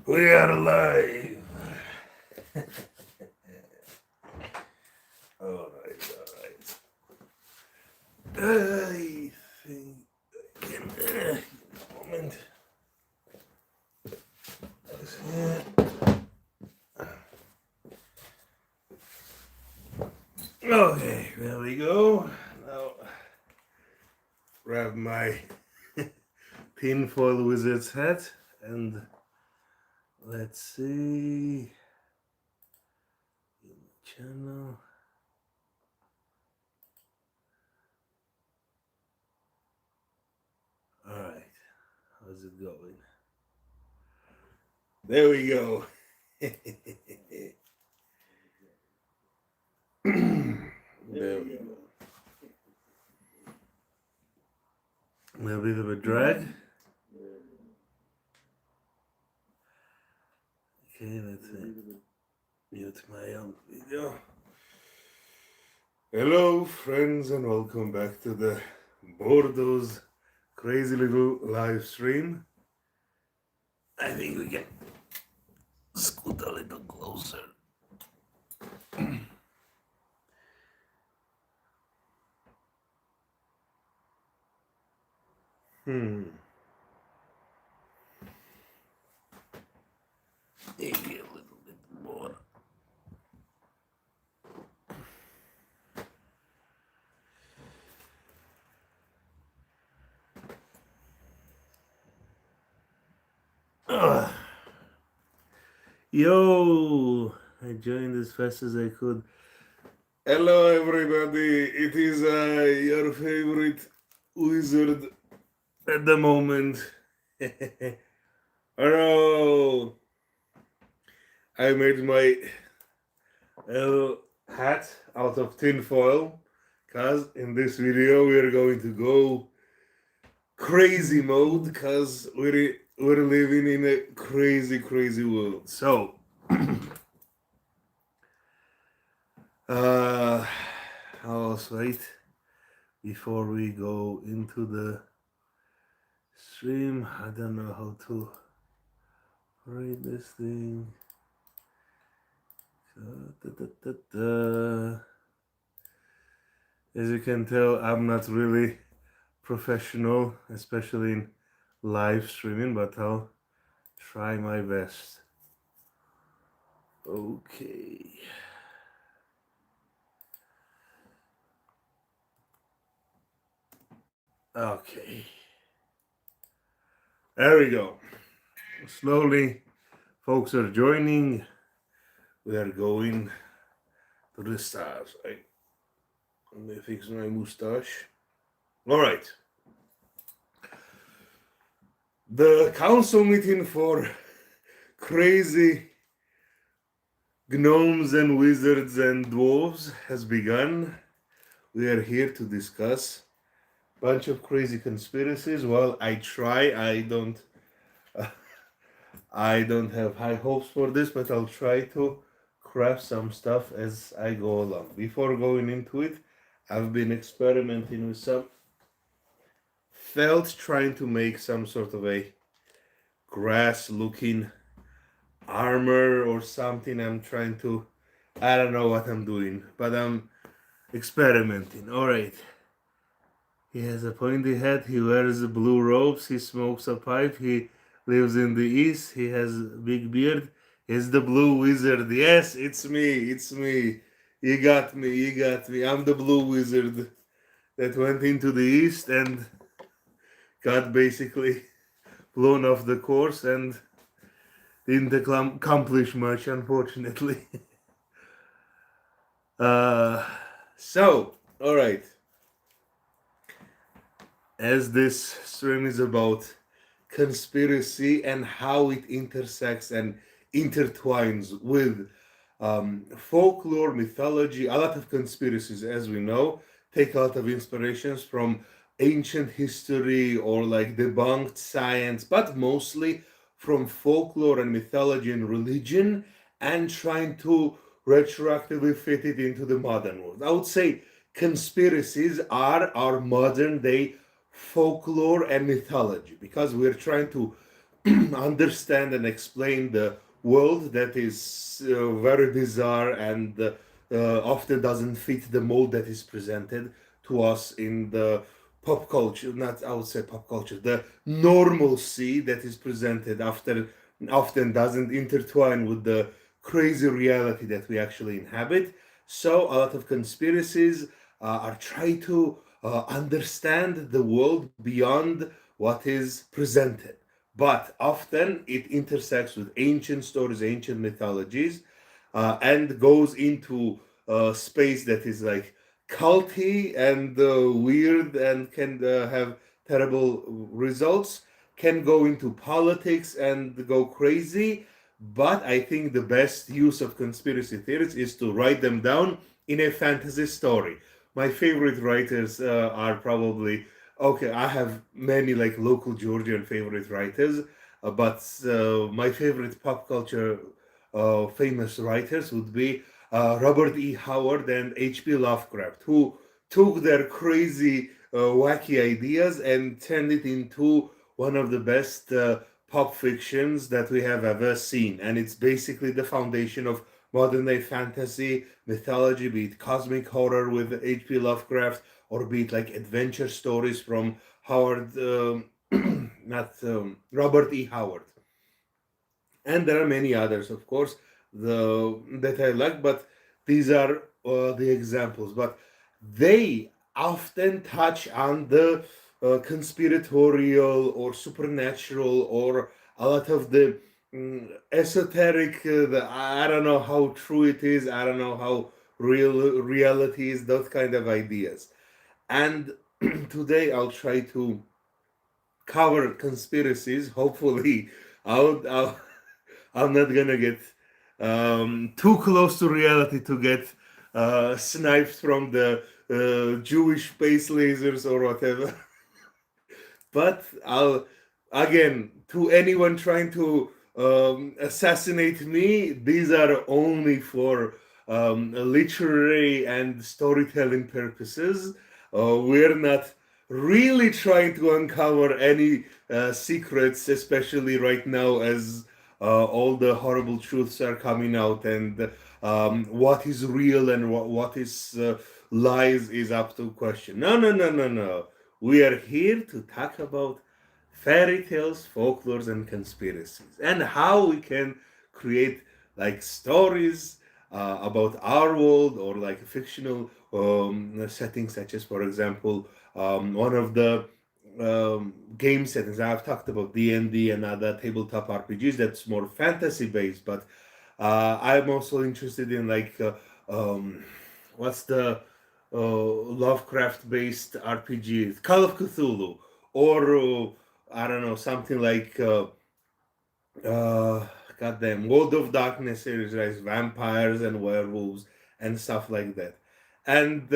We are live. All right. I think I can. Moment. Okay, there we go. Now, grab my tinfoil wizard's hat and let's see. Channel. All right, how's it going? There we go. There we go. A little bit of a drag. Okay, let's mute my own video. Hello, friends, and welcome back to the Bordo's crazy little live stream. I think we can scoot a little closer. Maybe a little bit more. Yo, I joined as fast as I could. Hello, everybody. It is your favorite wizard at the moment. Hello. I made my hat out of tin foil because in this video we are going to go crazy mode because we're living in a crazy world. So I'll wait before we go into the stream. I don't know how to read this thing. As you can tell, I'm not really professional, especially in live streaming, but I'll try my best. Okay. Okay. There we go. Slowly, folks are joining. We are going to the stars. Let me fix my mustache. All right. The council meeting for crazy gnomes and wizards and dwarves has begun. We are here to discuss a bunch of crazy conspiracies. Well, I don't have high hopes for this, but I'll try to craft some stuff as I go along. Before going into it, I've been experimenting with some felt, trying to make some sort of a grass looking armor or something. I don't know what I'm doing, but I'm experimenting. All right. He has a pointy head, he wears blue robes, he smokes a pipe, he lives in the east, he has a big beard. He's the blue wizard. Yes, it's me. You got me. I'm the blue wizard that went into the east and got basically blown off the course and didn't accomplish much, unfortunately. So, all right. As this stream is about conspiracy and how it intersects and intertwines with folklore, mythology, a lot of conspiracies, as we know, take a lot of inspirations from ancient history or like debunked science, but mostly from folklore and mythology and religion, and trying to retroactively fit it into the modern world. I would say conspiracies are our modern day folklore and mythology, because we're trying to understand and explain the world that is very bizarre and often doesn't fit the mold that is presented to us in the pop culture, not I would say pop culture, the normalcy that is presented after often doesn't intertwine with the crazy reality that we actually inhabit. So a lot of conspiracies are trying to understand the world beyond what is presented. But often it intersects with ancient stories, ancient mythologies, and goes into space that is like culty and weird and can have terrible results, can go into politics and go crazy. But I think the best use of conspiracy theories is to write them down in a fantasy story. My favorite writers are probably okay. I have many like local Georgian favorite writers, but my favorite pop culture famous writers would be Robert E. Howard and H.P. Lovecraft, who took their crazy, wacky ideas and turned it into one of the best pop fictions that we have ever seen. And it's basically the foundation of modern day fantasy, mythology, be it cosmic horror with H.P. Lovecraft, or be it like adventure stories from Howard, not Robert E. Howard. And there are many others, of course, that I like, but these are the examples. But they often touch on the conspiratorial or supernatural or a lot of the esoteric. I don't know how true it is. I don't know how real reality is. Those kind of ideas. And today I'll try to cover conspiracies. Hopefully, I'll I'm not gonna get too close to reality to get sniped from the Jewish space lasers or whatever. But I'll again to anyone trying to assassinate me. These are only for literary and storytelling purposes. We're not really trying to uncover any secrets, especially right now as all the horrible truths are coming out, and what is real and what is lies is up to question. No, no, no, no, no. We are here to talk about fairy tales, folklores, and conspiracies, and how we can create like stories about our world or like fictional settings, such as, for example, one of the game settings. I've talked about D&D and other tabletop RPGs that's more fantasy based, but I'm also interested in like what's the Lovecraft based RPG, Call of Cthulhu, or I don't know, something like goddamn World of Darkness series, like vampires and werewolves and stuff like that. And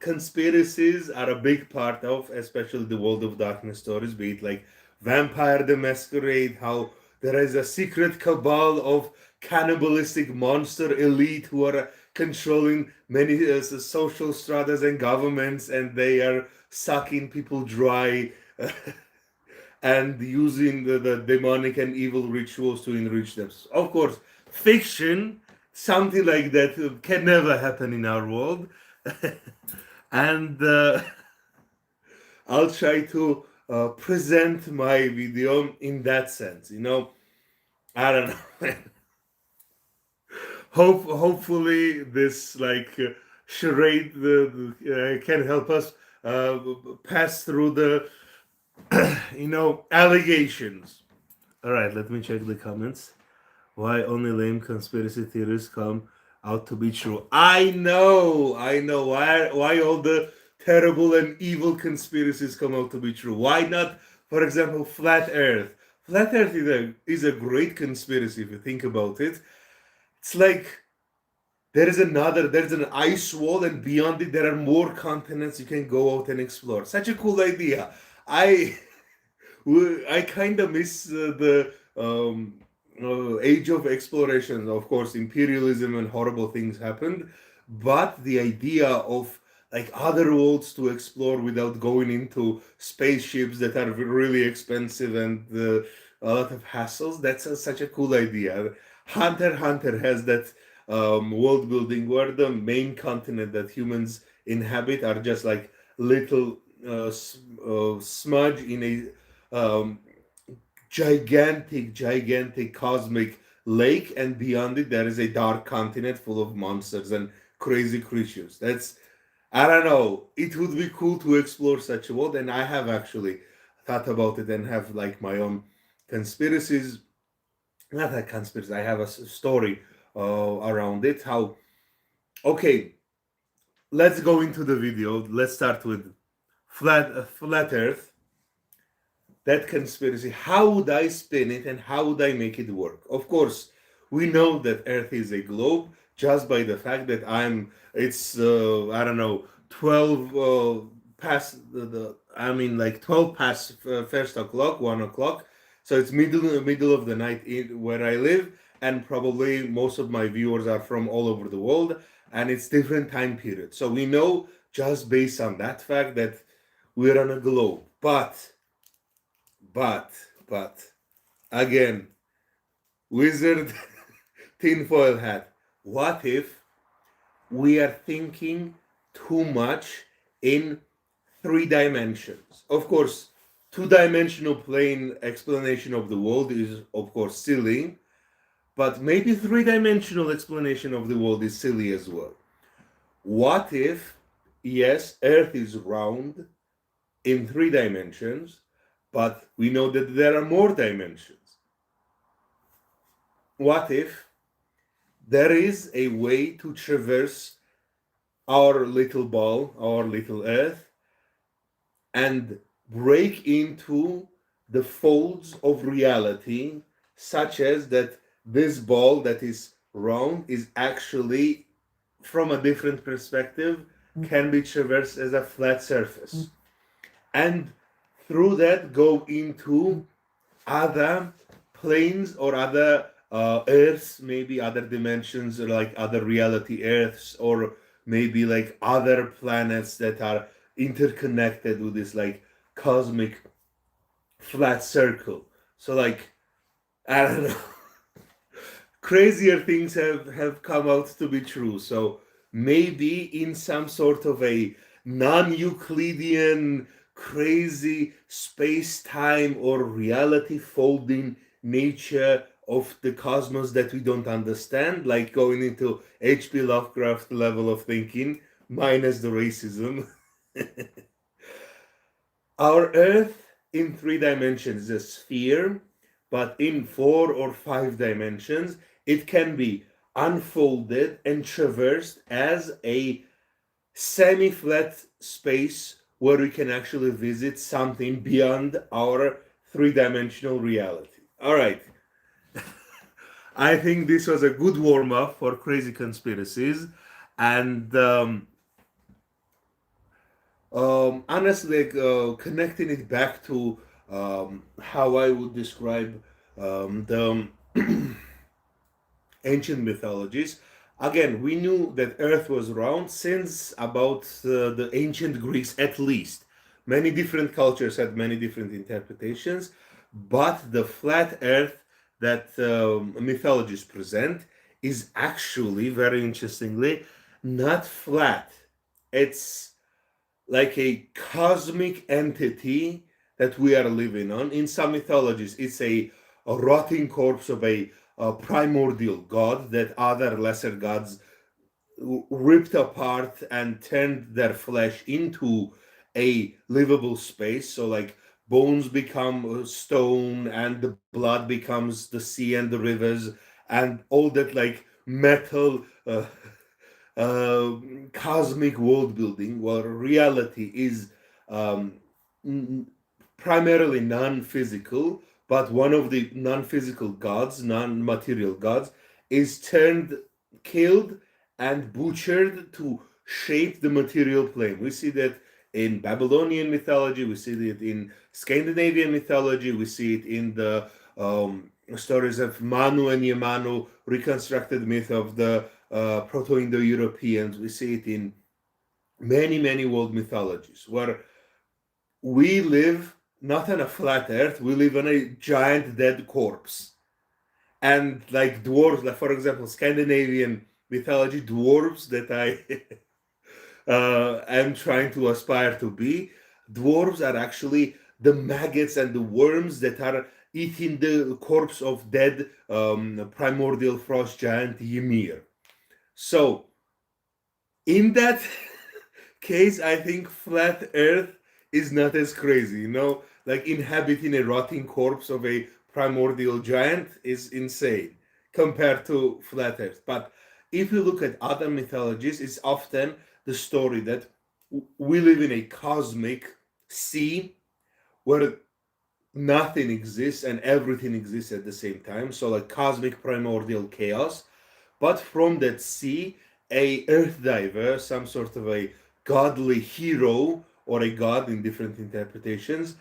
conspiracies are a big part of, especially the World of Darkness stories, be it like Vampire the Masquerade, how there is a secret cabal of cannibalistic monster elite who are controlling many social stratas and governments, and they are sucking people dry and using the demonic and evil rituals to enrich them. Of course, fiction, something like that can never happen in our world. And I'll try to present my video in that sense. You know, I don't know. Hopefully this like charade can help us pass through the allegations. All right, let me check the comments. Why only lame conspiracy theories come out to be true? I know. Why all the terrible and evil conspiracies come out to be true? Why not, for example, flat Earth? Flat Earth is a great conspiracy if you think about it. It's like there's an ice wall, and beyond it there are more continents you can go out and explore. Such a cool idea. I I kind of miss the age of exploration. Of course, imperialism and horrible things happened, but the idea of like other worlds to explore without going into spaceships that are really expensive and a lot of hassles. That's such a cool idea. Hunter x Hunter has that world building where the main continent that humans inhabit are just like little smudge in a gigantic cosmic lake, and beyond it there is a dark continent full of monsters and crazy creatures. That's, I don't know. It would be cool to explore such a world, and I have actually thought about it and have like my own conspiracies. Not a conspiracy. I have a story around it. How? Okay, let's go into the video. Let's start with flat Earth. That conspiracy. How would I spin it, and how would I make it work? Of course, we know that Earth is a globe just by the fact that it's I don't know, 12 past the I mean like 12 past first o'clock, 1 o'clock. So it's middle of the night where I live, and probably most of my viewers are from all over the world, and it's different time periods. So we know just based on that fact that we're on a globe. But again, wizard tinfoil hat. What if we are thinking too much in 3 dimensions? Of course, two-dimensional plane explanation of the world is of course silly, but maybe 3 dimensional explanation of the world is silly as well. What if, yes, Earth is round in 3 dimensions, but we know that there are more dimensions? What if there is a way to traverse our little ball, our little Earth, and break into the folds of reality, such as that this ball that is round is actually, from a different perspective, can be traversed as a flat surface, and through that go into other planes or other Earths, maybe other dimensions, or like other reality Earths, or maybe like other planets that are interconnected with this like cosmic flat circle. So like, I don't know, crazier things have come out to be true. So maybe in some sort of a non-Euclidean crazy space-time or reality folding nature of the cosmos that we don't understand, like going into H.P. Lovecraft level of thinking, minus the racism. Our Earth in 3 dimensions is a sphere, but in 4 or 5 dimensions, it can be unfolded and traversed as a semi-flat space where we can actually visit something beyond our 3 dimensional reality. All right. I think this was a good warm-up for crazy conspiracies, and honestly, connecting it back to how I would describe the ancient mythologies. Again, we knew that Earth was round since about the ancient Greeks, at least. Many different cultures had many different interpretations, but the flat Earth that mythologies present is actually, very interestingly, not flat. It's like a cosmic entity that we are living on. In some mythologies, it's a rotting corpse of a primordial god that other lesser gods ripped apart and turned their flesh into a livable space. So like bones become stone, and the blood becomes the sea and the rivers, and all that like metal cosmic world building, where reality is um, primarily non-physical, but one of the non-physical gods, non-material gods, is killed and butchered to shape the material plane. We see that in Babylonian mythology, we see it in Scandinavian mythology, we see it in the stories of Manu and Yamanu, reconstructed myth of the Proto-Indo-Europeans. We see it in many world mythologies, where we live not on a flat earth. We live on a giant dead corpse. And like dwarves, like for example, Scandinavian mythology, dwarves that I am trying to aspire to be, dwarves are actually the maggots and the worms that are eating the corpse of dead primordial frost giant Ymir. So, in that case, I think flat Earth is not as crazy. Like inhabiting a rotting corpse of a primordial giant is insane compared to flat Earth. But if you look at other mythologies, it's often the story that we live in a cosmic sea where nothing exists and everything exists at the same time. So, like cosmic primordial chaos. But from that sea, a earth diver, some sort of a godly hero or a god in different interpretations,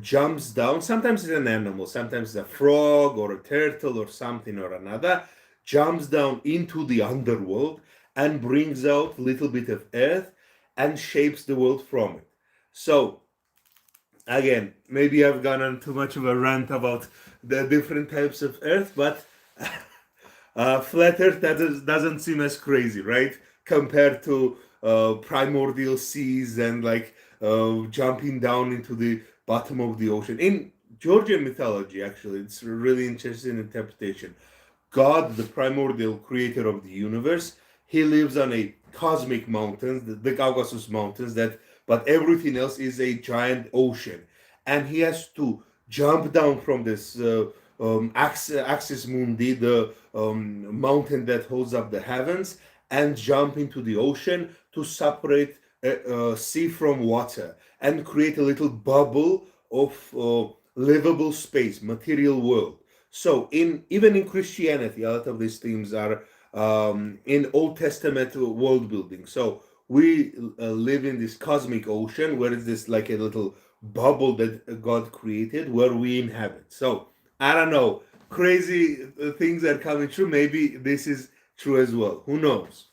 jumps down. Sometimes it's an animal, sometimes it's a frog or a turtle or something or another, jumps down into the underworld and brings out a little bit of earth and shapes the world from it. So, again, maybe I've gone on too much of a rant about the different types of earth, but flat Earth doesn't seem as crazy, right? Compared to primordial seas and like jumping down into the bottom of the ocean. In Georgian mythology, actually, it's a really interesting interpretation. God, the primordial creator of the universe, he lives on a cosmic mountains, the Caucasus Mountains, but everything else is a giant ocean, and he has to jump down from this Axis Mundi, the mountain that holds up the heavens, and jump into the ocean to separate sea from water and create a little bubble of livable space, material world. So, even in Christianity, a lot of these themes are in Old Testament world building. So we live in this cosmic ocean where it's this like a little bubble that God created where we inhabit. So I don't know, crazy things are coming true. Maybe this is true as well. Who knows?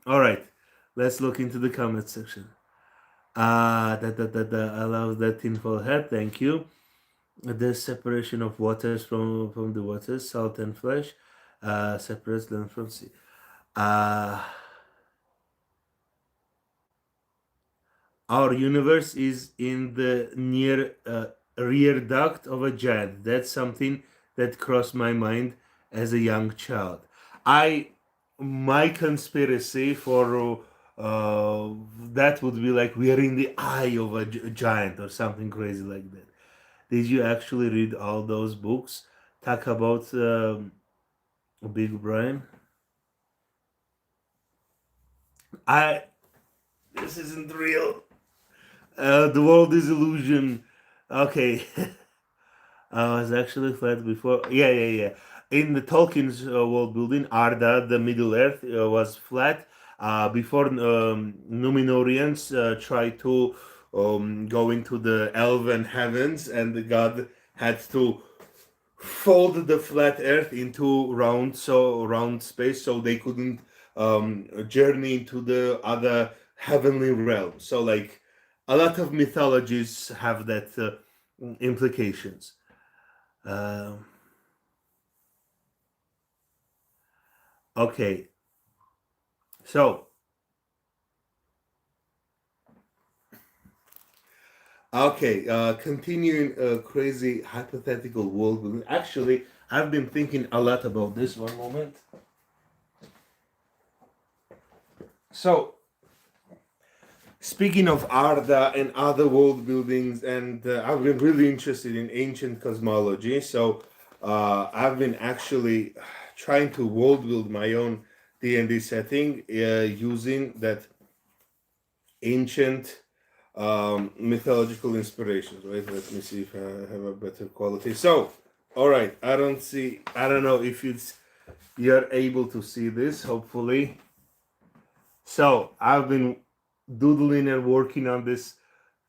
All right, let's look into the comment section. I love that tinfoil hat. Thank you. The separation of waters from the waters, salt and flesh, separates land from sea. Our universe is in the near rear duct of a giant. That's something that crossed my mind as a young child. My conspiracy for that would be like we are in the eye of a giant or something crazy like that. Did you actually read all those books? Talk about Big Brain. This isn't real. The world is illusion. Okay. I was actually flat before. Yeah. In the Tolkien's world building, Arda, the Middle Earth, was flat. Before Numenorians tried to go into the elven heavens, and the god had to fold the flat Earth into round space, so they couldn't journey into the other heavenly realm. So, like, a lot of mythologies have that implications. Okay, so continuing crazy hypothetical world building. Actually, I've been thinking a lot about this. One moment. So, speaking of Arda and other world buildings, and I've been really interested in ancient cosmology. So, I've been actually trying to world build my own D&D setting using that ancient mythological inspirations. Right? Let me see if I have a better quality. So, all right. I don't know if you're able to see this. Hopefully. So I've been doodling and working on this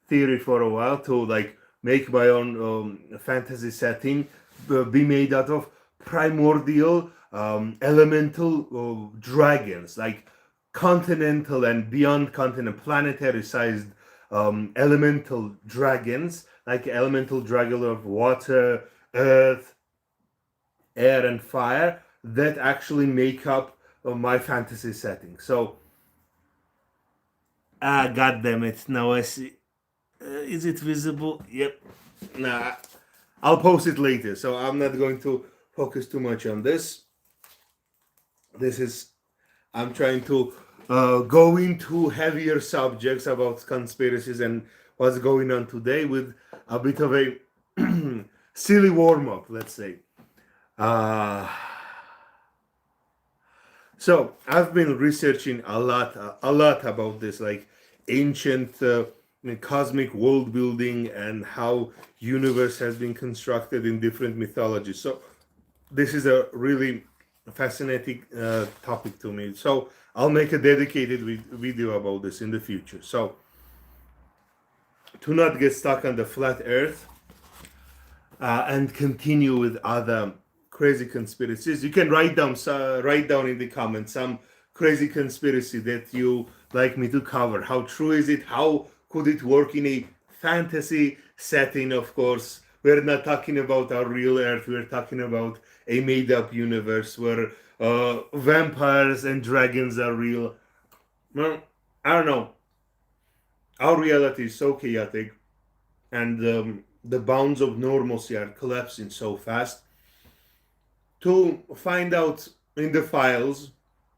theory for a while to like make my own fantasy setting be made out of primordial elemental dragons, like continental and beyond continent planetary sized elemental dragons, like elemental dragon of water, earth, air, and fire that actually make up my fantasy setting. So, god damn it! Now I see. Is it visible? Yep. Nah, I'll post it later. So I'm not going to focus too much on this. This is I'm trying to go into heavier subjects about conspiracies and what's going on today with a bit of a silly warm up, let's say. Uh, so I've been researching a lot about this, like ancient cosmic world building and how universe has been constructed in different mythologies. So this is a really fascinating topic to me. So I'll make a dedicated video about this in the future. So to not get stuck on the flat Earth and continue with other crazy conspiracies, you can write down in the comments some crazy conspiracy that you like me to cover. How true is it? How could it work in a fantasy setting? Of course, we're not talking about our real Earth. We're talking about a made-up universe where vampires and dragons are real. Well, I don't know. Our reality is so chaotic, and the bounds of normalcy are collapsing so fast. To find out in the files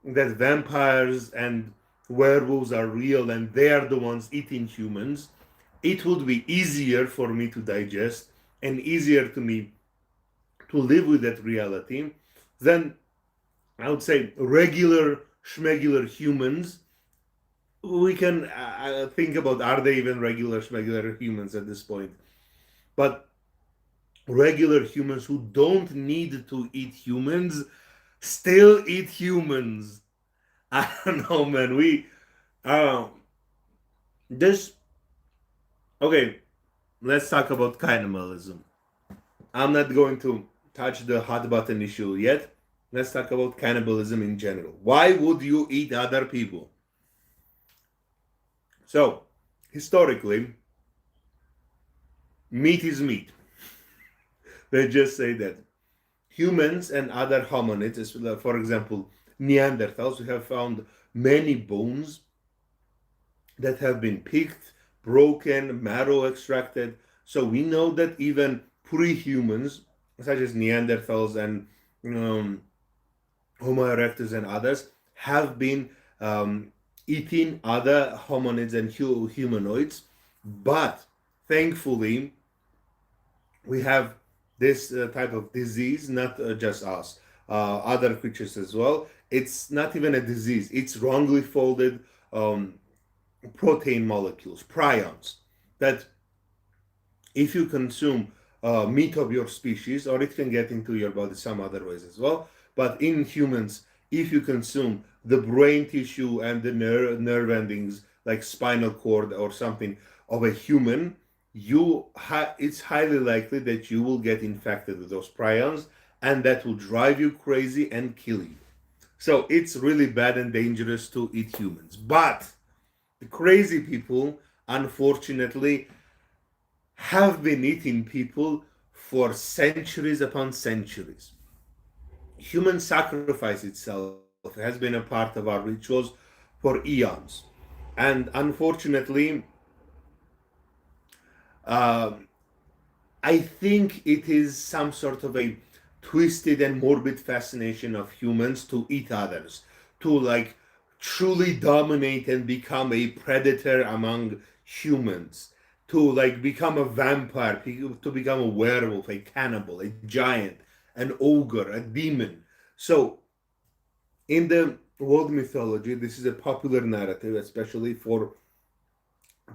that vampires and werewolves are real and they are the ones eating humans, it would be easier for me to digest and easier to me to live with that reality than, I would say, regular schmegular humans. We can think about, are they even regular schmegular humans at this point? But regular humans who don't need to eat humans still eat humans. I don't know, man. This okay. Let's talk about cannibalism. I'm not going to touch the hot button issue yet. Let's talk about cannibalism in general. Why would you eat other people? So, historically, meat is meat. They just say that humans and other hominids, for example, Neanderthals, we have found many bones that have been picked, broken, marrow extracted. So we know that even pre-humans, such as Neanderthals and Homo erectus and others, have been eating other hominids and humanoids. But thankfully, we have this type of disease, not just us, other creatures as well. It's not even a disease, it's wrongly folded protein molecules, prions, that if you consume meat of your species, or it can get into your body some other ways as well, but in humans, if you consume the brain tissue and the nerve endings, like spinal cord or something of a human, it's highly likely that you will get infected with those prions, and that will drive you crazy and kill you. So it's really bad and dangerous to eat humans. But the crazy people, unfortunately, have been eating people for centuries upon centuries. Human sacrifice itself has been a part of our rituals for eons. And unfortunately, I think it is some sort of a twisted and morbid fascination of humans to eat others, to like truly dominate and become a predator among humans, to like become a vampire, to become a werewolf, a cannibal, a giant, an ogre, a demon. So in the world mythology, this is a popular narrative, especially for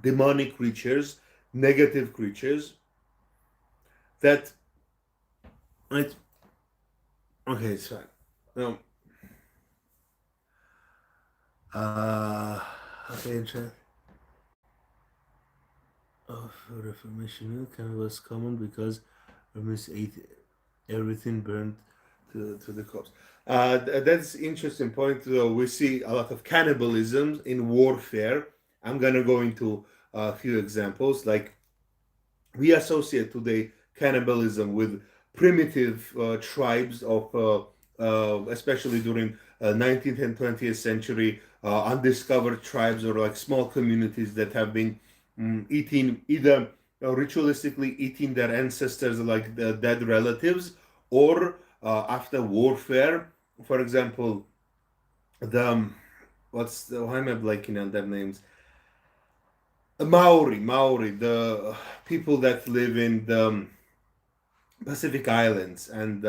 demonic creatures, negative creatures, that it's okay, it's fine. No. Okay, of Reformation kind was common because Romans ate everything burned to the corpse. That's interesting point. We see a lot of cannibalism in warfare. I'm gonna go into a few examples, like we associate today cannibalism with primitive tribes of, especially during 19th and 20th century, undiscovered tribes or like small communities that have been eating either ritualistically eating their ancestors like the dead relatives, or after warfare. For example, the why am I blanking on their names? Maori, the people that live in the Pacific Islands and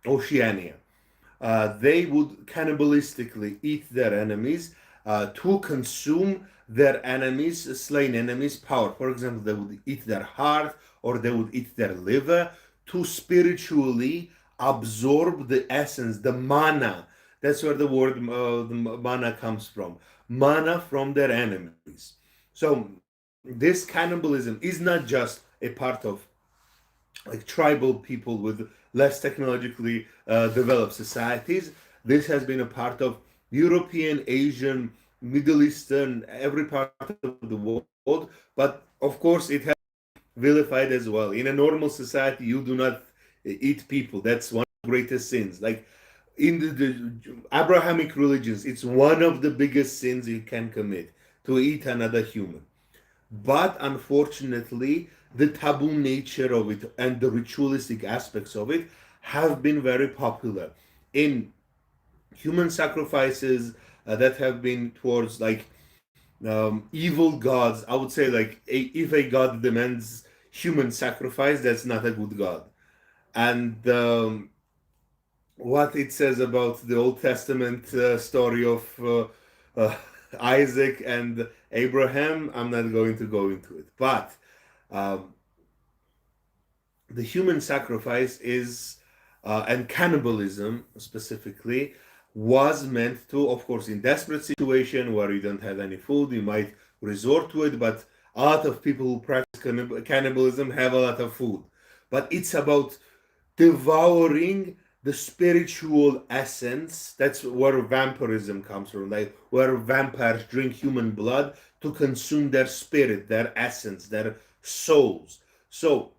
Oceania. They would cannibalistically eat their enemies to consume their enemies, slain enemies' power. For example, they would eat their heart or they would eat their liver to spiritually absorb the essence, the mana. That's where the word the mana comes from. Mana from their enemies. So this cannibalism is not just a part of like tribal people with less technologically developed societies. This has been a part of European, Asian, Middle Eastern, every part of the world. But of course, it has vilified as well. In a normal society, you do not eat people. That's one of the greatest sins. Like in the Abrahamic religions, it's one of the biggest sins you can commit to eat another human. But unfortunately, the taboo nature of it and the ritualistic aspects of it have been very popular in human sacrifices that have been towards like evil gods. I would say like if a god demands human sacrifice, that's not a good god. And what it says about the Old Testament story of uh, Isaac and Abraham, I'm not going to go into it. But um, the human sacrifice is, and cannibalism specifically, was meant to, of course, in desperate situation where you don't have any food, you might resort to it. But a lot of people who practice cannibalism have a lot of food. But it's about devouring the spiritual essence. That's where vampirism comes from, like where vampires drink human blood to consume their spirit, their essence, their souls. So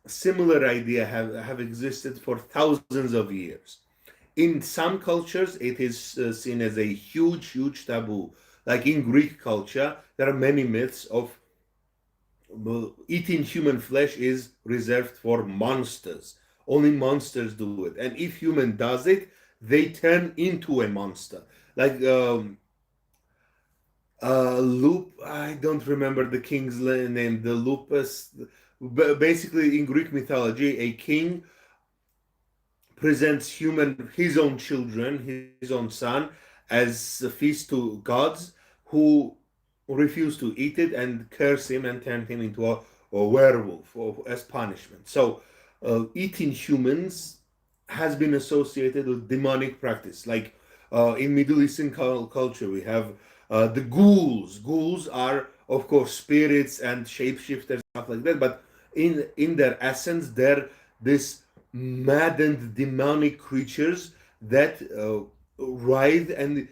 similar idea have existed for thousands of years. In some cultures it is seen as a huge taboo. Like in Greek culture, there are many myths of eating human flesh is reserved for monsters. Only monsters do it. And if human does it, they turn into a monster. Like I don't remember the king's name, the Lupus. Basically, in Greek mythology, a king presents his own children, his own son, as a feast to gods who refuse to eat it and curse him and turn him into a werewolf as punishment. So, eating humans has been associated with demonic practice. Like in Middle Eastern culture, we have the ghouls. Ghouls are, of course, spirits and shapeshifters, stuff like that. But in their essence, they're this maddened demonic creatures that writhe and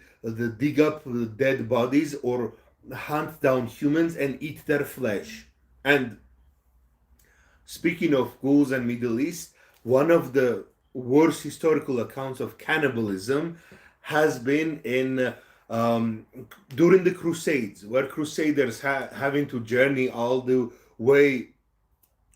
dig up dead bodies or hunt down humans and eat their flesh. And speaking of ghouls and Middle East, one of the worst historical accounts of cannibalism has been in during the Crusades, where Crusaders having to journey all the way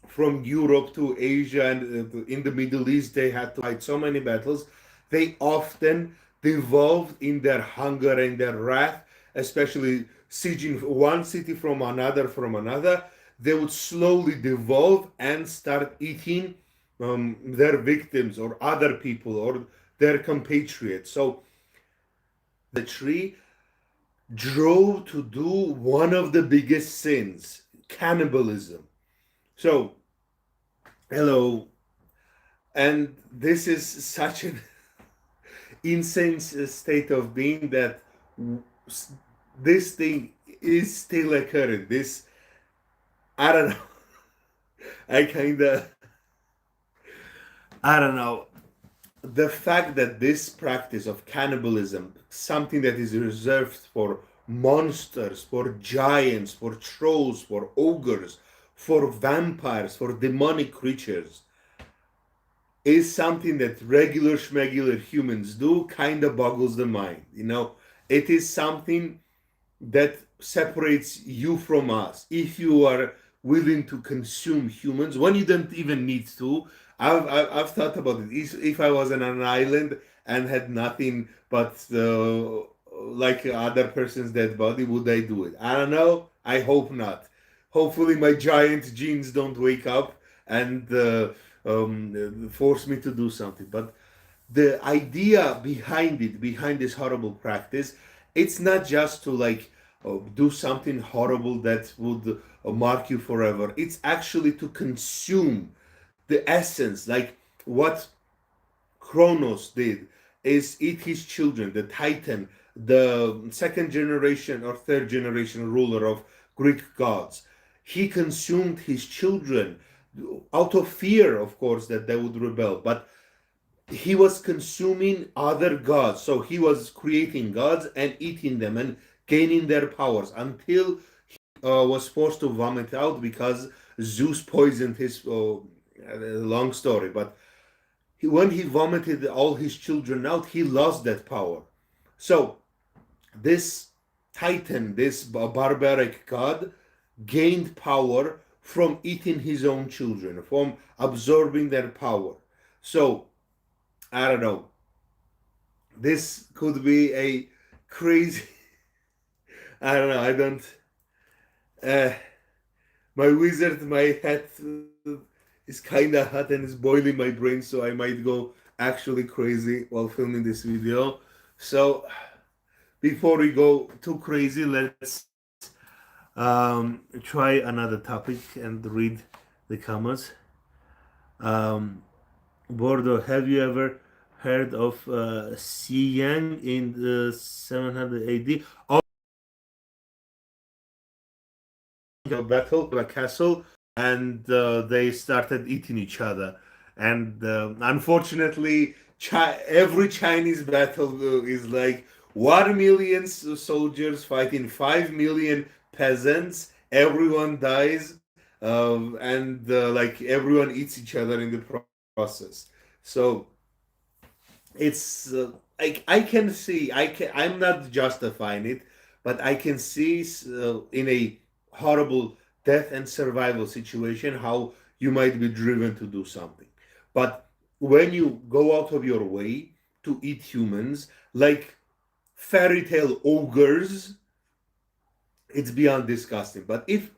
from Europe to Asia and in the Middle East, they had to fight so many battles. They often devolved in their hunger and their wrath, especially sieging one city from another. They would slowly devolve and start eating their victims or other people or their compatriots. So the tree drove to do one of the biggest sins, cannibalism. So, hello, and this is such an insane state of being that this thing is still occurring. This, I don't know. I kind of, I don't know. The fact that this practice of cannibalism, something that is reserved for monsters, for giants, for trolls, for ogres, for vampires, for demonic creatures, is something that regular schmegular humans do, kind of boggles the mind. It is something that separates you from us. If you are willing to consume humans when you don't even need to, I've thought about it. If I was on an island and had nothing but like other person's dead body, would I do it? I don't know. I hope not. Hopefully, my giant genes don't wake up and force me to do something. But the idea behind it, behind this horrible practice, it's not just to like do something horrible that would mark you forever. It's actually to consume the essence, like what Kronos did is eat his children, the Titan, the second generation or third generation ruler of Greek gods. He consumed his children out of fear, of course, that they would rebel. But he was consuming other gods. So he was creating gods and eating them and gaining their powers until was forced to vomit out because Zeus poisoned his. Long story, but when he vomited all his children out, he lost that power. So this Titan, this barbaric god, gained power from eating his own children, from absorbing their power. So I don't know. This could be a crazy. I don't know. I don't. Uh, my wizard, my head is kind of hot and is boiling my brain, so I might go actually crazy while filming this video. So before we go too crazy, let's try another topic and read the comments. Bordo, have you ever heard of Xiyang in the 700 AD? Oh, a battle, a castle, and they started eating each other. And unfortunately, every Chinese battle is like 1 million soldiers fighting 5 million peasants. Everyone dies, and like everyone eats each other in the process. So it's I can see I'm not justifying it, but I can see in a horrible death and survival situation how you might be driven to do something. But when you go out of your way to eat humans like fairy tale ogres, it's beyond disgusting. But if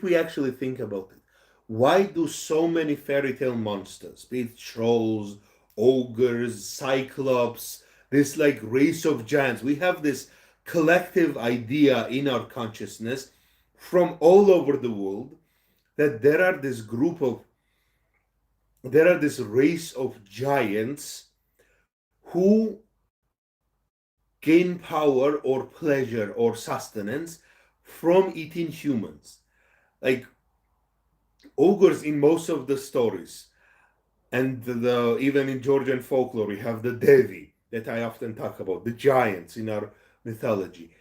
we actually think about it, why do so many fairy tale monsters, be it trolls, ogres, cyclops, this like race of giants, we have this collective idea in our consciousness from all over the world that there are this race of giants who gain power or pleasure or sustenance from eating humans. Like ogres in most of the stories, and even in Georgian folklore, we have the Devi that I often talk about, the giants in our mythology.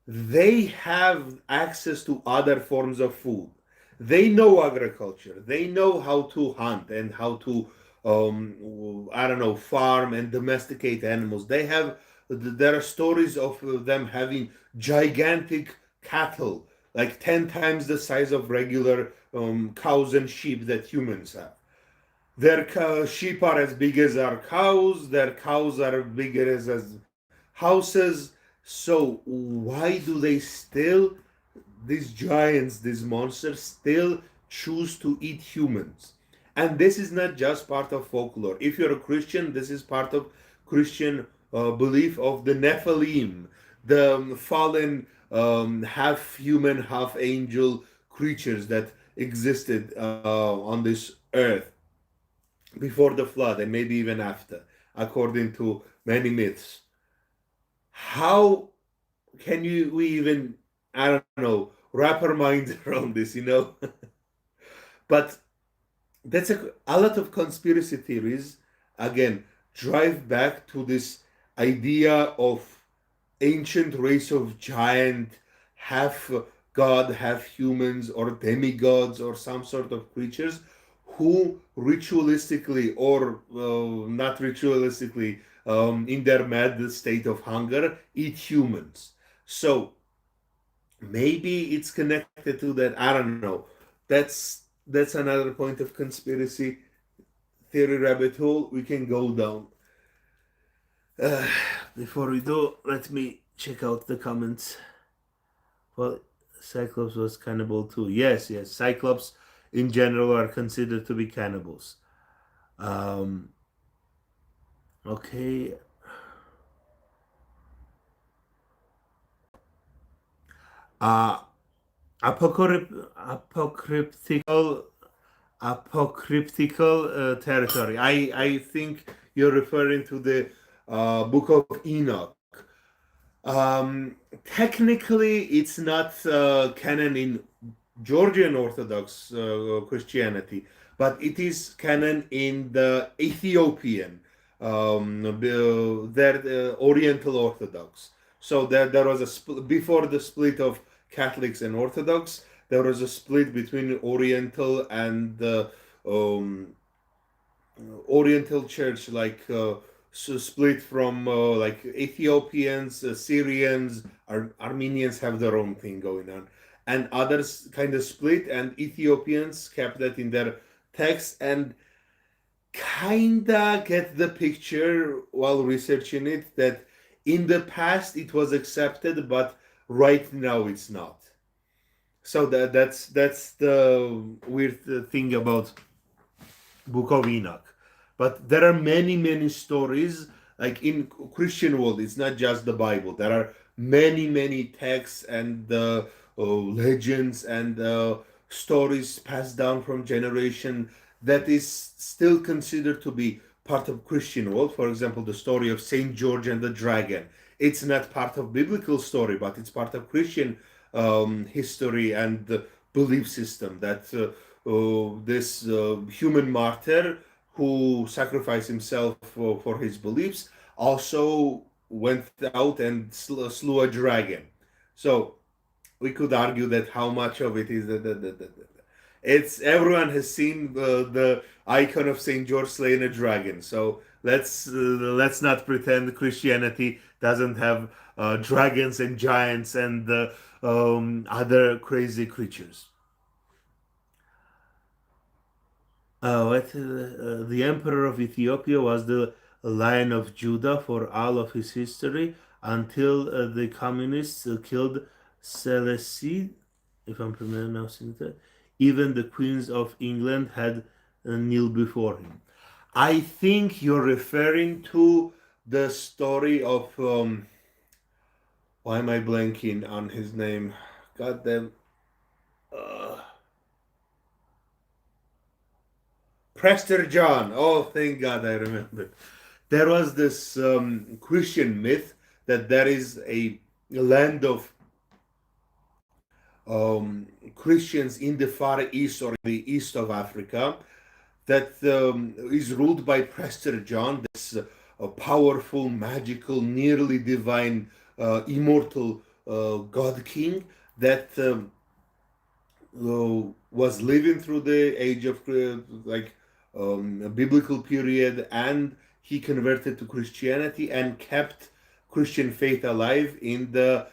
They have access to other forms of food. They know agriculture. They know how to hunt and how to, I don't know, farm and domesticate animals. There are stories of them having gigantic cattle, like 10 times the size of regular cows and sheep that humans have. Their sheep are as big as our cows. Their cows are bigger as houses. So why do they still, these giants, these monsters, still choose to eat humans? And this is not just part of folklore. If you're a Christian, this is part of Christian belief of the Nephilim, the fallen half human, half angel creatures that existed on this earth before the flood and maybe even after, according to many myths. How can we even, I don't know, wrap our minds around this? But that's a lot of conspiracy theories, again, drive back to this idea of ancient race of giant, half god have humans or demigods or some sort of creatures who ritualistically or not ritualistically, in their mad state of hunger, eat humans. So maybe it's connected to that. I don't know. That's another point of conspiracy theory rabbit hole we can go down. Uh, Before we do, let me check out the comments. Well, Cyclops was cannibal too. Yes, yes. Cyclops in general are considered to be cannibals. Um, okay. Uh, apocryptical territory. I think you're referring to the Book of Enoch. Technically, it's not canon in Georgian Orthodox Christianity, but it is canon in the Ethiopian, Oriental Orthodox. So there was before the split of Catholics and Orthodox. There was a split between Oriental and Oriental Church, like split from like Ethiopians, Syrians, Armenians have their own thing going on, and others kind of split, and Ethiopians kept that in their text and kinda get the picture while researching it that in the past it was accepted, but right now it's not. So that's the weird thing about Book of Enoch. But there are many stories, like in Christian world. It's not just the Bible. There are many texts and legends and stories passed down from generation that is still considered to be part of Christian world. For example, the story of Saint George and the dragon. It's not part of biblical story, but it's part of Christian history and belief system that this human martyr who sacrificed himself for his beliefs also went out and slew a dragon. So we could argue that how much of it is it's everyone has seen the icon of Saint George slaying a dragon. So let's not pretend Christianity doesn't have dragons and giants and other crazy creatures. The emperor of Ethiopia was the Lion of Judah for all of his history until the communists killed Seleucid, if I'm pronouncing that. Even the queens of England had kneel before him. I think you're referring to the story of why am I blanking on his name? God damn. Uh, Prester John. Oh, thank God I remember. There was this Christian myth that there is a land of Christians in the Far East or the east of Africa that is ruled by Prester John, this powerful, magical, nearly divine, immortal God King that was living through the age of like a biblical period, and he converted to Christianity and kept Christian faith alive in the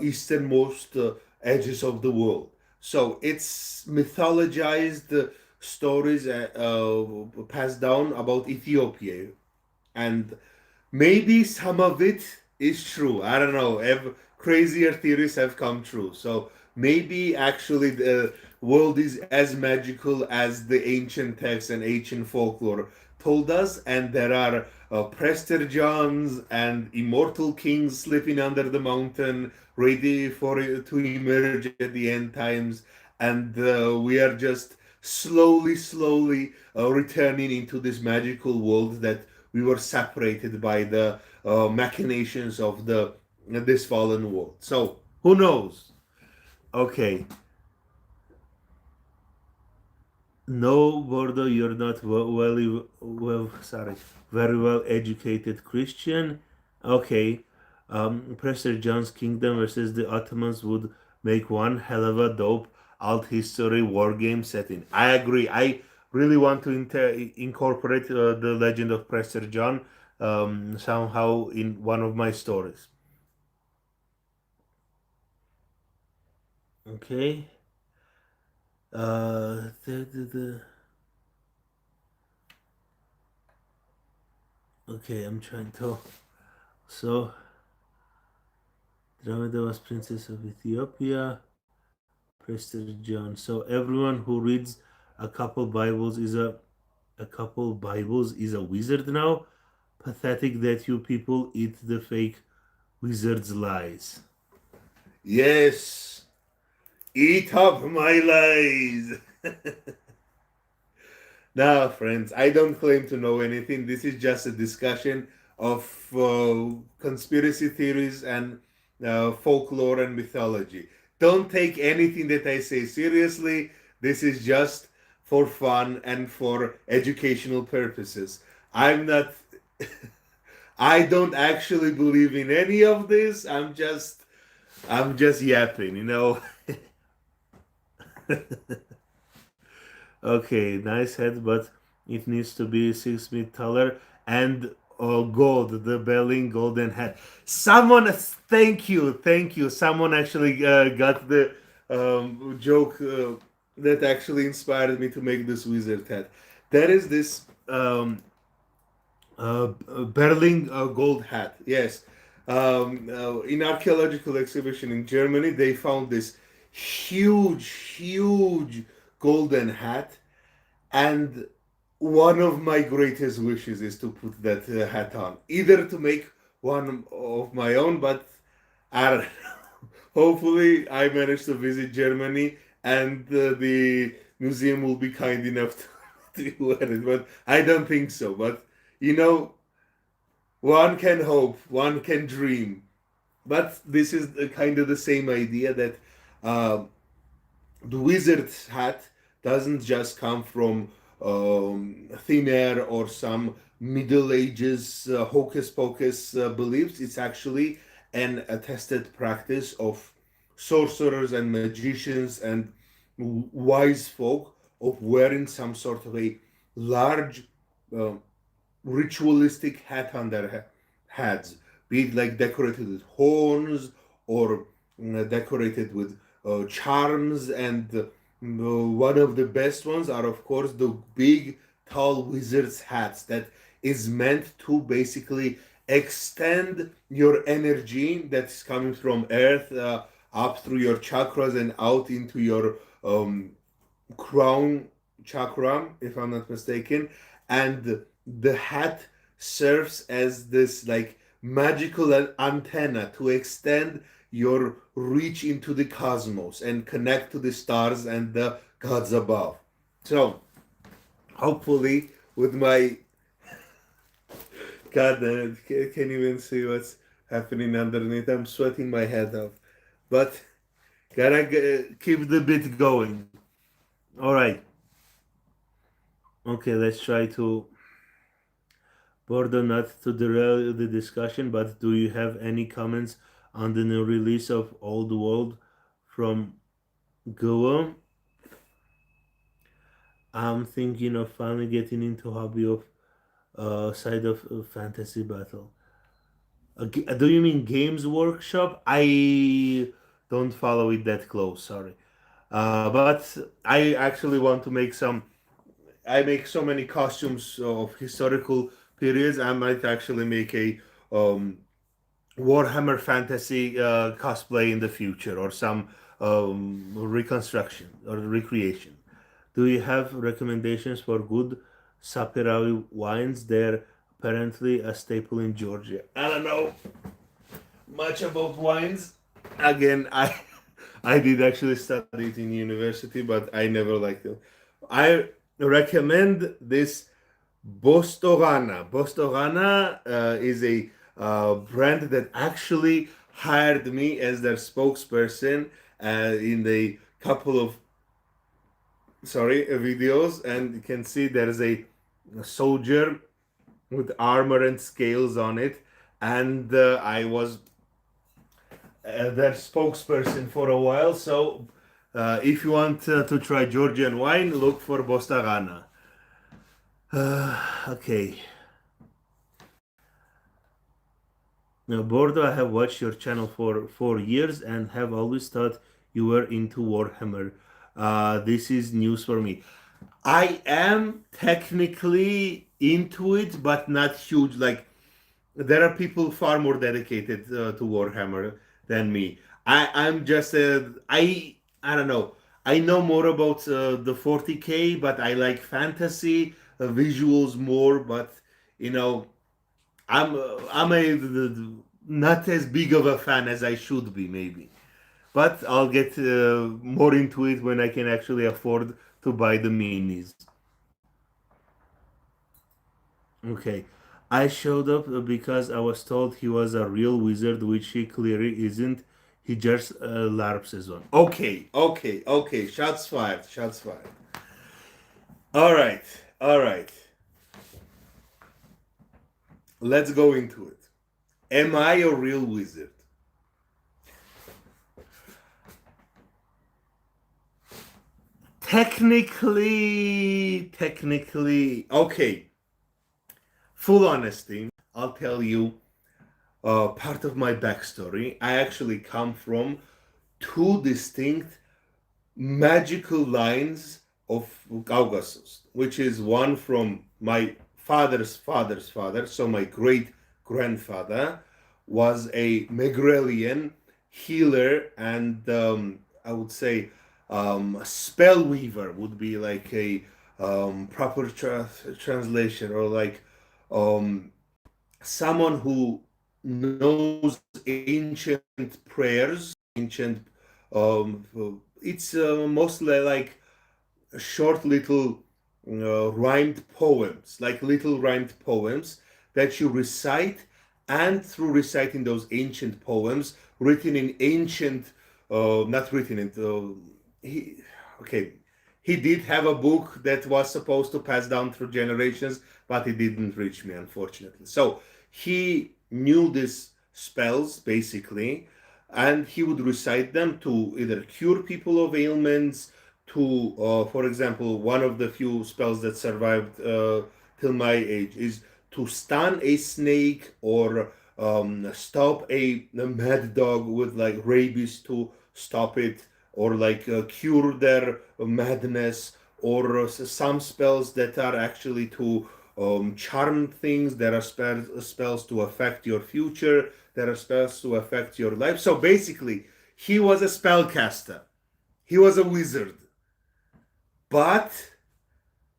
easternmost edges of the world. So it's mythologized stories passed down about Ethiopia, and maybe some of it is true. I don't know. Crazier theories have come true. So maybe actually the world is as magical as the ancient texts and ancient folklore told us, and there are Prester Johns and immortal kings sleeping under the mountain, ready for it to emerge at the end times, and we are just slowly returning into this magical world that we were separated by the machinations of the this fallen world. So who knows? Okay, no, Bordo, you're not very well educated Christian. Okay, Prester John's kingdom versus the Ottomans would make one hell of a dope alt history war game setting. I agree. I really want to incorporate the Legend of Prester John somehow in one of my stories. Okay. Okay, I'm trying to. So, Dramada was Princess of Ethiopia. Prester John. So everyone who reads a couple Bibles is a wizard now. Pathetic that you people eat the fake wizard's lies. Yes, eat up my lies. Now, friends, I don't claim to know anything. This is just a discussion of conspiracy theories and folklore and mythology. Don't take anything that I say seriously. This is just for fun and for educational purposes. I'm not, I don't actually believe in any of this. I'm just yapping, you know. Okay, nice head, but it needs to be 6 feet taller and gold, the belling golden hat. Someone, thank you. Someone actually got the joke that actually inspired me to make this wizard hat. There is this Berlin gold hat. Yes. In archaeological exhibition in Germany, they found this huge golden hat, and one of my greatest wishes is to put that hat on, either to make one of my own, but I don't know. Hopefully, I manage to visit Germany, and the museum will be kind enough to wear it. But I don't think so. But you know, one can hope, one can dream. But this is kind of the same idea that uh, the wizard's hat doesn't just come from thin air or some Middle Ages hocus pocus beliefs. It's actually an attested practice of sorcerers and magicians and wise folk of wearing some sort of a large uh, ritualistic hat on their heads, be it like decorated with horns or decorated with charms. And one of the best ones are, of course, the big, tall wizard's hats that is meant to basically extend your energy that's coming from earth up through your chakras and out into your crown chakra, if I'm not mistaken. And the hat serves as this like magical antenna to extend your reach into the cosmos and connect to the stars and the gods above. So, hopefully, with my God, can't even see what's happening underneath. I'm sweating my head off, but gotta keep the bit going. All right. Okay, let's try to bordo not to derail the discussion, but do you have any comments on the new release of Old World from Goa? I'm thinking of finally getting into hobby of side of fantasy battle. Do you mean Games Workshop? I don't follow it that close. Sorry, but I actually want to make some. I make so many costumes of historical periods. I might actually make a um, Warhammer Fantasy cosplay in the future, or some reconstruction or recreation. Do you have recommendations for good Saperawi wines? They're apparently a staple in Georgia. I don't know much about wines. Again, I did actually study it in university, but I never liked it. I recommend this Bostorana. Bostorana is a brand that actually hired me as their spokesperson in a couple of videos, and you can see there is a soldier with armor and scales on it, and I was their spokesperson for a while. So if you want to try Georgian wine, look for Bostagana. Okay. Now, Bordo, I have watched your channel for 4 years and have always thought you were into Warhammer. This is news for me. I am technically into it, but not huge. Like, there are people far more dedicated to Warhammer than me. I'm just I don't know. I know more about the 40k, but I like fantasy visuals more. But you know, I'm not as big of a fan as I should be, maybe. But I'll get more into it when I can actually afford to buy the minis. Okay. I showed up because I was told he was a real wizard, which he clearly isn't. He just LARPs as one. Okay, okay, okay. Shots fired. Shots fired. All right, all right. Let's go into it. Am I a real wizard? Technically, okay. Full honesty, I'll tell you part of my backstory. I actually come from two distinct magical lines of Caucasus, which is one from my father's father's father. So my great grandfather was a Megrelian healer, and I would say a spell weaver would be like a proper translation, or like um, someone who knows ancient prayers, ancient. It's mostly like short little rhymed poems, like little rhymed poems that you recite, and through reciting those ancient poems, written in ancient, not written in, he, okay, he did have a book that was supposed to pass down through generations, but it didn't reach me, unfortunately. So he knew these spells basically, and he would recite them to either cure people of ailments, to, for example, one of the few spells that survived till my age is to stun a snake, or stop a mad dog with like rabies to stop it, or like cure their madness, or some spells that are actually to charm things. There are spells to affect your future. There are spells to affect your life. So basically, he was a spellcaster. He was a wizard. But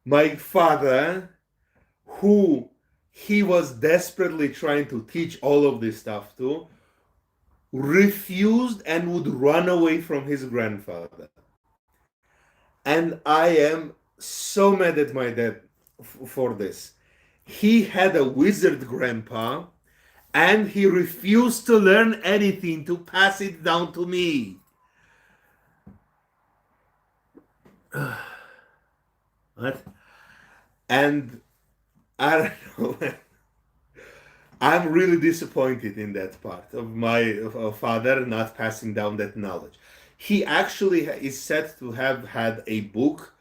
my father, who he was desperately trying to teach all of this stuff to, refused and would run away from his grandfather. And I am so mad at my dad for this. He had a wizard grandpa, and he refused to learn anything to pass it down to me. What? And I don't know. I'm really disappointed in that part of my father not passing down that knowledge. He actually is said to have had a book,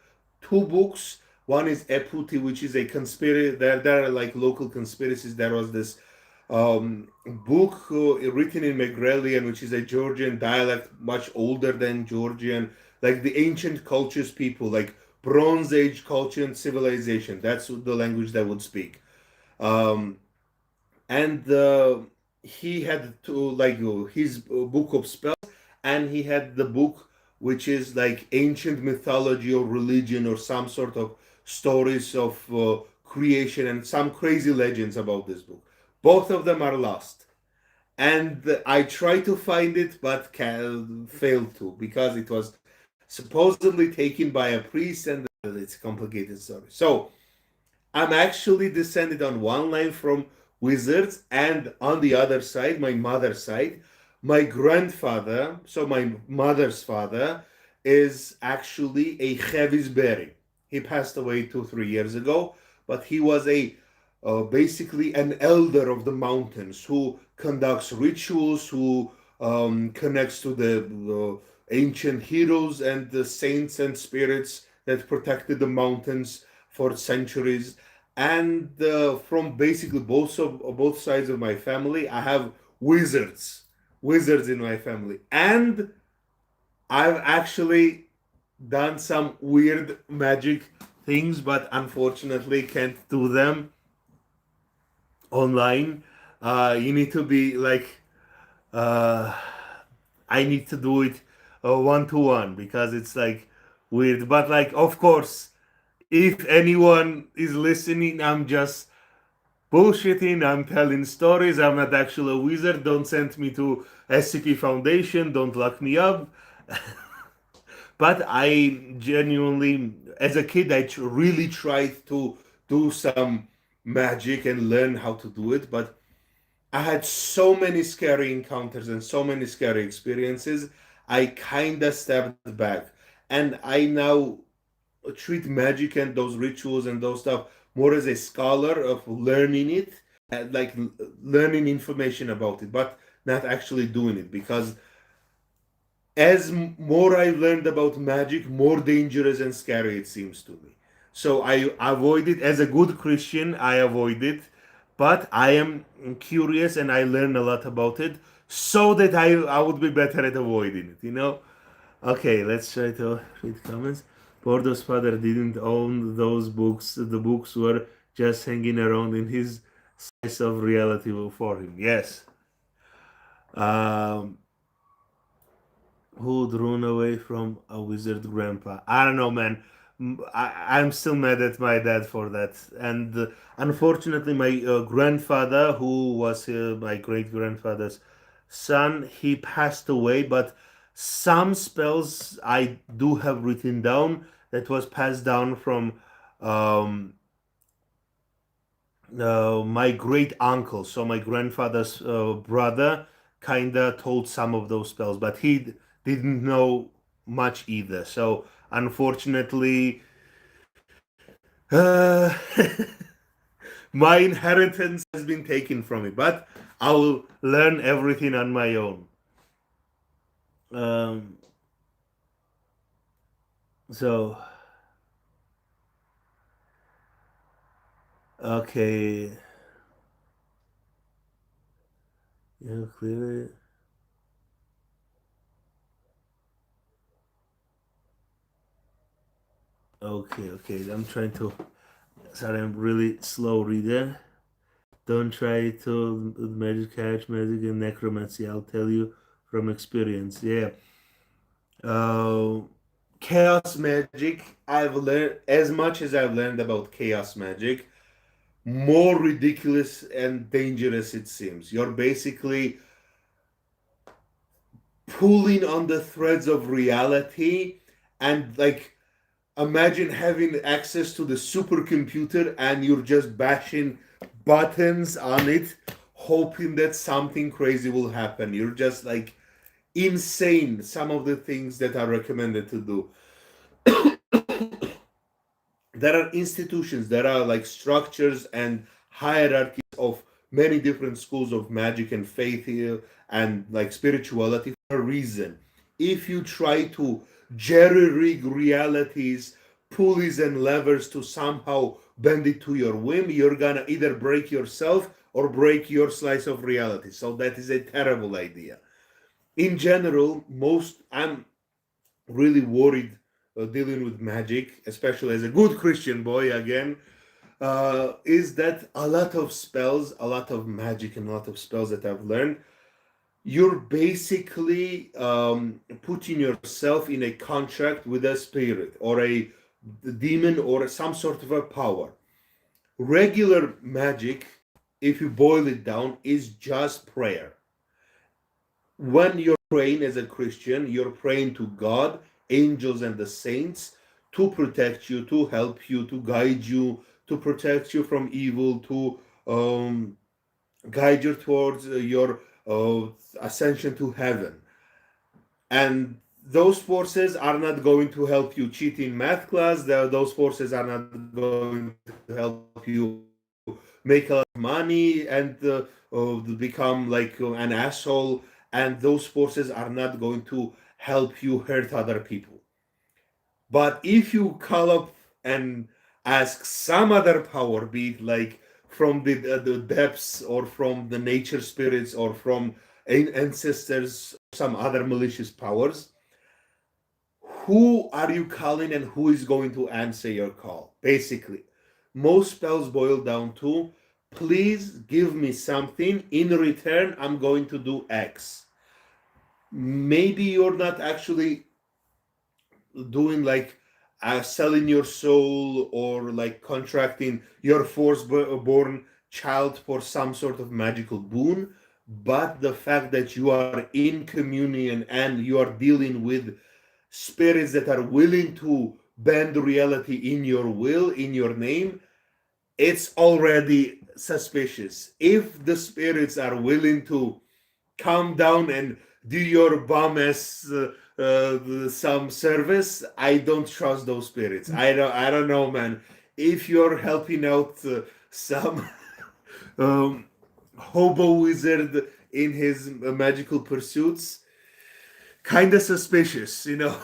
two books. One is Eputi, which is a conspiracy. There are like local conspiracies. There was this book written in Megrelian, which is a Georgian dialect, much older than Georgian, like the ancient cultures people, like Bronze Age culture and civilization. That's the language they would speak. Um, and he had to like his book of spells, and he had the book which is like ancient mythology or religion, or some sort of stories of creation, and some crazy legends about this book. Both of them are lost, and I tried to find it, but failed to, because it was supposedly taken by a priest, and it's a complicated story. So I'm actually descended on one line from wizards, and on the other side, my mother's side, my grandfather, so my mother's father, is actually a Chevisberi. He passed away 2, 3 years ago, but he was a basically an elder of the mountains who conducts rituals, who connects to the ancient heroes and the saints and spirits that protected the mountains for centuries. And from basically both sides of my family, I have wizards in my family, and I've actually done some weird magic things, but unfortunately can't do them online. You need to be like, uh, I need to do it one to one because it's like weird. But like, of course, if anyone is listening, I'm just bullshitting. I'm telling stories. I'm not actually a wizard. Don't send me to SCP Foundation. Don't lock me up. But I genuinely, as a kid, really tried to do some magic and learn how to do it. But I had so many scary encounters and so many scary experiences. I kind of stepped back. And I now treat magic and those rituals and those stuff more as a scholar of learning it, like learning information about it, but not actually doing it, because as more I learned about magic, more dangerous and scary it seems to me. So I avoid it. As a good Christian, I avoid it, but I am curious and I learn a lot about it so that I would be better at avoiding it, you know? Okay, let's try to read comments. Bordo's father didn't own those books. The books were just hanging around in his slice of reality for him. Yes. Um, who'd run away from a wizard grandpa? I don't know, man. I'm still mad at my dad for that. And unfortunately, my grandfather, who was my great grandfather's son, he passed away. But some spells I do have written down that was passed down from um, my great uncle. So my grandfather's brother kinda told some of those spells, but he didn't know much either. So unfortunately, uh, my inheritance has been taken from me. But I will learn everything on my own. Um, so okay, yeah, clearly. Okay, okay. I'm trying to. Sorry, I'm really slow reader. Don't try to magic, catch magic, and necromancy. I'll tell you from experience. Yeah. Uh, chaos magic. I've learned as much as I've learned about chaos magic. More ridiculous and dangerous it seems. You're basically pulling on the threads of reality, and like imagine having access to the supercomputer and you're just bashing buttons on it hoping that something crazy will happen. You're just like insane, some of the things that are recommended to do. There are institutions, there are like structures and hierarchies of many different schools of magic and faith here and like spirituality for a reason. If you try to jerry rig realities, pulleys and levers to somehow bend it to your whim, you're gonna either break yourself or break your slice of reality. So that is a terrible idea. In general, most I'm really worried dealing with magic, especially as a good Christian boy again, is that a lot of spells, a lot of magic, and a lot of spells that I've learned, you're basically putting yourself in a contract with a spirit or a demon or some sort of a power. Regular magic, if you boil it down, is just prayer. When you're praying as a Christian, you're praying to God, angels, and the saints to protect you, to help you, to guide you, to protect you from evil, to guide you towards your ascension to heaven. And those forces are not going to help you cheat in math class. Those forces are not going to help you make a lot of money and become like an asshole and those forces are not going to help you hurt other people. But if you call up and ask some other power, be it like from the depths or from the nature spirits or from ancestors, some other malicious powers, who are you calling and who is going to answer your call? Basically, most spells boil down to, please give me something. In return, I'm going to do X. Maybe you're not actually doing like selling your soul or like contracting your born child for some sort of magical boon, but the fact that you are in communion and you are dealing with spirits that are willing to bend reality in your will, in your name, it's already suspicious. If the spirits are willing to calm down and do your bum as some service, I don't trust those spirits. I don't know, man. If you're helping out some hobo wizard in his magical pursuits, kind of suspicious, you know.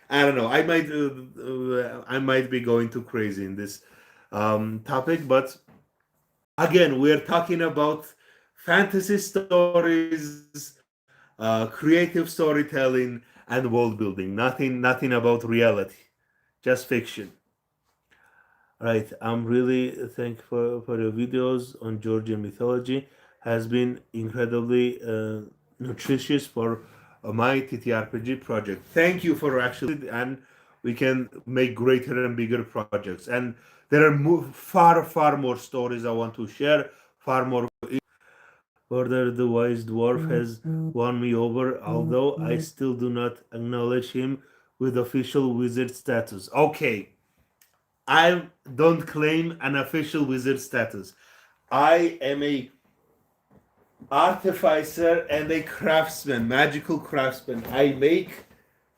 I don't know. I might be going too crazy in this topic, but again, we're talking about fantasy stories, creative storytelling, and world building. Nothing about reality, just fiction. Right. I'm really thankful for your videos on Georgian mythology. Has been incredibly nutritious for my TTRPG project. Thank you for actually, and we can make greater and bigger projects. And there are far more stories I want to share. Far more. Further, the wise dwarf has won me over, although I still do not acknowledge him with official wizard status. Okay, I don't claim an official wizard status. I am a artificer and a craftsman, magical craftsman. I make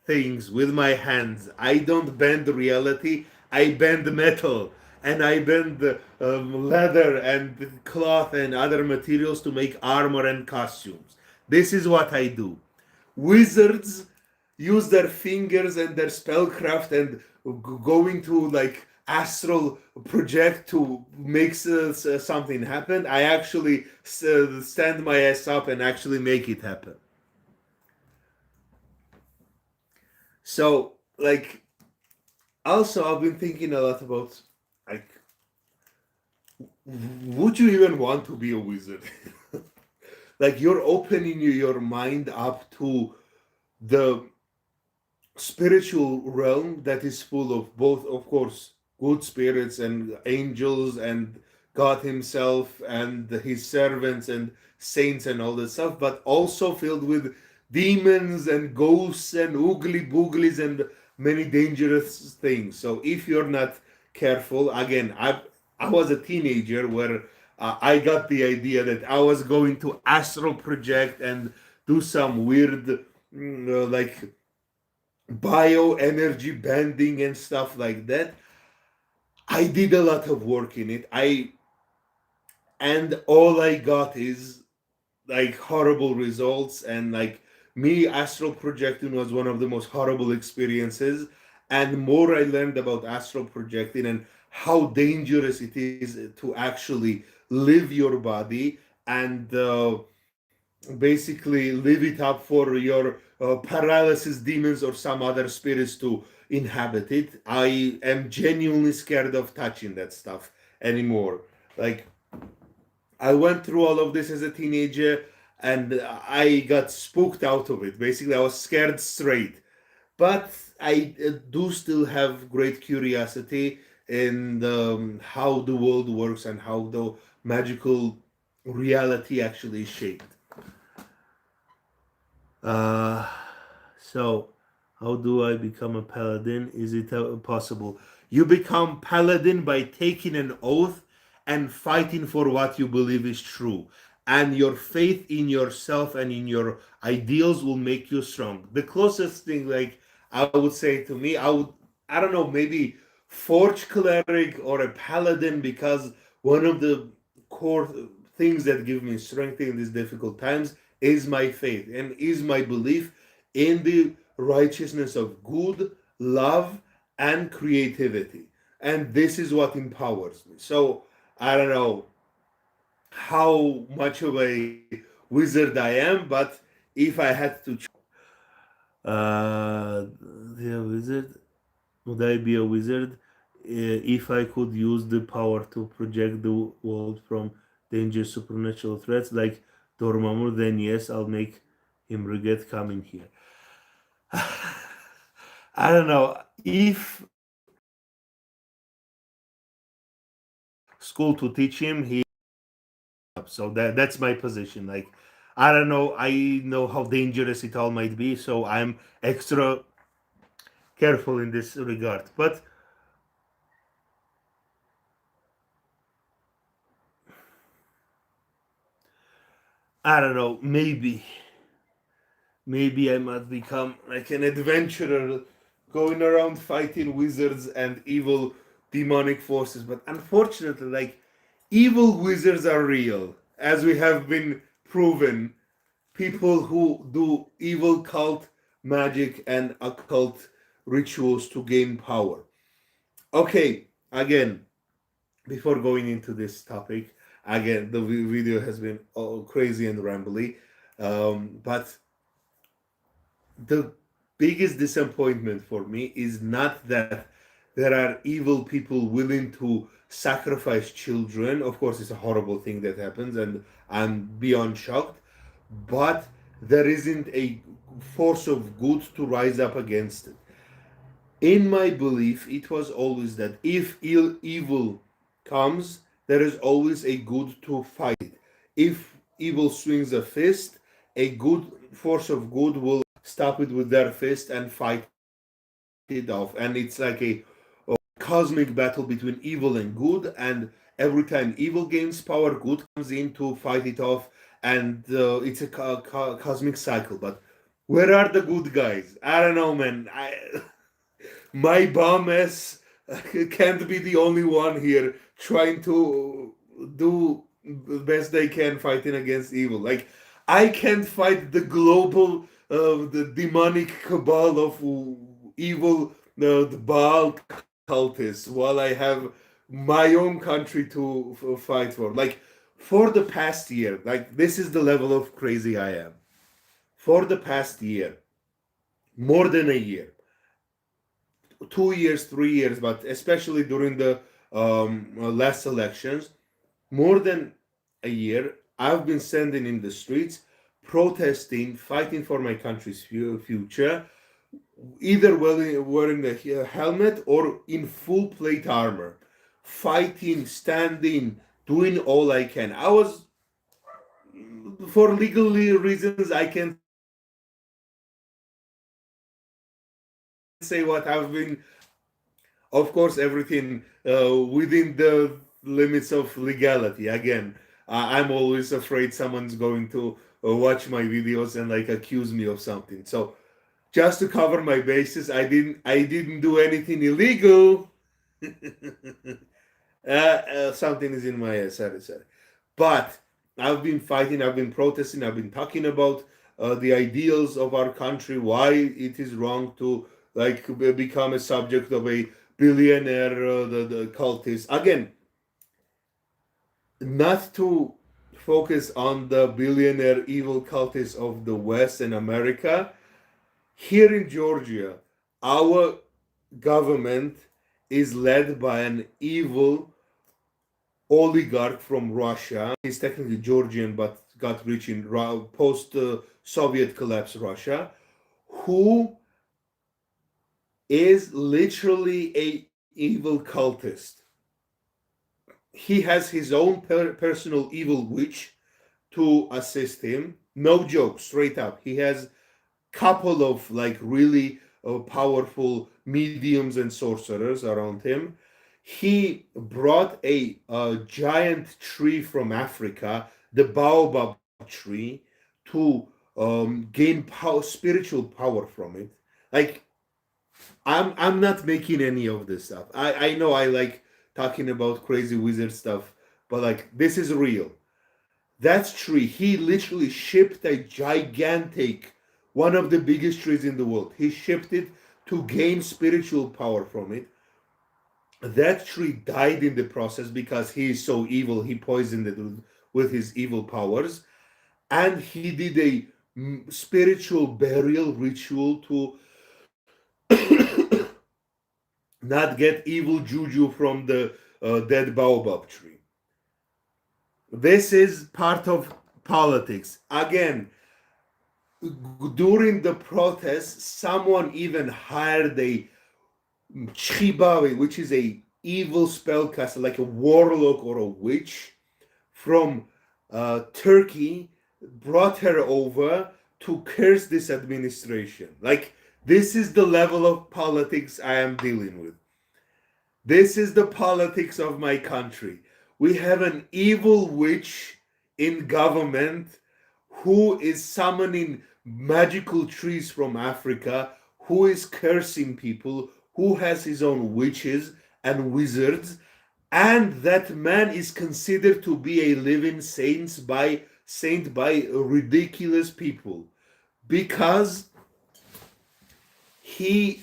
things with my hands. I don't bend reality. I bend metal, and I bend leather and cloth and other materials to make armor and costumes. This is what I do. Wizards use their fingers and their spellcraft and going to like astral project to make something happen. I actually stand my ass up and actually make it happen. So, like, also I've been thinking a lot about, like, would you even want to be a wizard? Like, you're opening your mind up to the spiritual realm that is full of both, of course, good spirits and angels and God himself and his servants and saints and all this stuff, but also filled with demons and ghosts and oogly booglies and many dangerous things. So if you're not careful, again, I was a teenager where I got the idea that I was going to astral project and do some weird like bioenergy bending and stuff like that. I did a lot of work in it. And all I got is like horrible results, and like me astral projecting was one of the most horrible experiences. And more I learned about astral projecting and how dangerous it is to actually live your body and basically live it up for your paralysis demons or some other spirits to inhabit it. I am genuinely scared of touching that stuff anymore. Like, I went through all of this as a teenager and I got spooked out of it. Basically, I was scared straight. But I do still have great curiosity in how the world works and how the magical reality actually is shaped. Uh, so, how do I become a paladin? Is it possible? You become paladin by taking an oath and fighting for what you believe is true. And your faith in yourself and in your ideals will make you strong. The closest thing, like I would say to me, I don't know, maybe forge cleric or a paladin, because one of the core things that give me strength in these difficult times is my faith and is my belief in the righteousness of good, love, and creativity. And this is what empowers me. So I don't know how much of a wizard I am, but if I had to the wizard, would I be a wizard if I could use the power to project the world from dangerous supernatural threats like Dormammu? Then yes, I'll make him regret coming here. I don't know if school to teach him. He so that's my position. Like I don't know. I know how dangerous it all might be, so I'm extra careful in this regard. But I don't know. Maybe I might become like an adventurer, going around fighting wizards and evil demonic forces. But unfortunately, like evil wizards are real, as we have been proven. People who do evil cult magic and occult rituals to gain power. Okay, again, before going into this topic, again, the video has been all crazy and rambly, but the biggest disappointment for me is not that there are evil people willing to sacrifice children. Of course, it's a horrible thing that happens, and I'm beyond shocked. But there isn't a force of good to rise up against it. In my belief, it was always that if evil comes, there is always a good to fight it. If evil swings a fist, a good force of good will stop it with their fist and fight it off. And it's like a cosmic battle between evil and good. And every time evil gains power, good comes in to fight it off. And it's a cosmic cycle. But where are the good guys? I don't know, man. My bum ass can't be the only one here trying to do the best they can fighting against evil. Like I can't fight the global, the demonic cabal of evil, the Baal cultists, while I have my own country to fight for. Like for the past year, like this is the level of crazy I am. For the past year, more than a year, 2 years, 3 years, but especially during the last elections, more than a year, I've been standing in the streets, protesting, fighting for my country's future, either wearing the helmet or in full plate armor, fighting, standing, doing all I can. I was, for legal reasons, I can say what I've been. Of course, everything within the limits of legality. Again, I'm always afraid someone's going to watch my videos and like accuse me of something. So just to cover my bases, I didn't do anything illegal. Something is in my head. Sorry. But I've been fighting. I've been protesting. I've been talking about the ideals of our country. Why it is wrong to like become a subject of a billionaire, the cultist. Again, not to focus on the billionaire evil cultists of the West and America. Here in Georgia, our government is led by an evil oligarch from Russia. He's technically Georgian, but got rich in post Soviet collapse Russia, who is literally a evil cultist. He has his own personal evil witch to assist him. No joke, straight up. He has couple of like really powerful mediums and sorcerers around him. He brought a giant tree from Africa, the baobab tree, to gain power, spiritual power from it. Like I'm not making any of this stuff. I know I like talking about crazy wizard stuff, but like this is real. That tree, he literally shipped a gigantic, one of the biggest trees in the world. He shipped it to gain spiritual power from it. That tree died in the process because he is so evil. He poisoned it with his evil powers. And he did a spiritual burial ritual to not get evil juju from the dead baobab tree. This is part of politics. Again, during the protests, someone even hired a chibawi, which is a evil spellcaster, like a warlock or a witch from Turkey, brought her over to curse this administration. Like, this is the level of politics I am dealing with. This is the politics of my country. We have an evil witch in government who is summoning magical trees from Africa, who is cursing people, who has his own witches and wizards, and that man is considered to be a living saint by ridiculous people because he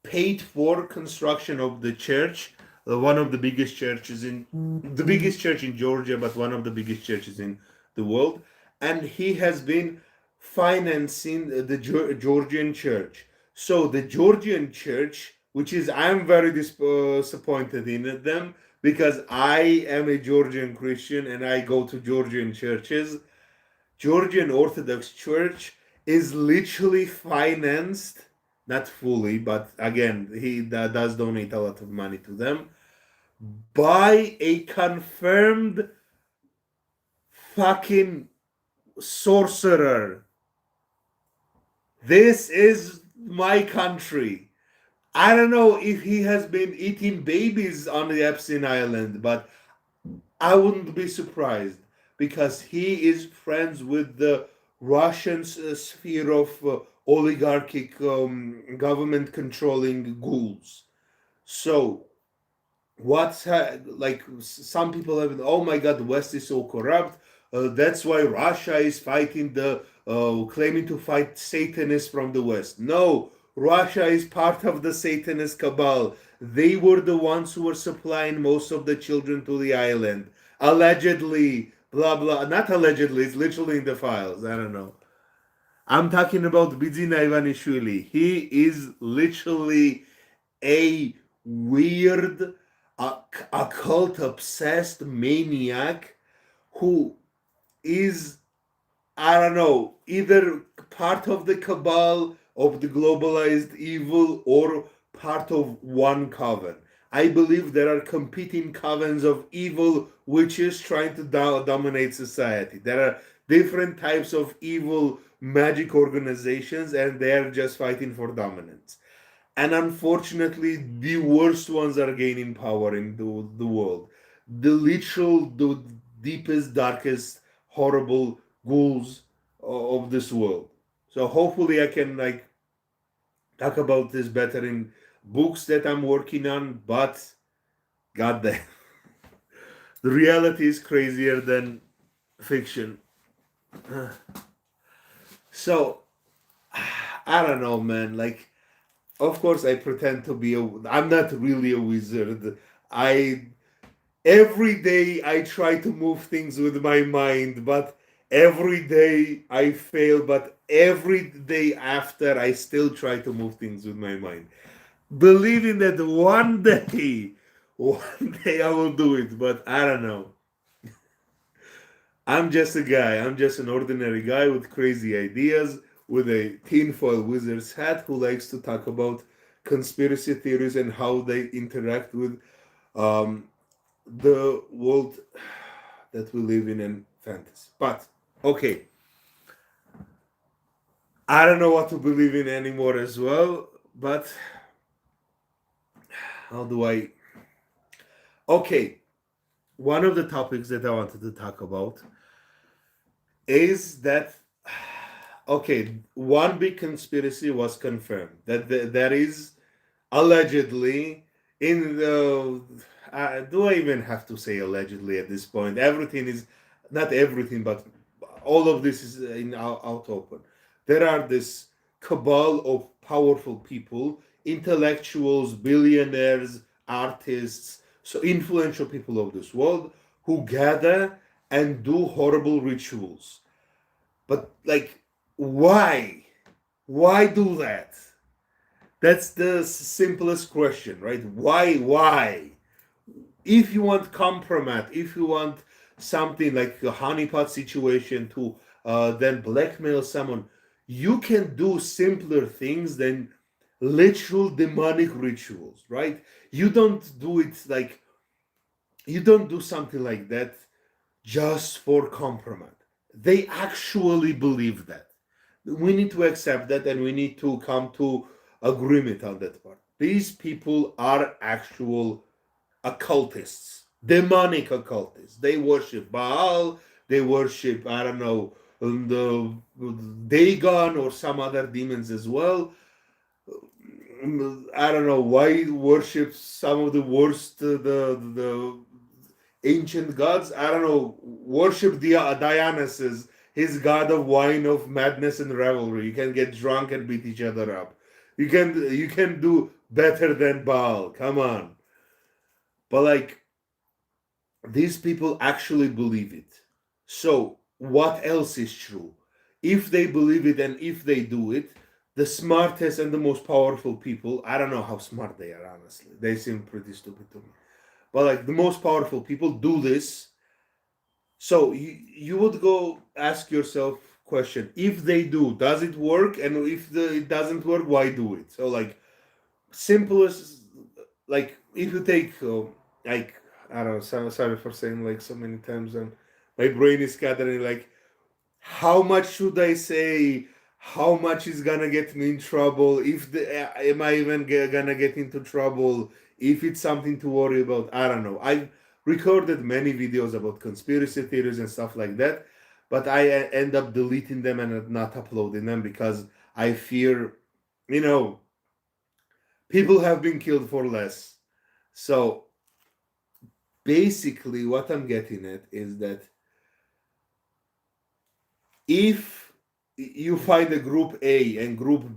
paid for construction of the church, one of the biggest churches in the biggest church in Georgia, but one of the biggest churches in the world, and he has been financing the Georgian church. So the Georgian church, which is I'm very disappointed in them because I am a Georgian Christian and I go to Georgian churches. Georgian Orthodox Church is literally financed, not fully, but again, he does donate a lot of money to them, by a confirmed fucking sorcerer. This is my country. I don't know if he has been eating babies on the Epstein Island, but I wouldn't be surprised because he is friends with the Russian sphere of oligarchic government controlling ghouls. So what's like some people have, oh my god, the West is so corrupt, that's why Russia is fighting the claiming to fight Satanists from the West. No, Russia is part of the Satanist cabal. They were the ones who were supplying most of the children to the island, allegedly, blah blah, not allegedly, it's literally in the files. I don't know. I'm talking about Bidzina Ivanishvili. He is literally a weird, occult obsessed maniac who is, I don't know, either part of the cabal of the globalized evil or part of one coven. I believe there are competing covens of evil witches trying to dominate society. There are different types of evil magic organizations and they are just fighting for dominance. And unfortunately, the worst ones are gaining power in the world. The literal, the deepest, darkest, horrible ghouls of this world. So hopefully I can like talk about this better in books that I'm working on, but goddamn, the reality is crazier than fiction. So I don't know, man. Like, of course, I pretend to be I'm not really a wizard. I every day I try to move things with my mind, but every day I fail. But every day after, I still try to move things with my mind, believing that one day I will do it. But I don't know. I'm just a guy. I'm just an ordinary guy with crazy ideas, with a tinfoil wizard's hat who likes to talk about conspiracy theories and how they interact with um, the world that we live in and fantasy. But, okay. I don't know what to believe in anymore as well, but how do I... Okay, one of the topics that I wanted to talk about is that okay, one big conspiracy was confirmed that that is allegedly in the do I even have to say allegedly at this point? Everything is not everything, but all of this is in out open. There are this cabal of powerful people, intellectuals, billionaires, artists, so influential people of this world who gather and do horrible rituals. But like, why? Why do that? That's the simplest question, right? Why? Why? If you want compromise, if you want something like a honeypot situation to then blackmail someone, you can do simpler things than literal demonic rituals, right? You don't do it like you don't do something like that just for compromise. They actually believe that. We need to accept that and we need to come to agreement on that part. These people are actual occultists, demonic occultists. They worship Baal, they worship, I don't know, the Dagon or some other demons as well. I don't know why worship some of the worst, the ancient gods. I don't know, worship Dionysus, his god of wine, of madness and revelry. You can get drunk and beat each other up. You can do better than Baal. Come on. But like these people actually believe it. So what else is true? If they believe it and if they do it, the smartest and the most powerful people, I don't know how smart they are, honestly. They seem pretty stupid to me. But like the most powerful people do this. So you would go ask yourself question, if they do, does it work? And if it doesn't work, why do it? So like simplest, like if you take like I don't know, sorry for saying like so many times, and my brain is scattering like how much should I say, how much is gonna get me in trouble, if the am I even gonna get into trouble, if it's something to worry about. I don't know. I recorded many videos about conspiracy theories and stuff like that, but I end up deleting them and not uploading them because I fear, you know, people have been killed for less. So basically what I'm getting at is that if you find a group A and group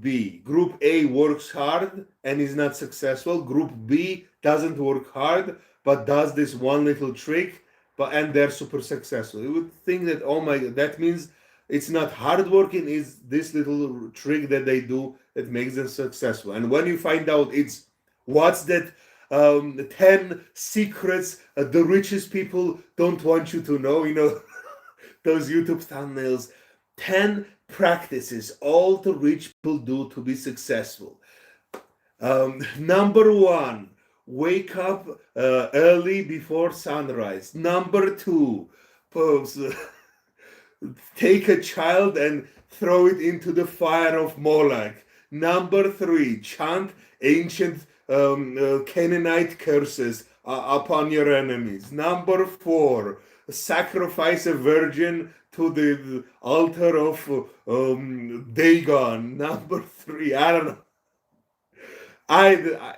A works hard and is not successful, group B doesn't work hard but does this one little trick, but and they're super successful. You would think that, oh my god, that means it's not hard working, is this little trick that they do that makes them successful. And when you find out it's what's that 10 secrets the richest people don't want you to know, those YouTube thumbnails, 10 practices all the rich people do to be successful. Number one, wake up early before sunrise. Number two, take a child and throw it into the fire of Moloch. Number three, chant ancient Canaanite curses upon your enemies. Number four, sacrifice a virgin to the altar of Dagon. Number three, I don't know. I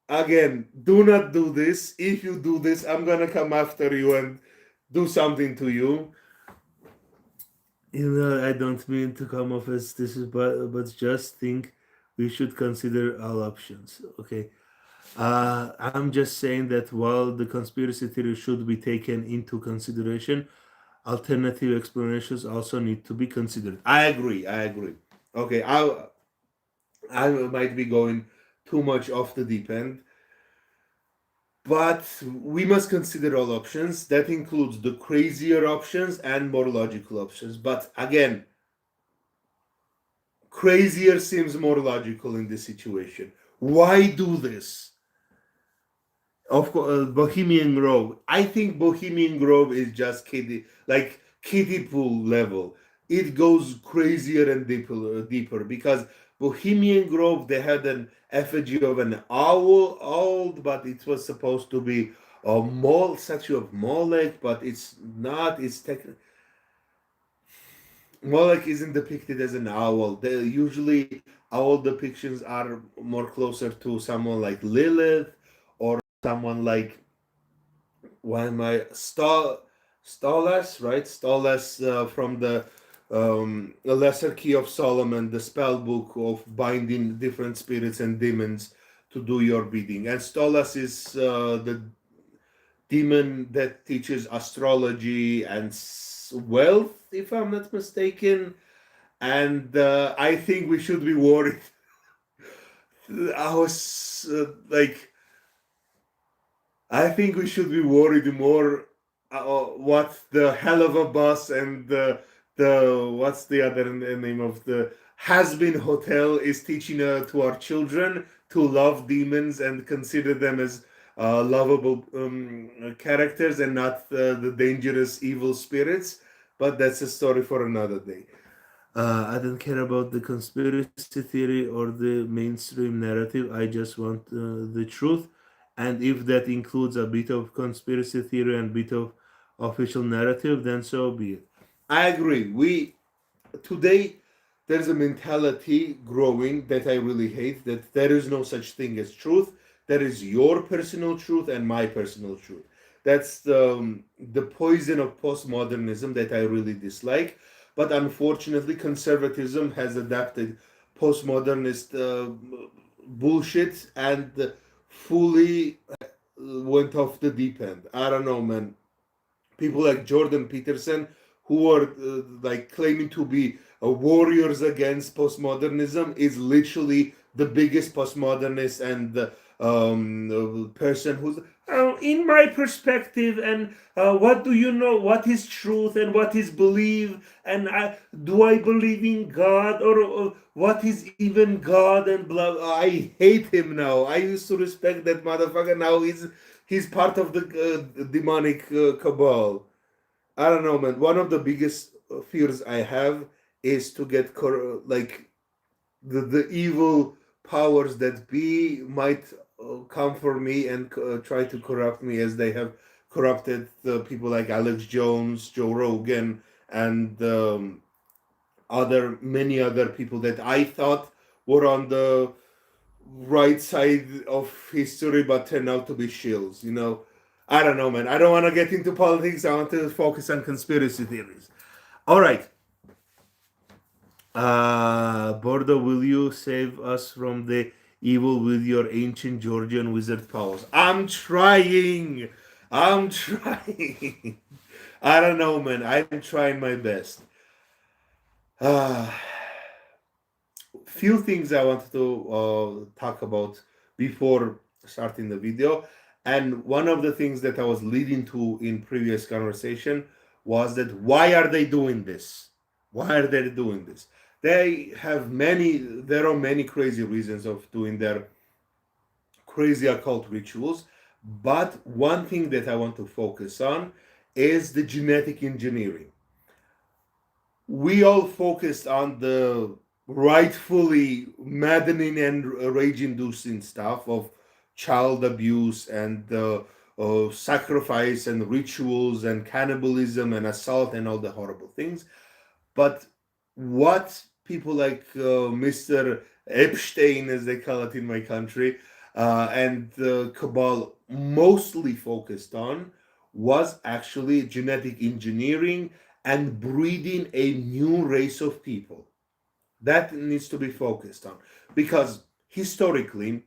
again, do not do this. If you do this, I'm gonna come after you and do something to you. I don't mean to come off as this is, but just think we should consider all options. Okay. I'm just saying that while the conspiracy theory should be taken into consideration, alternative explanations also need to be considered. I agree. I agree. Okay. I might be going too much off the deep end, but we must consider all options. That includes the crazier options and more logical options. But again, crazier seems more logical in this situation. Why do this? Of course, Bohemian Grove. I think Bohemian Grove is just kiddie pool level. It goes crazier and deeper because Bohemian Grove, they had an effigy of an owl, but it was supposed to be a statue of Molech, but it's not. It's Molech isn't depicted as an owl. Usually owl depictions are more closer to someone like Lilith or someone like, why am I Stolas, right? Stolas from the Lesser Key of Solomon, the spell book of binding different spirits and demons to do your bidding. And Stolas is the demon that teaches astrology and wealth, if I'm not mistaken. And I think we should be worried. I was like, I think we should be worried more what the hell of a boss and the what's the other name of the has been hotel is teaching to our children to love demons and consider them as lovable characters and not the dangerous evil spirits. But that's a story for another day. I don't care about the conspiracy theory or the mainstream narrative. I just want the truth. And if that includes a bit of conspiracy theory and bit of official narrative, then so be it. I agree. We today there's a mentality growing that I really hate, that there is no such thing as truth. There is your personal truth and my personal truth. That's the poison of postmodernism that I really dislike. But unfortunately, conservatism has adapted postmodernist bullshit and fully went off the deep end. I don't know, man. People like Jordan Peterson, who are like claiming to be warriors against postmodernism, is literally the biggest postmodernist and the person who's in my perspective, and what do you know, what is truth and what is belief, and do I believe in God, or what is even God, and blah. I hate him now. I used to respect that motherfucker. Now he's part of the demonic cabal. I don't know, man. One of the biggest fears I have is to get like the evil powers that be might come for me and try to corrupt me, as they have corrupted people like Alex Jones, Joe Rogan, and many other people that I thought were on the right side of history, but turned out to be shills. I don't know, man. I don't want to get into politics. I want to focus on conspiracy theories. All right. Bordo, will you save us from the evil with your ancient Georgian wizard powers? I'm trying. I'm trying. I don't know, man. I'm trying my best. Few things I wanted to talk about before starting the video. And one of the things that I was leading to in previous conversation was that why are they doing this? Why are they doing this? There are many crazy reasons of doing their crazy occult rituals. But one thing that I want to focus on is the genetic engineering. We all focused on the rightfully maddening and rage-inducing stuff of child abuse and sacrifice and rituals and cannibalism and assault and all the horrible things. But what people like Mr. Epstein, as they call it in my country, and the cabal mostly focused on was actually genetic engineering and breeding a new race of people. That needs to be focused on, because historically,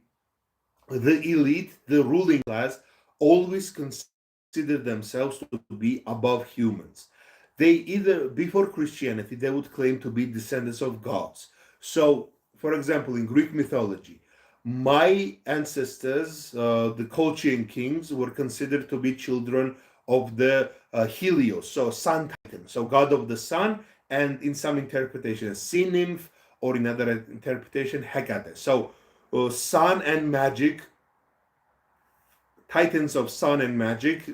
the elite, the ruling class, always considered themselves to be above humans. They either, before Christianity, they would claim to be descendants of gods. So, for example, in Greek mythology, my ancestors, the Colchian kings, were considered to be children of the Helios, so sun titan, so god of the sun, and in some interpretation, sea nymph, or in other interpretation, Hecate. So, sun and magic, titans of sun and magic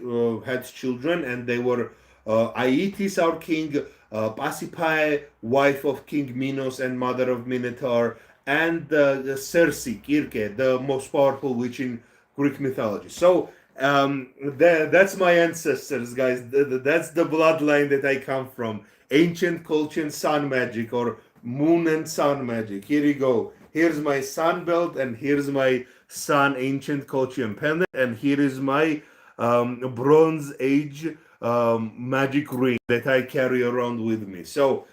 had children, and they were Aeetes, our king, Pasiphae, wife of King Minos and mother of Minotaur, and Circe, Kirke, the most powerful witch in Greek mythology. So that's my ancestors, guys. That's the bloodline that I come from. Ancient Colchian sun magic, or moon and sun magic. Here you go. Here's my sun belt, and here's my sun ancient Colchian pendant, and here is my Bronze Age magic ring that I carry around with me. So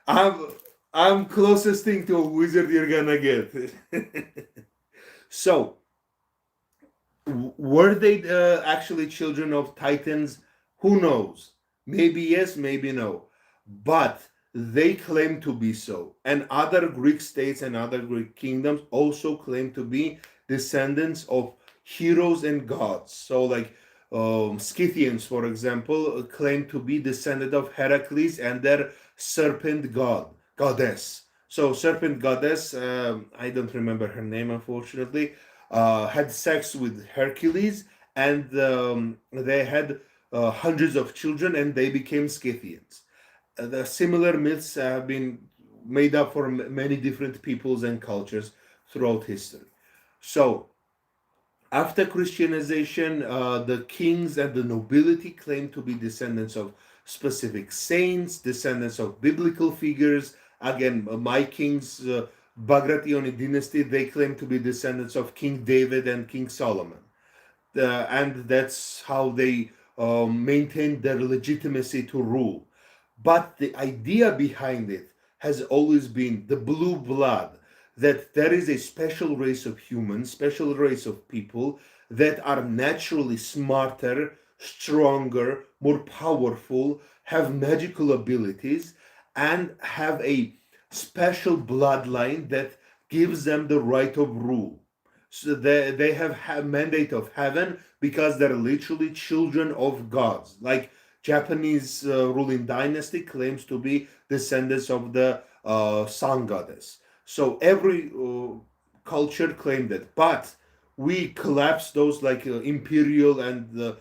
I'm I'm closest thing to a wizard you're gonna get. So were they actually children of titans? Who knows? Maybe yes, maybe no. But they claim to be so. And other Greek states and other Greek kingdoms also claim to be descendants of heroes and gods. So, like Scythians, for example, claim to be descendant of Heracles and their serpent goddess. So, serpent goddess, I don't remember her name, unfortunately, had sex with Hercules, and they had hundreds of children, and they became Scythians. The similar myths have been made up for many different peoples and cultures throughout history. So, after Christianization, the kings and the nobility claimed to be descendants of specific saints, descendants of biblical figures. Again, my kings, Bagrationi dynasty, they claim to be descendants of King David and King Solomon. And that's how they maintained their legitimacy to rule. But the idea behind it has always been the blue blood, that there is a special race of humans, special race of people that are naturally smarter, stronger, more powerful, have magical abilities, and have a special bloodline that gives them the right of rule. So they have mandate of heaven because they're literally children of gods. Like Japanese ruling dynasty claims to be descendants of the sun goddess. So every culture claimed it, but we collapsed those like imperial and the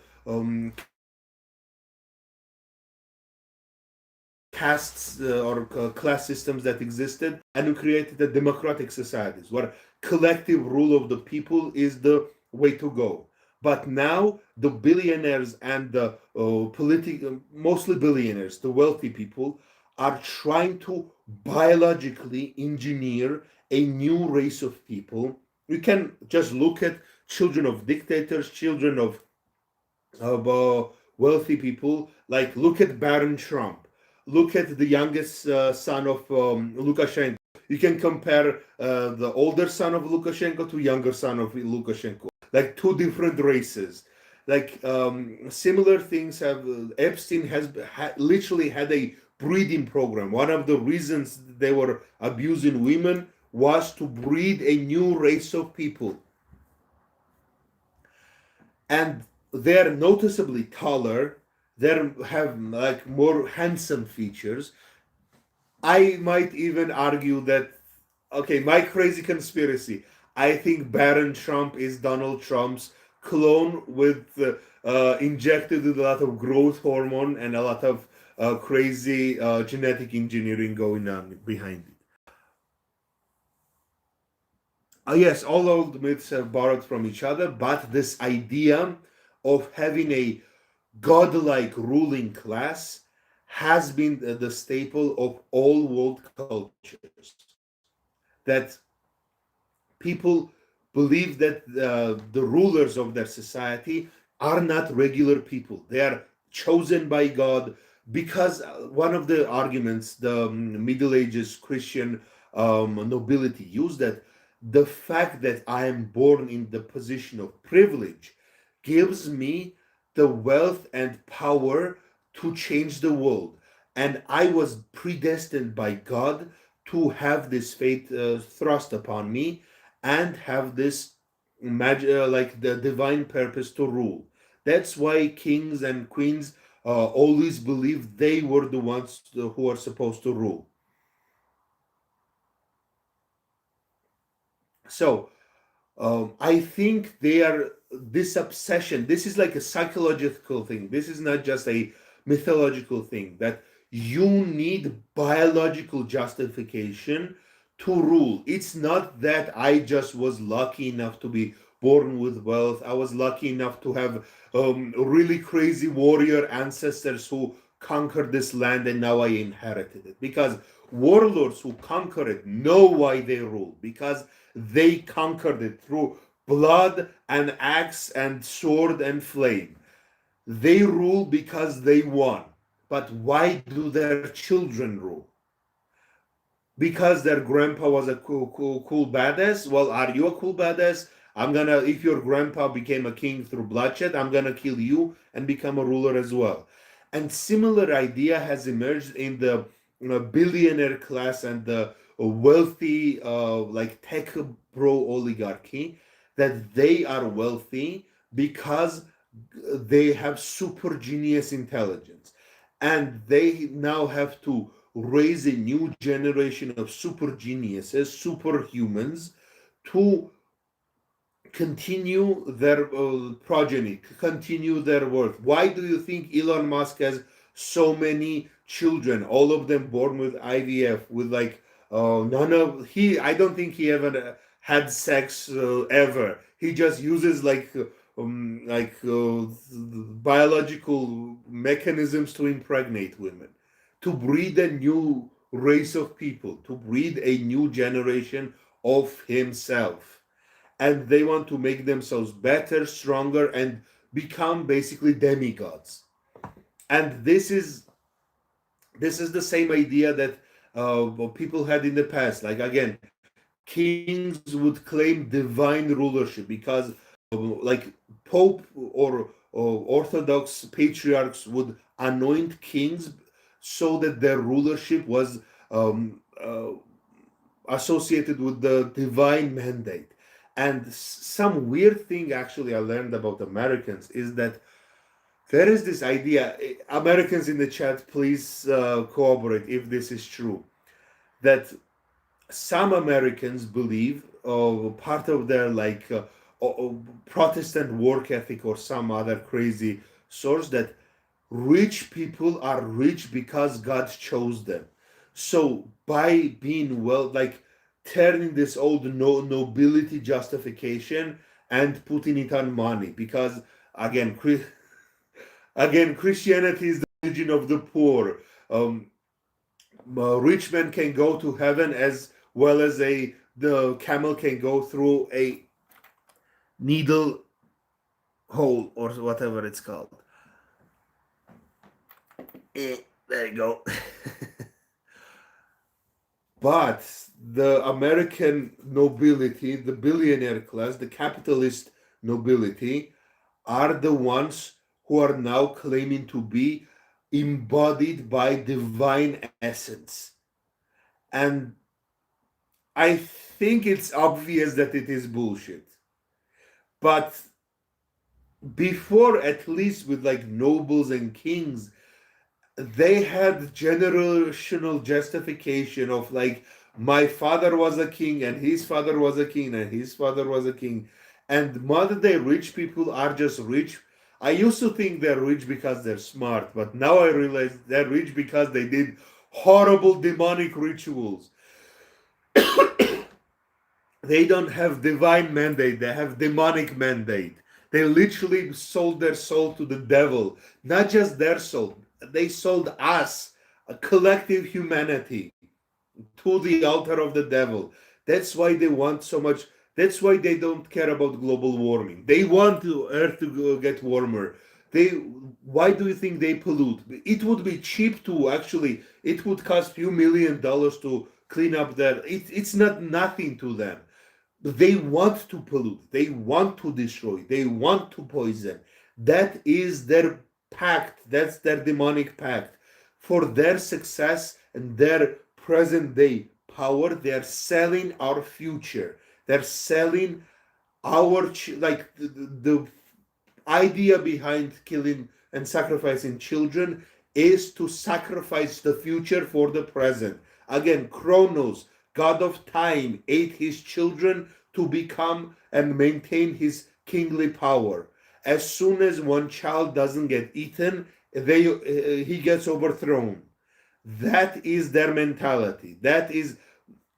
castes or class systems that existed, and we created the democratic societies where collective rule of the people is the way to go. But now the billionaires and the mostly billionaires, the wealthy people, are trying to biologically engineer a new race of people. We can just look at children of dictators, children of wealthy people. Like look at Baron Trump. Look at the youngest son of Lukashenko. You can compare the older son of Lukashenko to younger son of Lukashenko. Like two different races. Like similar things have Epstein has literally had a breeding program. One of the reasons they were abusing women was to breed a new race of people, and they're noticeably taller. They have like more handsome features. I might even argue that, okay, my crazy conspiracy, I think Baron Trump is Donald Trump's clone with injected with a lot of growth hormone and a lot of crazy genetic engineering going on behind it. Yes, all old myths have borrowed from each other, but this idea of having a godlike ruling class has been the staple of all world cultures. That people believe that the rulers of their society are not regular people. They are chosen by God, because one of the arguments the Middle Ages Christian nobility used, that the fact that I am born in the position of privilege gives me the wealth and power to change the world. And I was predestined by God to have this fate thrust upon me and have this like the divine purpose to rule. That's why kings and queens always believed they were the ones who are supposed to rule. So I think they are this obsession. This is like a psychological thing. This is not just a mythological thing. That you need biological justification to rule. It's not that I just was lucky enough to be born with wealth. I was lucky enough to have really crazy warrior ancestors who conquered this land and now I inherited it. Because warlords who conquer it know why they rule, because they conquered it through blood and axe and sword and flame. They rule because they won. But why do their children rule? Because their grandpa was a cool badass. Well, are you a cool badass? If your grandpa became a king through bloodshed, I'm gonna kill you and become a ruler as well. And similar idea has emerged in the billionaire class and the wealthy, like tech bro oligarchy, that they are wealthy because they have super genius intelligence, and they now have to raise a new generation of super geniuses, superhumans, to continue their progeny, continue their work. Why do you think Elon Musk has so many children, all of them born with IVF, with like none of he? I don't think he ever had sex ever. He just uses biological mechanisms to impregnate women, to breed a new race of people, to breed a new generation of himself, and they want to make themselves better, stronger, and become basically demigods. And this is the same idea that people had in the past. Like again, kings would claim divine rulership because, like Pope or Orthodox patriarchs would anoint kings so that their rulership was associated with the divine mandate. And some weird thing actually I learned about Americans is that there is this idea. Americans in the chat, please corroborate if this is true. That some Americans believe, part of their Protestant work ethic or some other crazy source, that rich people are rich because God chose them. So by being well, like turning this old nobility justification and putting it on money, because again, Christianity is the religion of the poor. Rich men can go to heaven as well as the camel can go through a needle hole or whatever it's called. There you go. But the American nobility, the billionaire class, the capitalist nobility, are the ones who are now claiming to be embodied by divine essence. And I think it's obvious that it is bullshit. But before, at least with like nobles and kings, they had generational justification of like, my father was a king and his father was a king and his father was a king. And modern day rich people are just rich. I used to think they're rich because they're smart, but now I realize they're rich because they did horrible demonic rituals. They don't have divine mandate, they have demonic mandate. They literally sold their soul to the devil. Not just their soul, they sold us, a collective humanity, to the altar of the devil. That's why they want so much. That's why they don't care about global warming. They want the earth to get warmer. Why do you think they pollute? It would be cheap to actually, it would cost few $1 million to clean up that. It's not nothing to them. They want to pollute, they want to destroy, they want to poison. That is their pact, that's their demonic pact. For their success and their present day power, they're selling our future. They're selling our, like the idea behind killing and sacrificing children is to sacrifice the future for the present. Again, Kronos, god of time, ate his children to become and maintain his kingly power. As soon as one child doesn't get eaten, he gets overthrown. That is their mentality. That is,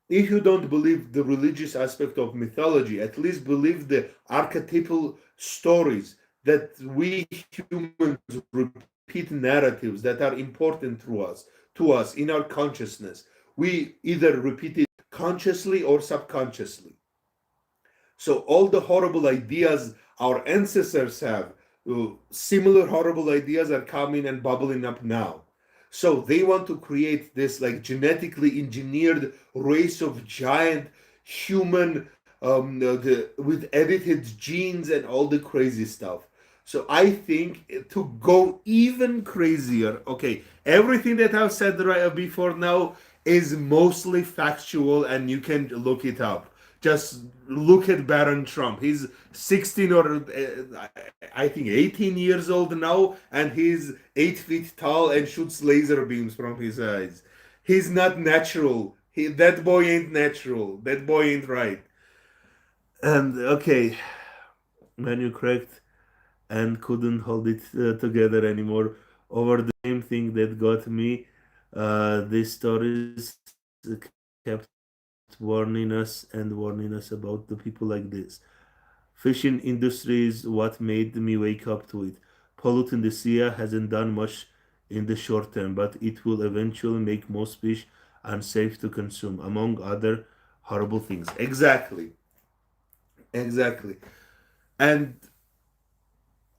if you don't believe the religious aspect of mythology, at least believe the archetypal stories that we humans repeat, narratives that are important to us in our consciousness. We either repeat it consciously or subconsciously. So all the horrible ideas our ancestors have, similar horrible ideas are coming and bubbling up now. So they want to create this like genetically engineered race of giant human with edited genes and all the crazy stuff. So I think to go even crazier, okay, everything that I've said right before now is mostly factual and you can look it up. Just look at Baron Trump. He's 16 or I think 18 years old now, and he's 8 feet tall and shoots laser beams from his eyes. He's not natural. That boy ain't natural. That boy ain't right. And okay, man, you cracked and couldn't hold it together anymore over the same thing that got me. These stories kept warning us and warning us about the people like this. Fishing industry is what made me wake up to it. Polluting the sea hasn't done much in the short term, but it will eventually make most fish unsafe to consume, among other horrible things. Exactly, exactly. And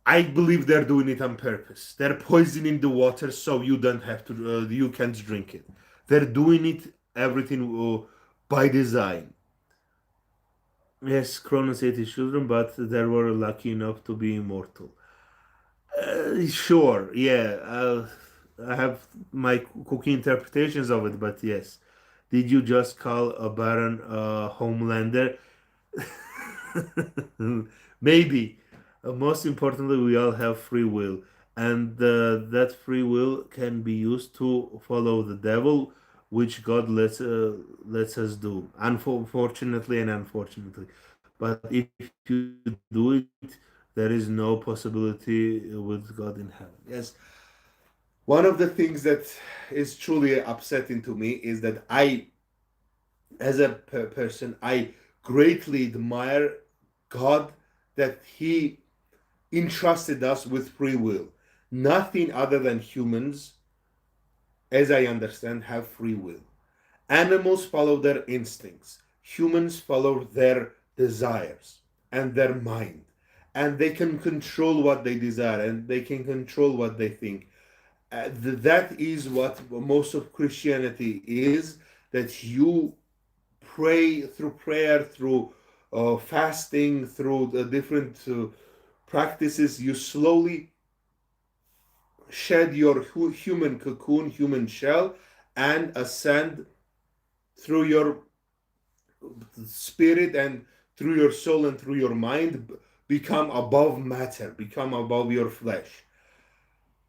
I believe they're doing it on purpose. They're poisoning the water so you don't have to, you can't drink it. They're doing it everything by design. Yes, Cronus ate his children, but they were lucky enough to be immortal. Sure, yeah. I have my cookie interpretations of it, but yes. Did you just call a Baron a Homelander? Maybe. Most importantly, we all have free will, and that free will can be used to follow the devil, which God lets us do. Unfortunately and unfortunately, but if you do it, there is no possibility with God in heaven. Yes, one of the things that is truly upsetting to me is that as a person, I greatly admire God that He entrusted us with free will. Nothing other than humans, as I understand, have free will. Animals follow their instincts, humans follow their desires and their mind. And they can control what they desire and they can control what they think. That is what most of Christianity is, that you pray through prayer, through fasting, through the different practices, you slowly shed your human cocoon, human shell, and ascend through your spirit and through your soul and through your mind, become above matter, become above your flesh.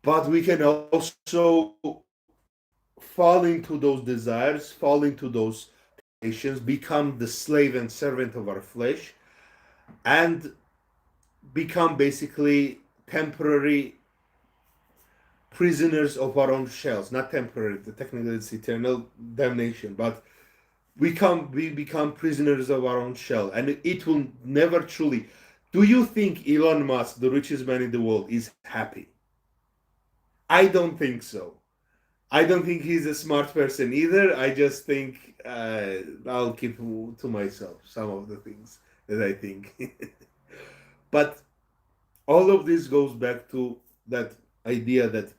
But we can also fall into those desires, fall into those temptations, become the slave and servant of our flesh, and become basically temporary prisoners of our own shells. Not temporary, technically it's eternal damnation, but we become prisoners of our own shell, and it will never truly. Do you think Elon Musk, the richest man in the world, is happy? I don't think so. I don't think he's a smart person either. I just think I'll keep to myself some of the things that I think. But all of this goes back to that idea that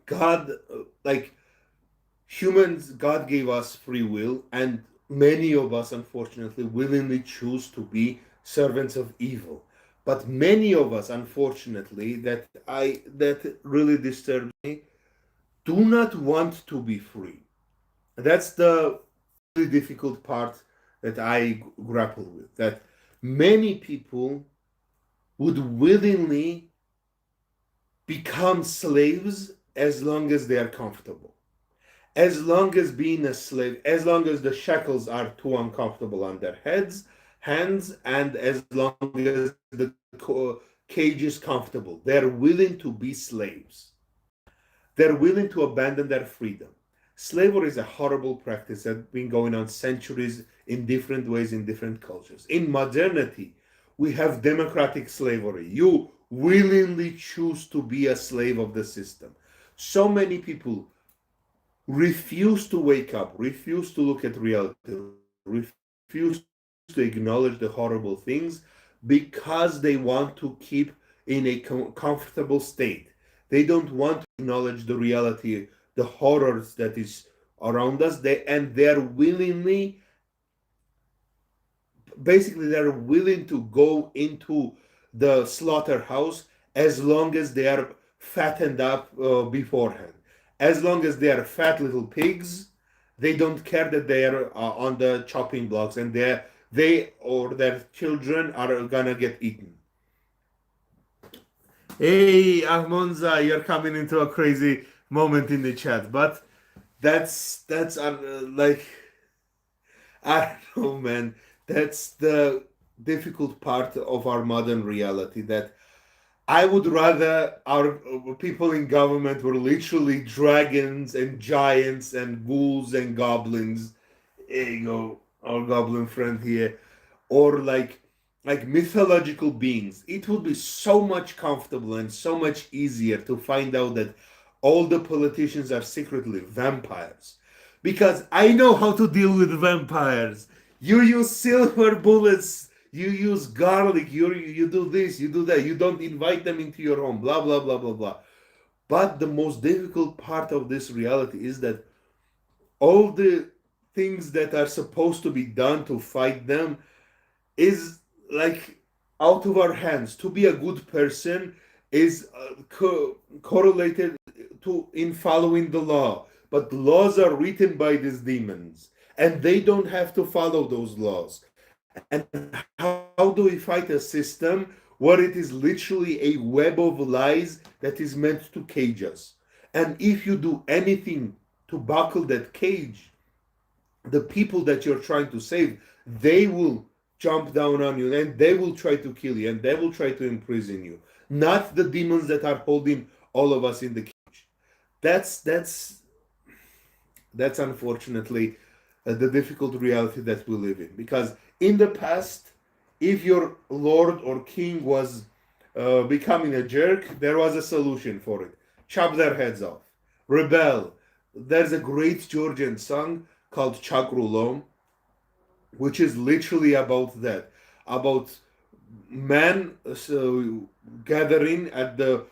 God, like humans, God gave us free will, and many of us, unfortunately, willingly choose to be servants of evil. But many of us, unfortunately, that really disturbs me, do not want to be free. That's the really difficult part that I grapple with. That many people would willingly become slaves as long as they are comfortable. As long as being a slave, as long as the shackles are too uncomfortable on their hands, and as long as the cage is comfortable, they're willing to be slaves. They're willing to abandon their freedom. Slavery is a horrible practice that's been going on centuries in different ways in different cultures. In modernity, we have democratic slavery. You willingly choose to be a slave of the system. So many people refuse to wake up, refuse to look at reality, refuse to acknowledge the horrible things because they want to keep in a comfortable state. They don't want to acknowledge the reality, the horrors that is around us. They're willingly, basically, they're willing to go into the slaughterhouse as long as they are fattened up beforehand. As long as they are fat little pigs, they don't care that they are on the chopping blocks, and they or their children are gonna get eaten. Hey, Ahmonza, you're coming into a crazy moment in the chat, but that's like, I don't know, man. That's the difficult part of our modern reality. That I would rather our people in government were literally dragons and giants and ghouls and goblins. There you go, our goblin friend here, or like mythological beings. It would be so much comfortable and so much easier to find out that all the politicians are secretly vampires, because I know how to deal with vampires. You use silver bullets, you use garlic, you do this, you do that, you don't invite them into your home, blah blah blah blah blah. But the most difficult part of this reality is that all the things that are supposed to be done to fight them is like out of our hands. To be a good person is correlated to in following the law, but the laws are written by these demons, and they don't have to follow those laws. And how do we fight a system where it is literally a web of lies that is meant to cage us? And if you do anything to buckle that cage, the people that you're trying to save, they will jump down on you, and they will try to kill you, and they will try to imprison you, not the demons that are holding all of us in the cage. That's unfortunately the difficult reality that we live in. Because in the past, if your lord or king was becoming a jerk, there was a solution for it: chop their heads off, rebel. There's a great Georgian song called Chakrulom, which is literally about that, about men gathering at the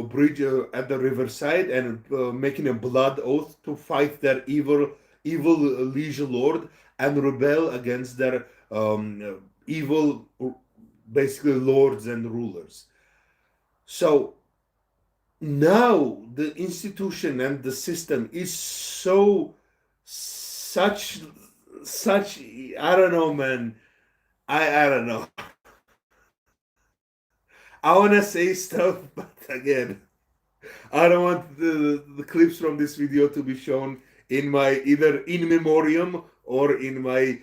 bridge at the riverside and making a blood oath to fight their evil liege lord and rebel against their evil, basically, lords and rulers. So now the institution and the system is such, I don't know, man. I don't know. I want to say stuff, but again, I don't want the clips from this video to be shown in my either in memoriam or in my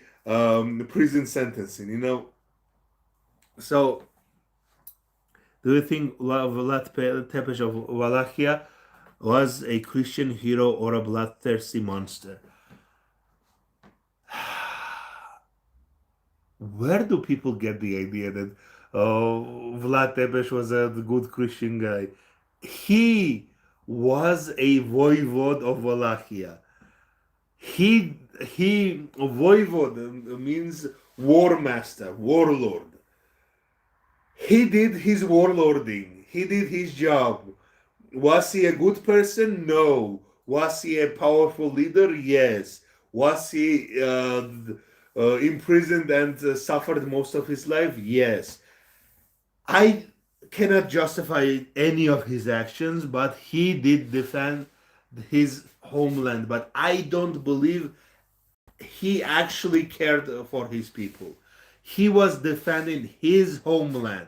prison sentencing, you know. So, do you think Vlad Tepes of Wallachia was a Christian hero or a bloodthirsty monster? Where do people get the idea that Vlad Tepes was a good Christian guy? He was a voivod of Wallachia. He voivod means war master, warlord. He did his warlording. He did his job. Was he a good person? No. Was he a powerful leader? Yes. Was he imprisoned and suffered most of his life? Yes. I cannot justify any of his actions, but he did defend his homeland. But I don't believe he actually cared for his people. He was defending his homeland.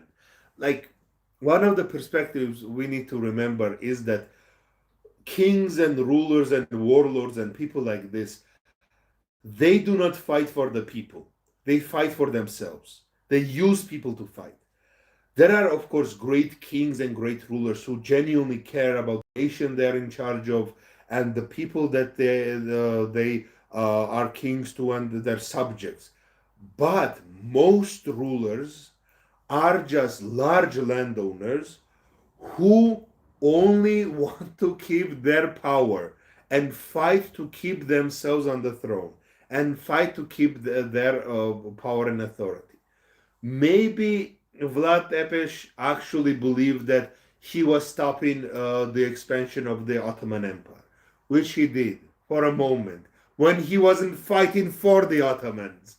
Like, one of the perspectives we need to remember is that kings and rulers and warlords and people like this, they do not fight for the people. They fight for themselves. They use people to fight. There are, of course, great kings and great rulers who genuinely care about the nation they're in charge of and the people that they are kings to and their subjects. But most rulers are just large landowners who only want to keep their power and fight to keep themselves on the throne and fight to keep their power and authority. Maybe Vlad Tepes actually believed that he was stopping the expansion of the Ottoman Empire, which he did for a moment when he wasn't fighting for the Ottomans.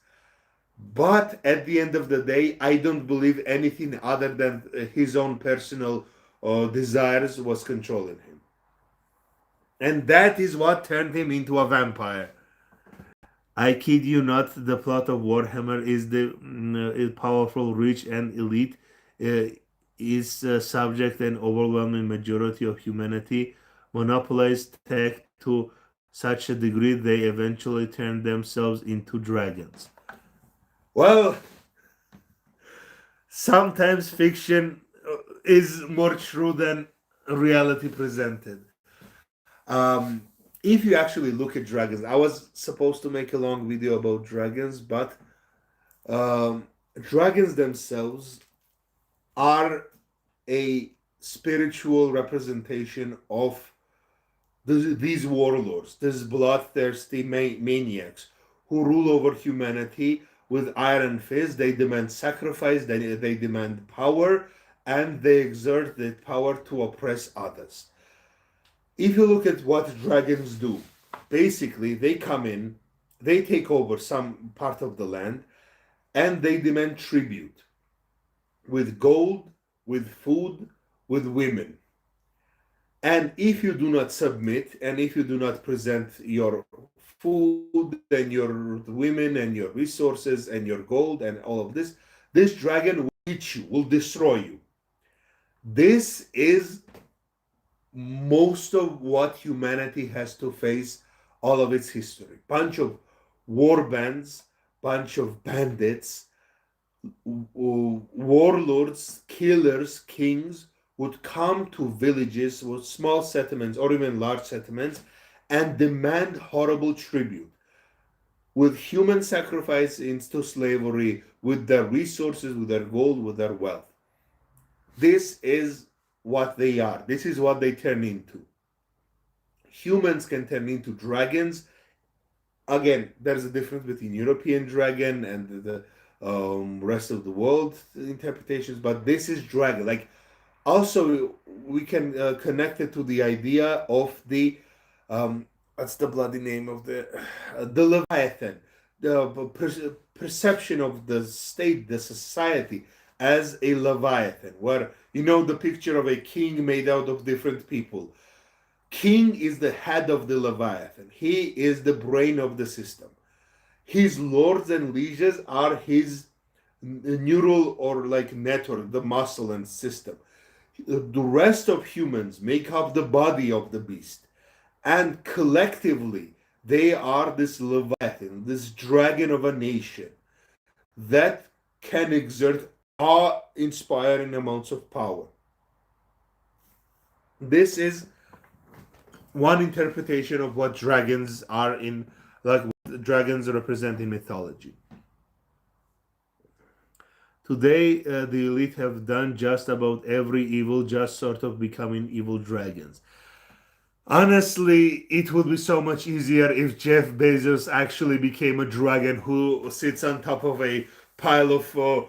But at the end of the day, I don't believe anything other than his own personal desires was controlling him. And that is what turned him into a vampire. I kid you not, the plot of Warhammer is the powerful, rich, and elite is subject and overwhelming majority of humanity monopolize tech to such a degree they eventually turn themselves into dragons. Well, sometimes fiction is more true than reality presented. Um, if you actually look at dragons, I was supposed to make a long video about dragons, but um, dragons themselves are a spiritual representation of these warlords, these bloodthirsty maniacs who rule over humanity with iron fist. They demand sacrifice, they demand power, and they exert that power to oppress others. If you look at what dragons do, basically they come in, they take over some part of the land, and they demand tribute with gold, with food, with women. And if you do not submit, and if you do not present your food and your women and your resources and your gold and all of this dragon will eat you, will destroy you. This is most of what humanity has to face all of its history. Bunch of war bands, bunch of bandits, warlords, killers, kings would come to villages with small settlements or even large settlements and demand horrible tribute with human sacrifice into slavery, with their resources, with their gold, with their wealth. This is what they are. This is what they turn into. Humans can turn into dragons. Again, there's a difference between European dragon and the rest of the world interpretations, but this is dragon. Like, also, we can connect it to the idea of the what's the bloody name of the Leviathan, the perception of the state, the society as a Leviathan, where you know the picture of a king made out of different people. King is the head of the Leviathan. He is the brain of the system. His lords and lieges are his neural or like network, the muscle and system. The rest of humans make up the body of the beast. And collectively, they are this Leviathan, this dragon of a nation that can exert awe-inspiring amounts of power. This is one interpretation of what dragons are in, like what dragons represent in mythology. Today, the elite have done just about every evil, just sort of becoming evil dragons. Honestly, it would be so much easier if Jeff Bezos actually became a dragon who sits on top of a pile of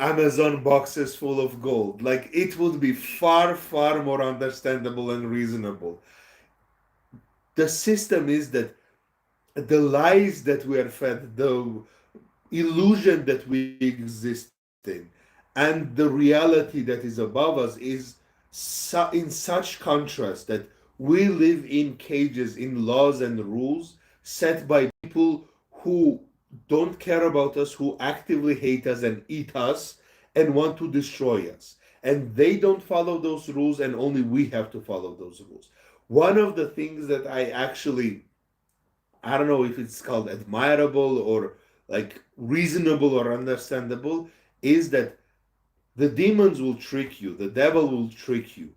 Amazon boxes full of gold. Like, it would be far, far more understandable and reasonable. The system is that the lies that we are fed, the illusion that we exist in, and the reality that is above us is in such contrast that we live in cages, in laws and rules set by people who don't care about us, who actively hate us and eat us and want to destroy us. And they don't follow those rules, and only we have to follow those rules. One of the things that I don't know if it's called admirable or like reasonable or understandable, is that the demons will trick you, the devil will trick you,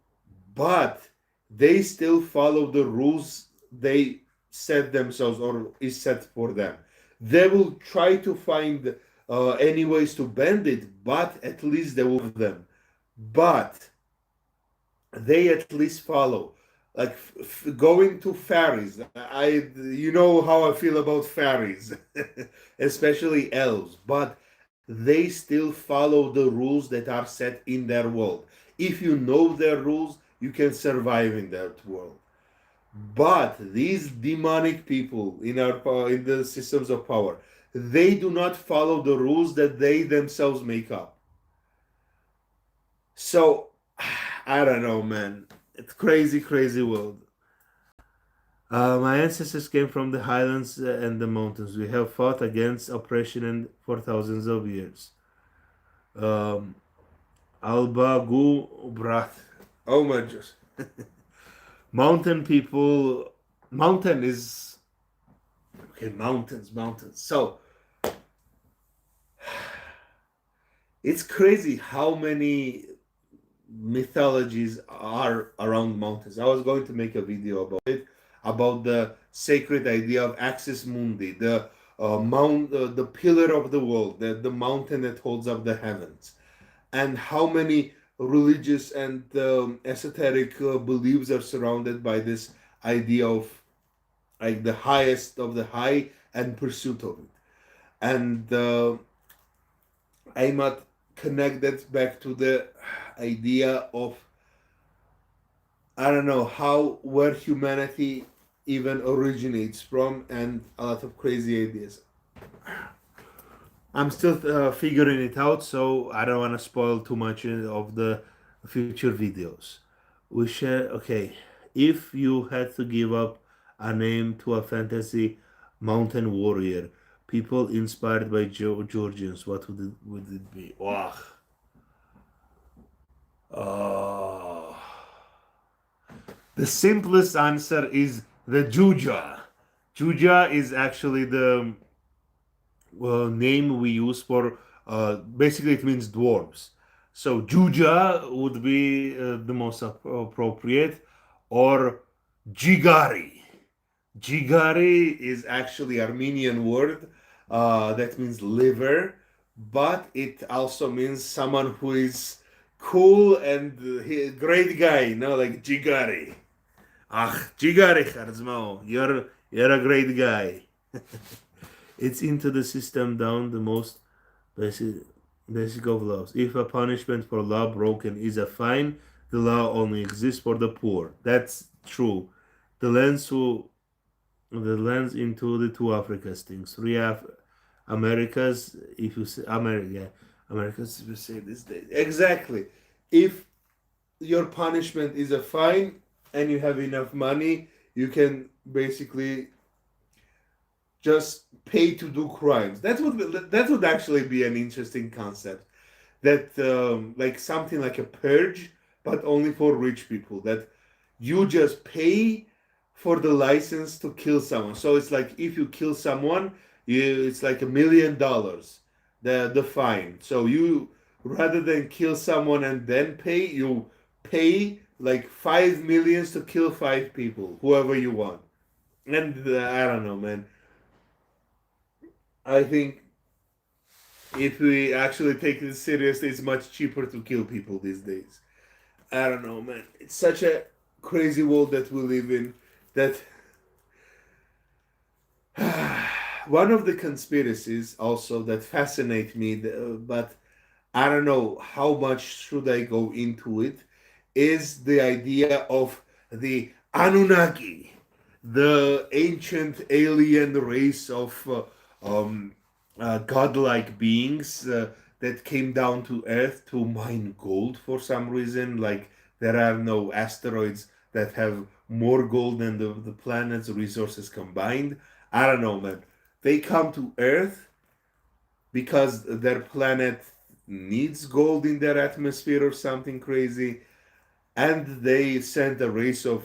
but they still follow the rules they set themselves or is set for them. They will try to find any ways to bend it, but at least they will have them. But they at least follow. Like going to fairies, you know how I feel about fairies, especially elves. But they still follow the rules that are set in their world. If you know their rules, you can survive in that world. But these demonic people in the systems of power, they do not follow the rules that they themselves make up. So I don't know, man. It's crazy, crazy world. My ancestors came from the highlands and the mountains. We have fought against oppression and for thousands of years. Um, Alba Gu Brat. Oh my gosh. Mountain people. Mountain is. Okay, mountains, mountains. So, it's crazy how many mythologies are around mountains. I was going to make a video about it, about the sacred idea of Axis Mundi, the pillar of the world, the mountain that holds up the heavens, and how many religious and esoteric beliefs are surrounded by this idea of like the highest of the high and pursuit of it. And I might connect that back to the idea of, I don't know how, where humanity even originates from, and a lot of crazy ideas. I'm still figuring it out, so I don't want to spoil too much of the future videos. We share. Okay, if you had to give up a name to a fantasy mountain warrior, people inspired by Georgians, what would it be? Wow. Oh. The simplest answer is the Juja. Juja is actually the name we use for, basically it means dwarves. So Juja would be the most appropriate, or Jigari. Jigari is actually Armenian word that means liver, but it also means someone who is cool and great guy, like Jigari. Ah, Jigari Kharzmao, you're a great guy. It's into the system down the most basic basic of laws. If a punishment for law broken is a fine, the law only exists for the poor. That's true. The lens who the lens into the two Africas things. Three Americas, if you say America, Americas, if you say this day. Exactly. If your punishment is a fine and you have enough money, you can basically just pay to do crimes. That would actually be an interesting concept. That like something like a purge, but only for rich people. That you just pay for the license to kill someone. So it's like if you kill someone, it's like $1 million, the fine. So you, rather than kill someone and then pay, you pay like 5 millions to kill 5 people, whoever you want. And I don't know, man. I think if we actually take this seriously, it's much cheaper to kill people these days. I don't know, man. It's such a crazy world that we live in. That one of the conspiracies also that fascinate me, but I don't know how much should I go into it, is the idea of the Anunnaki, the ancient alien race of godlike beings that came down to Earth to mine gold for some reason. Like there are no asteroids that have more gold than the planet's resources combined. I don't know, man. They come to Earth because their planet needs gold in their atmosphere or something crazy, and they sent a race of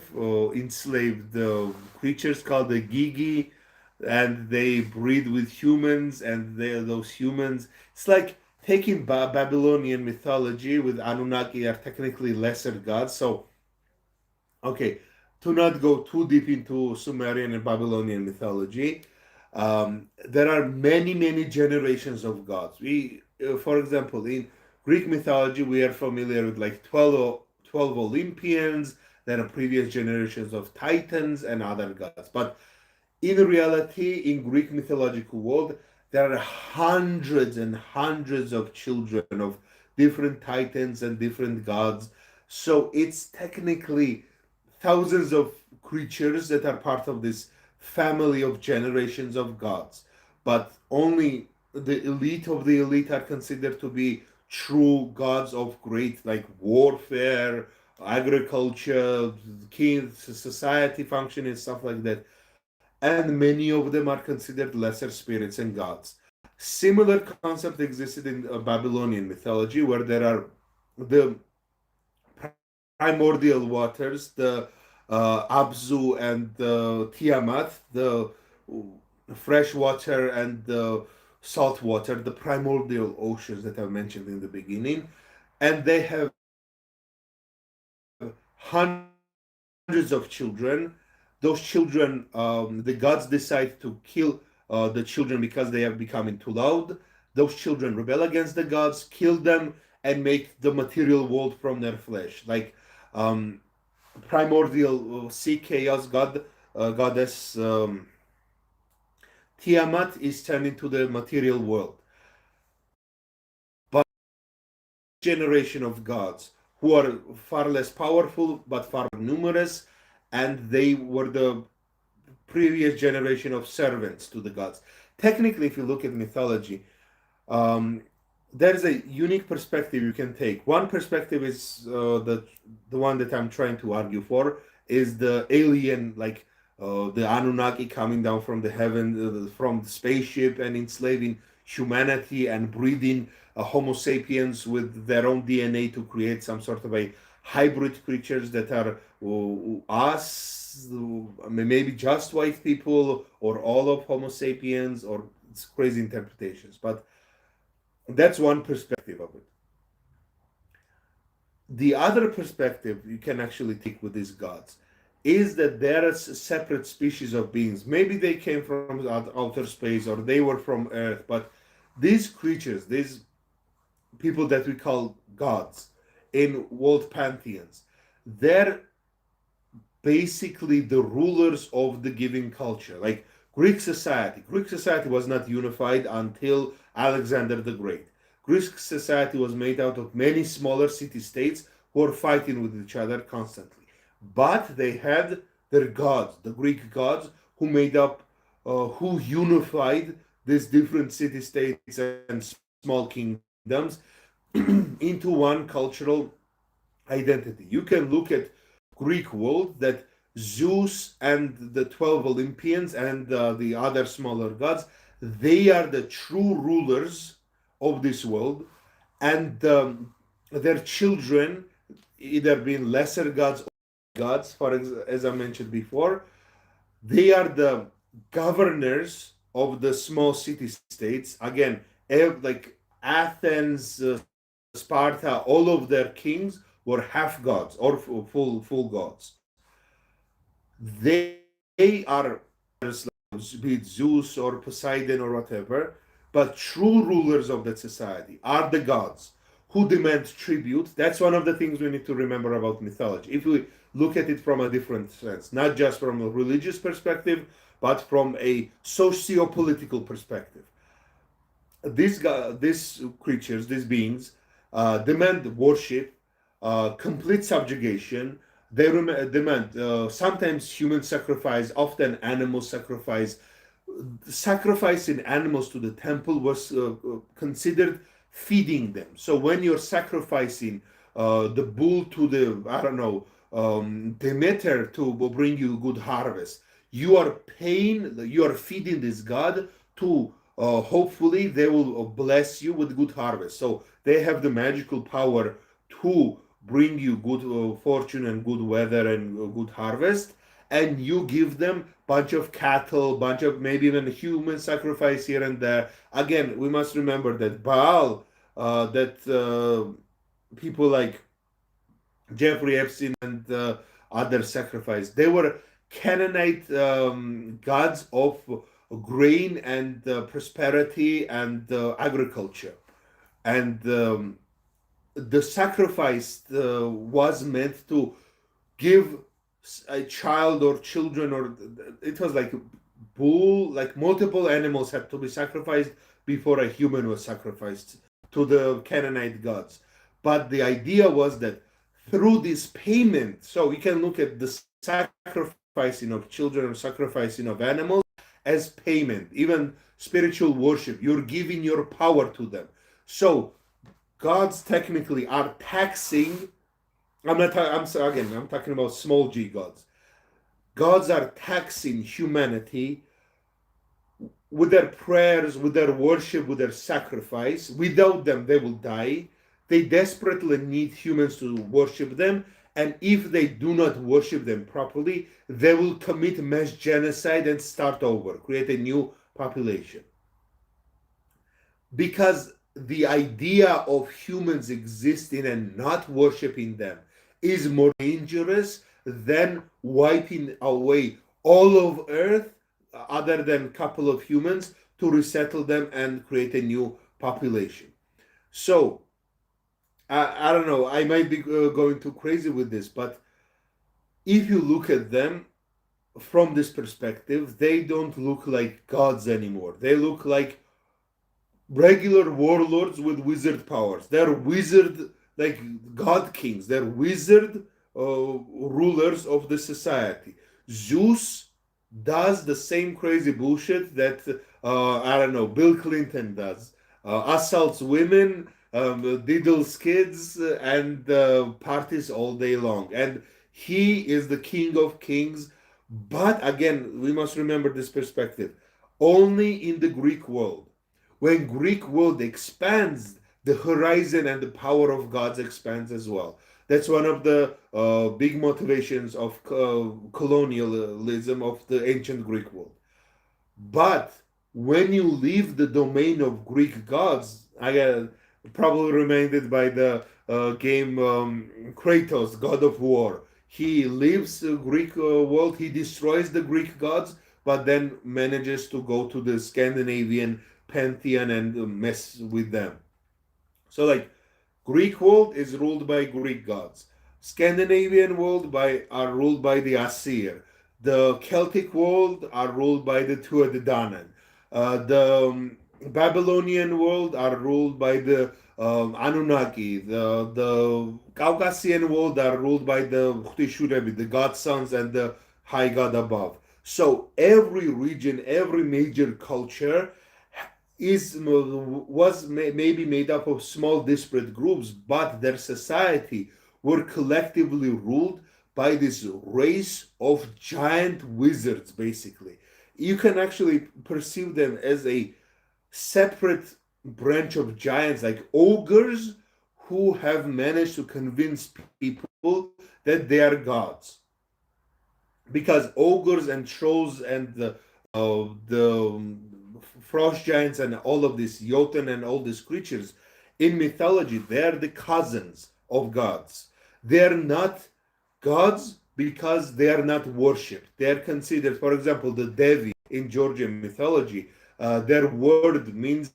enslaved creatures called the Gigi, and they breed with humans, and those humans. It's like taking Babylonian mythology with Anunnaki are technically lesser gods. So, okay, to not go too deep into Sumerian and Babylonian mythology, there are many, many generations of gods. For example, in Greek mythology, we are familiar with like 12 Olympians, then previous generations of Titans and other gods. But in reality, in Greek mythological world, there are hundreds and hundreds of children of different titans and different gods. So it's technically thousands of creatures that are part of this family of generations of gods. But only the elite of the elite are considered to be true gods of great, like warfare, agriculture, king, society functioning, stuff like that. And many of them are considered lesser spirits and gods. Similar concept existed in Babylonian mythology, where there are the primordial waters, the Abzu and the Tiamat, the fresh water and the salt water, the primordial oceans that I mentioned in the beginning. And they have hundreds of children. Those children, the gods decide to kill the children because they have becoming too loud. Those children rebel against the gods, kill them, and make the material world from their flesh. Like um, primordial sea chaos goddess Tiamat is turned into the material world. But generation of gods who are far less powerful but far numerous, and they were the previous generation of servants to the gods. Technically, if you look at mythology, um, there's a unique perspective you can take. One perspective is the one that I'm trying to argue for is the alien, like the Anunnaki coming down from the heaven, from the spaceship and enslaving humanity and breeding Homo sapiens with their own DNA to create some sort of a hybrid creatures that are us, maybe just white people or all of Homo sapiens, or it's crazy interpretations, but that's one perspective of it. The other perspective you can actually take with these gods is that there are separate species of beings. Maybe they came from outer space or they were from Earth, but these creatures, these people that we call gods in world pantheons, they're basically the rulers of the given culture. Like Greek society was not unified until Alexander the Great. Greek society was made out of many smaller city states who were fighting with each other constantly. But they had their gods, the Greek gods, who made up, who unified these different city states and small kingdoms into one cultural identity. You can look at Greek world that Zeus and the 12 Olympians and the other smaller gods, they are the true rulers of this world, and their children, either being lesser gods or gods, as I mentioned before, they are the governors of the small city states. Again, like Athens, Sparta, all of their kings were half gods or full gods. They are, be it Zeus or Poseidon or whatever, but true rulers of that society are the gods who demand tribute. That's one of the things we need to remember about mythology. If we look at it from a different sense, not just from a religious perspective, but from a socio-political perspective. These creatures, these beings, demand worship, complete subjugation. They demand sometimes human sacrifice, often animal sacrifice. Sacrificing animals to the temple was considered feeding them. So when you're sacrificing the bull to the, I don't know, Demeter to bring you good harvest, you are paying, you are feeding this god to hopefully they will bless you with good harvest. So they have the magical power to bring you good fortune and good weather and good harvest, and you give them bunch of cattle, bunch of maybe even human sacrifice here and there. Again, we must remember that Baal, that people like Jeffrey Epstein and other sacrifice, they were Canaanite gods of grain and prosperity and agriculture. And the sacrifice was meant to give a child or children, or it was like bull, like multiple animals had to be sacrificed before a human was sacrificed to the Canaanite gods. But the idea was that through this payment, so we can look at the sacrificing of children or sacrificing of animals as payment, even spiritual worship. You're giving your power to them. So gods technically are taxing. I'm talking about small g gods. Gods are taxing humanity with their prayers, with their worship, with their sacrifice. Without them, they will die. They desperately need humans to worship them. And if they do not worship them properly, they will commit mass genocide and start over, create a new population. Because the idea of humans existing and not worshiping them is more dangerous than wiping away all of Earth, other than a couple of humans, to resettle them and create a new population. So, I don't know, I might be going too crazy with this, but if you look at them from this perspective, they don't look like gods anymore. They look like regular warlords with wizard powers. They're wizard, like god kings. They're wizard rulers of the society. Zeus does the same crazy bullshit that I don't know, Bill Clinton does. Assaults women, diddles kids, and parties all day long. And he is the king of kings. But again, we must remember this perspective. Only in the Greek world. When Greek world expands, the horizon and the power of gods expands as well. That's one of the big motivations of colonialism of the ancient Greek world. But when you leave the domain of Greek gods, I got probably reminded by the game Kratos, God of War. He leaves the Greek world, he destroys the Greek gods, but then manages to go to the Scandinavian pantheon and mess with them. So, like, Greek world is ruled by Greek gods. Scandinavian world are ruled by the Asir. The Celtic world are ruled by the Tuatha De Danann. The Babylonian world are ruled by the Anunnaki. The Caucasian world are ruled by the Hutishurebi, the god sons and the high god above. So every region, every major culture was maybe made up of small disparate groups, but their society were collectively ruled by this race of giant wizards. Basically, you can actually perceive them as a separate branch of giants, like ogres who have managed to convince people that they are gods, because ogres and trolls and the frost giants and all of these Jotun and all these creatures in mythology, they're the cousins of gods. They're not gods because they are not worshipped. They're considered, for example, the Devi in Georgian mythology. Their word means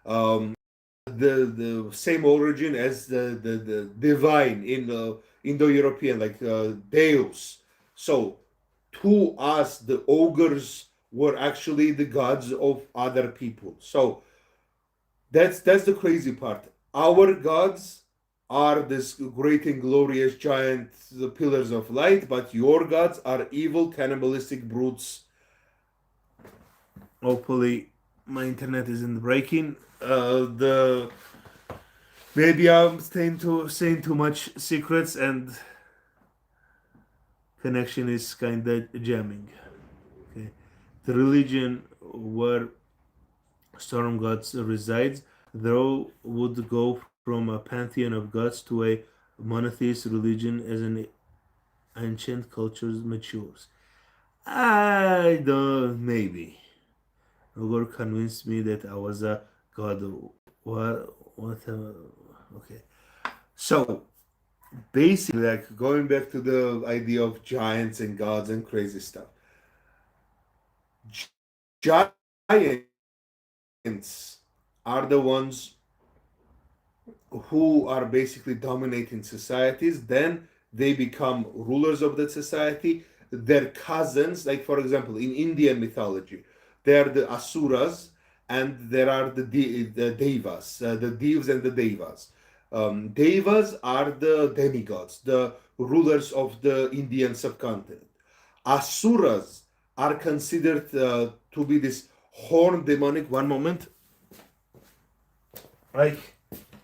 the same origin as the divine in Indo-European, like Deus. So to us, the ogres were actually the gods of other people. So that's the crazy part. Our gods are this great and glorious giant the pillars of light, but your gods are evil cannibalistic brutes. Hopefully my internet isn't breaking. The maybe I'm saying too much secrets and connection is kinda jamming. Okay. The religion where storm gods resides, though, would go from a pantheon of gods to a monotheist religion as an ancient culture matures. I don't, maybe. Ogor convinced me that I was a god. Okay. So, basically, like going back to the idea of giants and gods and crazy stuff. Giants are the ones who are basically dominating societies. Then they become rulers of the society. their cousins, like for example, in Indian mythology, they are the Asuras, and there are the Devas, the Devs and the Devas. Devas are the demigods, the rulers of the Indian subcontinent. Asuras are considered to be this horned demonic. One moment, like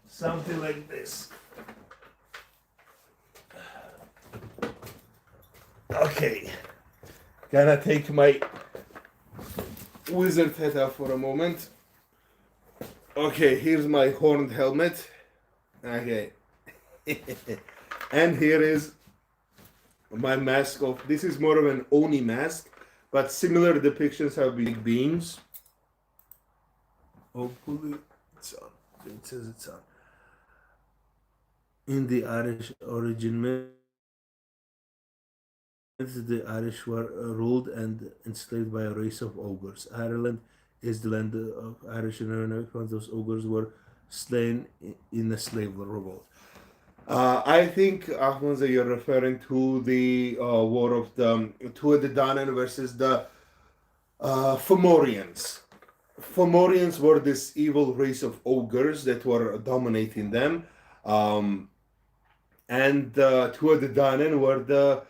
something like this. Okay, gonna take my wizard hat off for a moment. Okay, here's my horned helmet. Okay, and here is my mask of. This is more of an Oni mask, but similar depictions have big beings. Hopefully, it's on. It says it's on. In the Irish origin myth, the Irish were ruled and enslaved by a race of ogres. Ireland is the land of Irish and Ireland. Those ogres were slain in a slave revolt. I think, Ahmad, you're referring to the war of the Danan versus the Fomorians. Fomorians were this evil race of ogres that were dominating them. And Tuatha Dé Danann were the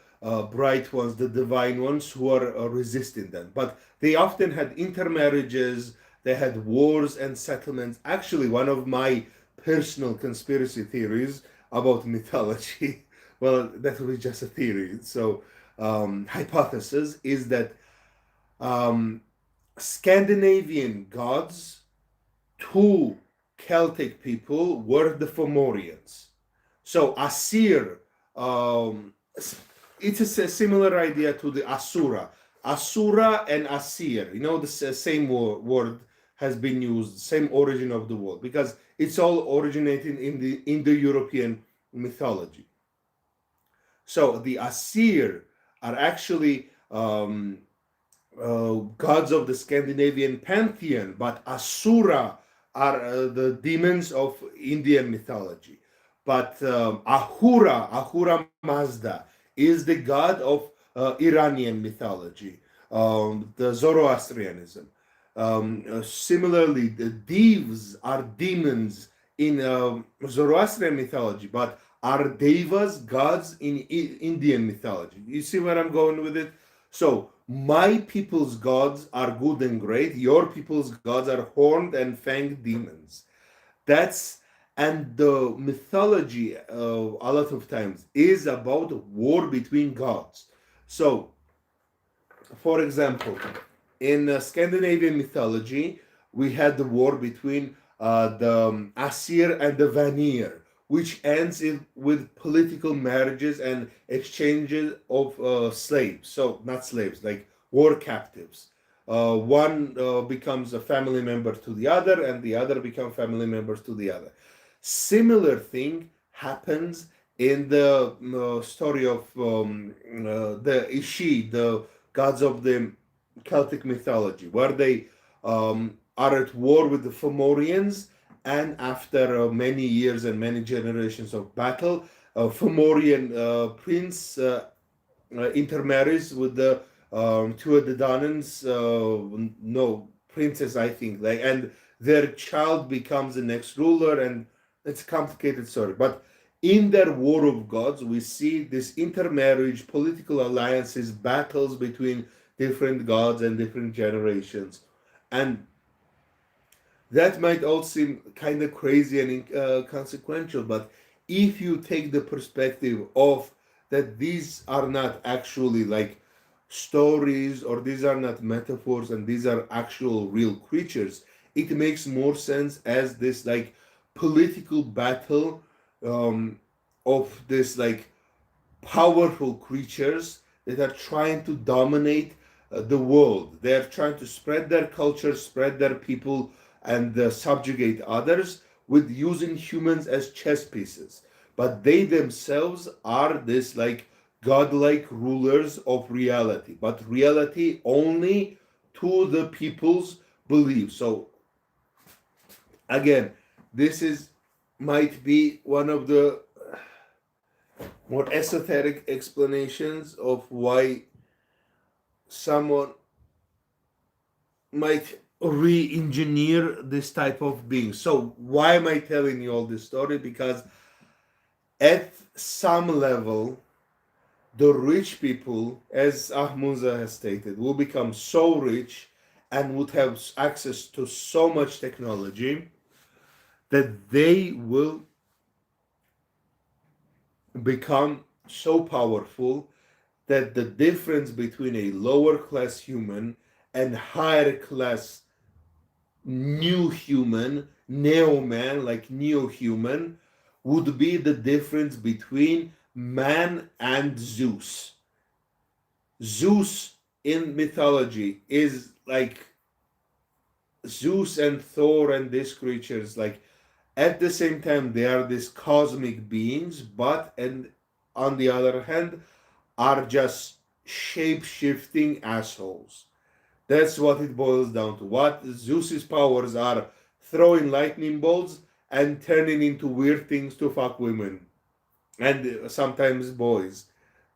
bright ones, the divine ones who are resisting them. But they often had intermarriages, they had wars and settlements. Actually, one of my personal conspiracy theories about mythology, well, that will be just a theory. So, hypothesis is that Scandinavian gods to Celtic people were the Fomorians. So Asir, it's a similar idea to the Asura. Asura and Asir, the same word has been used, same origin of the word, because it's all originating in the European mythology. So the Asir are actually gods of the Scandinavian pantheon, but Asura are the demons of Indian mythology. But Ahura Mazda, is the god of Iranian mythology, the Zoroastrianism. Similarly, the Devs are demons in Zoroastrian mythology, but are Devas gods in Indian mythology. You see where I'm going with it? So, my people's gods are good and great. Your people's gods are horned and fanged demons. And the mythology, a lot of times, is about war between gods. So, for example, in Scandinavian mythology, we had the war between the Asir and the Vanir, which ends with political marriages and exchanges of slaves. So, not slaves, like war captives. One becomes a family member to the other, and the other become family members to the other. Similar thing happens in the story of the Ishi, the gods of the Celtic mythology, where they are at war with the Fomorians, and after many years and many generations of battle, a Fomorian prince intermarries with the Tuatha Dé Danann's princess, I think, and their child becomes the next ruler, and it's a complicated story. But in their war of gods, we see this intermarriage, political alliances, battles between different gods and different generations. And that might all seem kind of crazy and inconsequential, but if you take the perspective of that these are not actually like stories, or these are not metaphors, and these are actual real creatures, it makes more sense as this like political battle of this like powerful creatures that are trying to dominate the world. They are trying to spread their culture, spread their people, and subjugate others with using humans as chess pieces. But they themselves are this like godlike rulers of reality, but reality only to the people's belief. So again, this might be one of the more esoteric explanations of why someone might re-engineer this type of being. So why am I telling you all this story? Because at some level, the rich people, as Ahmunza has stated, will become so rich and would have access to so much technology that they will become so powerful that the difference between a lower class human and higher class new human, neo man, like neo human, would be the difference between man and Zeus. Zeus in mythology is like Zeus and Thor and these creatures, like at the same time they are these cosmic beings, but and on the other hand are just shape-shifting assholes. That's what it boils down to. What Zeus's powers are: throwing lightning bolts and turning into weird things to fuck women and sometimes boys.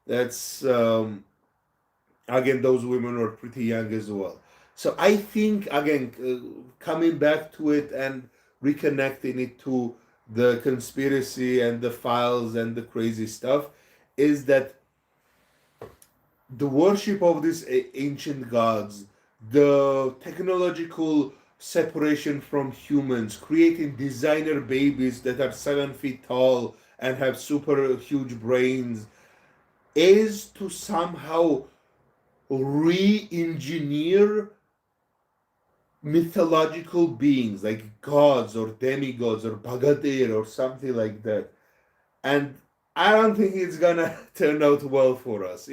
That's again, those women were pretty young as well. So I think again, coming back to it and reconnecting it to the conspiracy and the files and the crazy stuff is that the worship of these ancient gods, the technological separation from humans, creating designer babies that are 7 feet tall and have super huge brains, is to somehow re-engineer mythological beings like gods or demigods or bagadir or something like that. And I don't think it's gonna turn out well for us.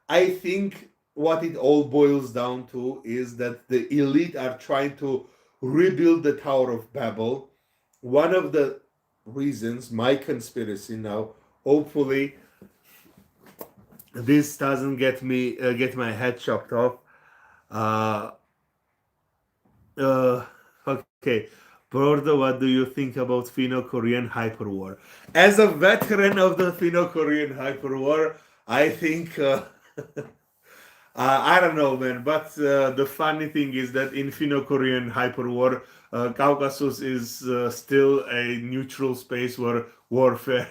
I think what it all boils down to is that the elite are trying to rebuild the Tower of Babel. One of the reasons, my conspiracy now, hopefully this doesn't get my head chopped off. Uh, okay, Bordo, what do you think about Finno-Korean hyperwar? As a veteran of the Finno-Korean hyperwar, I think I don't know, man. But the funny thing is that in Finno-Korean hyperwar, Caucasus is still a neutral space where warfare.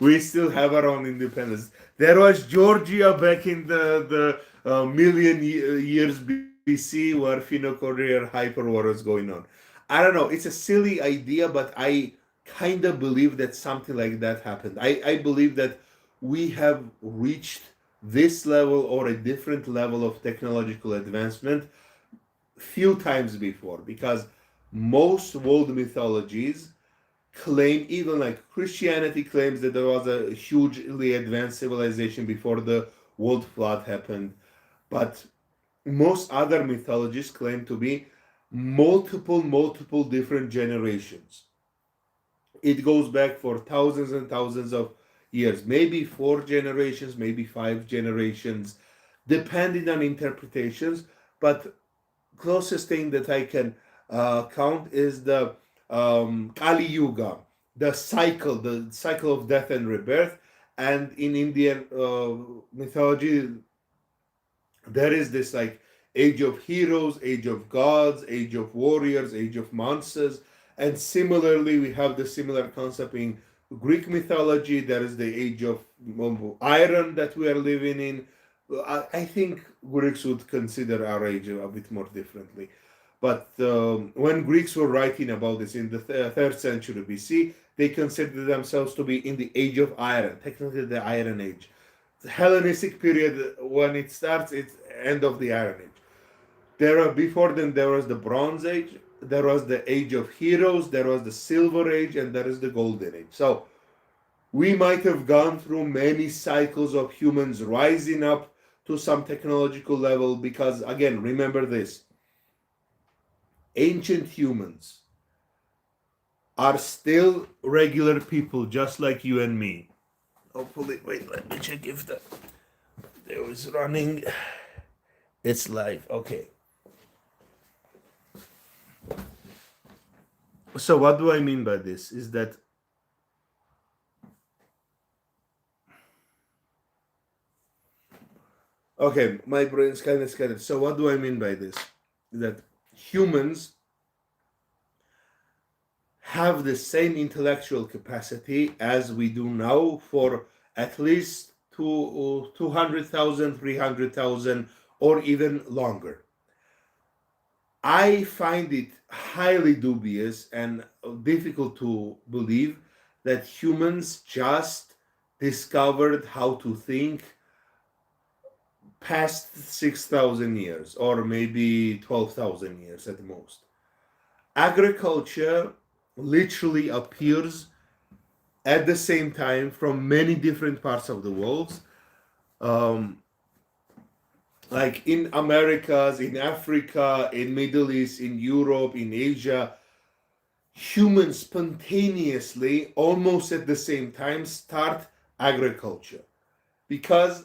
We still have our own independence. There was Georgia back in the million years BC where Finno-Korean hyperwar was going on. I don't know. It's a silly idea, but I kind of believe that something like that happened. I believe that we have reached this level or a different level of technological advancement few times before, because most world mythologies claim, even like Christianity claims, that there was a hugely advanced civilization before the world flood happened. But most other mythologies claim to be multiple different generations. It goes back for thousands and thousands of years, maybe 4 generations, maybe 5 generations, depending on interpretations. But closest thing that I can count is the Kali Yuga, the cycle of death and rebirth. And in Indian mythology, there is this like age of heroes, age of gods, age of warriors, age of monsters. And similarly, we have the similar concept in Greek mythology. There is the age of iron that we are living in. I think Greeks would consider our age a bit more differently. But when Greeks were writing about this in the 3rd century BC, they considered themselves to be in the age of iron, technically the Iron Age. The Hellenistic period, when it starts, it's end of the Iron Age. Before then there was the Bronze Age, there was the Age of Heroes, there was the Silver Age, and there is the Golden Age. So we might have gone through many cycles of humans rising up to some technological level, because again, remember this: ancient humans are still regular people just like you and me. Hopefully, wait, let me check if the there is running. It's live. Okay. So what do I mean by this is that Okay, my brain's kind of scattered. So what do I mean by this? That humans have the same intellectual capacity as we do now for at least 200,000, 300,000, or even longer. I find it highly dubious and difficult to believe that humans just discovered how to think past 6,000 years or maybe 12,000 years at most. Agriculture literally appears at the same time from many different parts of the world. Um, like in Americas, in Africa, in Middle East, in Europe, in Asia, humans spontaneously, almost at the same time, start agriculture. Because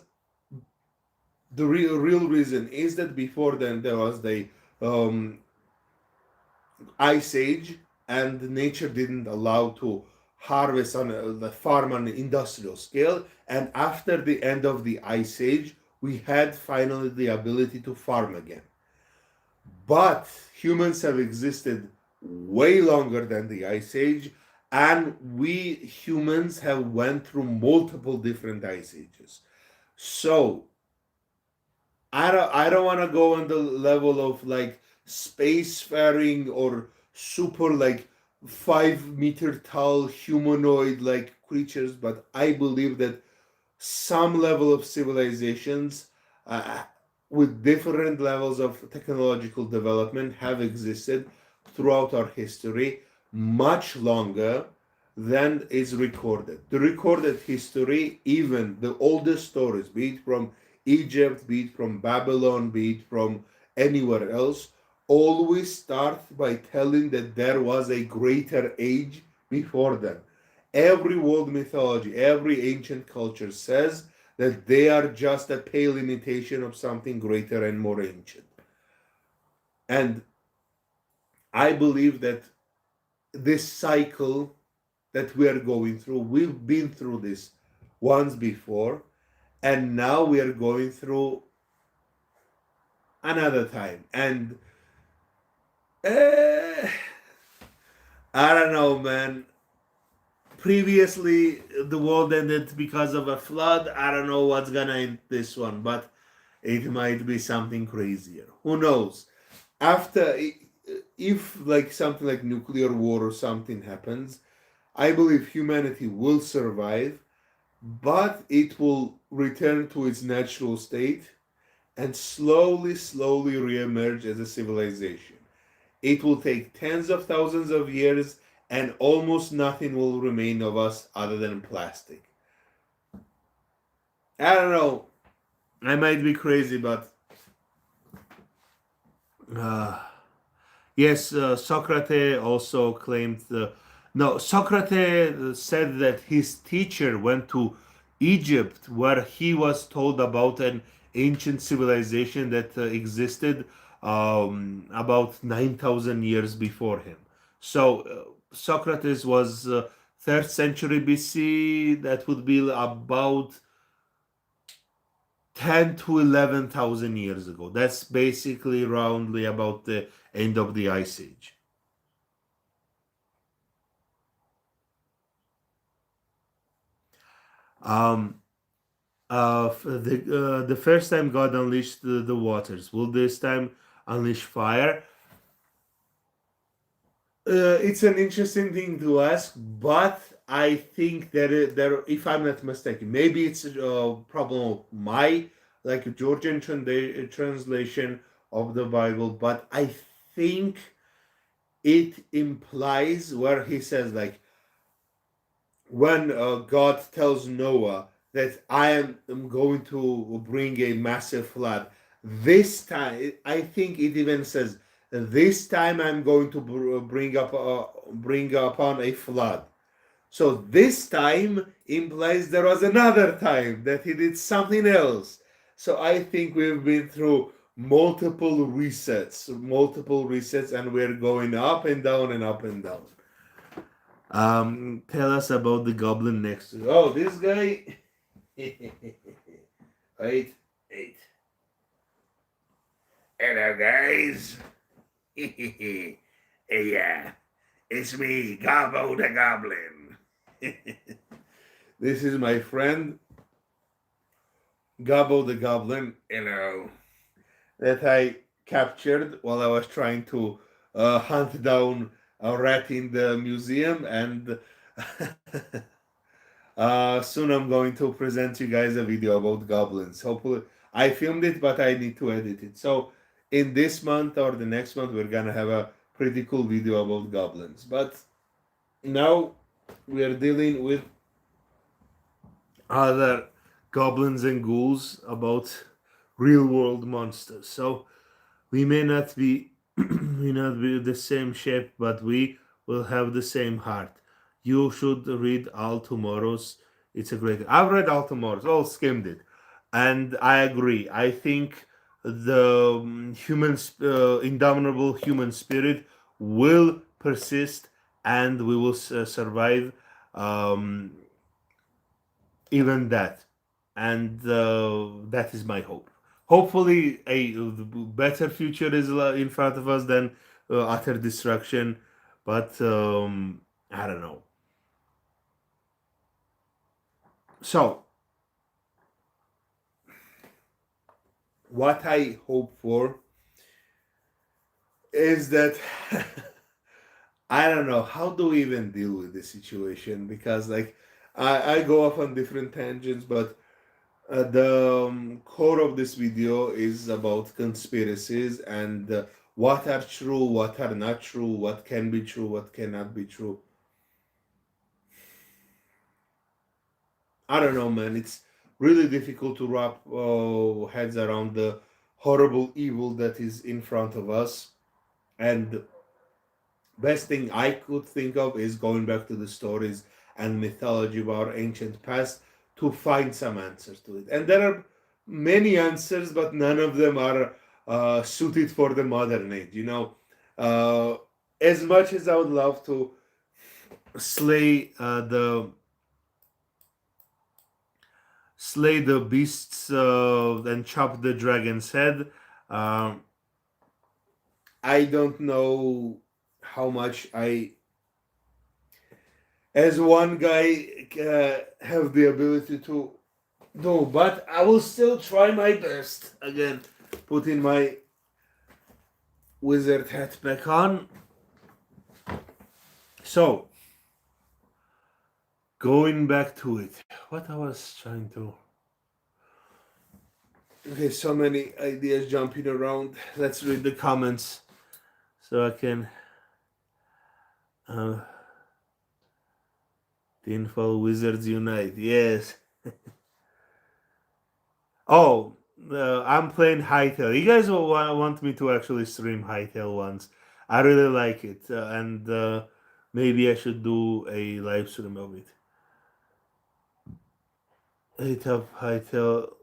the real reason is that before then there was the um, ice age, and nature didn't allow to harvest on the farm on an industrial scale. And after the end of the ice age, we had finally the ability to farm again. But humans have existed way longer than the ice age, and we humans have went through multiple different ice ages. So I don't want to go on the level of like spacefaring or super like 5 meter tall humanoid like creatures, but I believe that some level of civilizations uh, with different levels of technological development have existed throughout our history much longer than is recorded. The recorded history, even the oldest stories, be it from Egypt, be it from Babylon, be it from anywhere else, always start by telling that there was a greater age before them. Every world mythology, every ancient culture says that they are just a pale imitation of something greater and more ancient. And I believe that this cycle that we are going through, we've been through this once before, and now we are going through another time. And uh, I don't know, man. Previously, the world ended because of a flood. I don't know what's gonna end this one, but it might be something crazier. Who knows? After, if like something like nuclear war or something happens, I believe humanity will survive, but it will return to its natural state and slowly reemerge as a civilization. It will take tens of thousands of years, and almost nothing will remain of us other than plastic. I don't know. I might be crazy, but uh, yes, Socrates also claimed the. No, Socrates said that his teacher went to Egypt, where he was told about an ancient civilization that existed about 9,000 years before him. So Socrates was 3rd century BC. That would be about 10 to 11,000 years ago. That's basically roundly about the end of the Ice Age. Um, the first time God unleashed the waters, will this time unleash fire? It's an interesting thing to ask, but I think that there, if I'm not mistaken, maybe it's a problem of my like a Georgian translation of the Bible, but I think it implies where he says like when God tells Noah that am going to bring a massive flood. This time, I think it even says, "This time I'm going to bring upon a flood." So this time implies there was another time that he did something else. So I think we've been through multiple resets, and we're going up and down and up and down. Tell us about the goblin next to. Oh, this guy. Wait, wait. Hello, guys. Yeah, it's me, Gobbo the Goblin. This is my friend, Gobbo the Goblin. Hello. That I captured while I was trying to hunt down a rat in the museum, and soon I'm going to present you guys a video about goblins. Hopefully, I filmed it, but I need to edit it. So, in this month or the next month, we're gonna have a pretty cool video about goblins. But now we are dealing with other goblins and ghouls about real world monsters. So, we may not be we not be the same shape, but we will have the same heart. You should read All Tomorrows. It's a great. I've read All Tomorrows. All skimmed it, and I agree. I think the indomitable human spirit will persist, and we will survive. Um, Even that, and that is my hope. Hopefully a better future is in front of us than utter destruction, but I don't know. So what I hope for is that I don't know, how do we even deal with this situation, because like I go off on different tangents, but the core of this video is about conspiracies and what are true, what are not true, what can be true, what cannot be true. I don't know, man. It's really difficult to wrap heads around the horrible evil that is in front of us. And best thing I could think of is going back to the stories and mythology of our ancient past to find some answers to it. And there are many answers, but none of them are suited for the modern age. Uh, as much as I would love to slay the beasts and chop the dragon's head, um, I don't know how much I, as one guy, have the ability to do, but I will still try my best. Again, putting my wizard hat back on. So, going back to it, what I was trying to. Okay, so many ideas jumping around. Let's read the comments so I can. Uh, Tinfoil Wizards Unite. Yes. Oh, I'm playing Hytale. You guys will want me to actually stream Hytale once. I really like it, and maybe I should do a live stream of it. Hit up Hytale.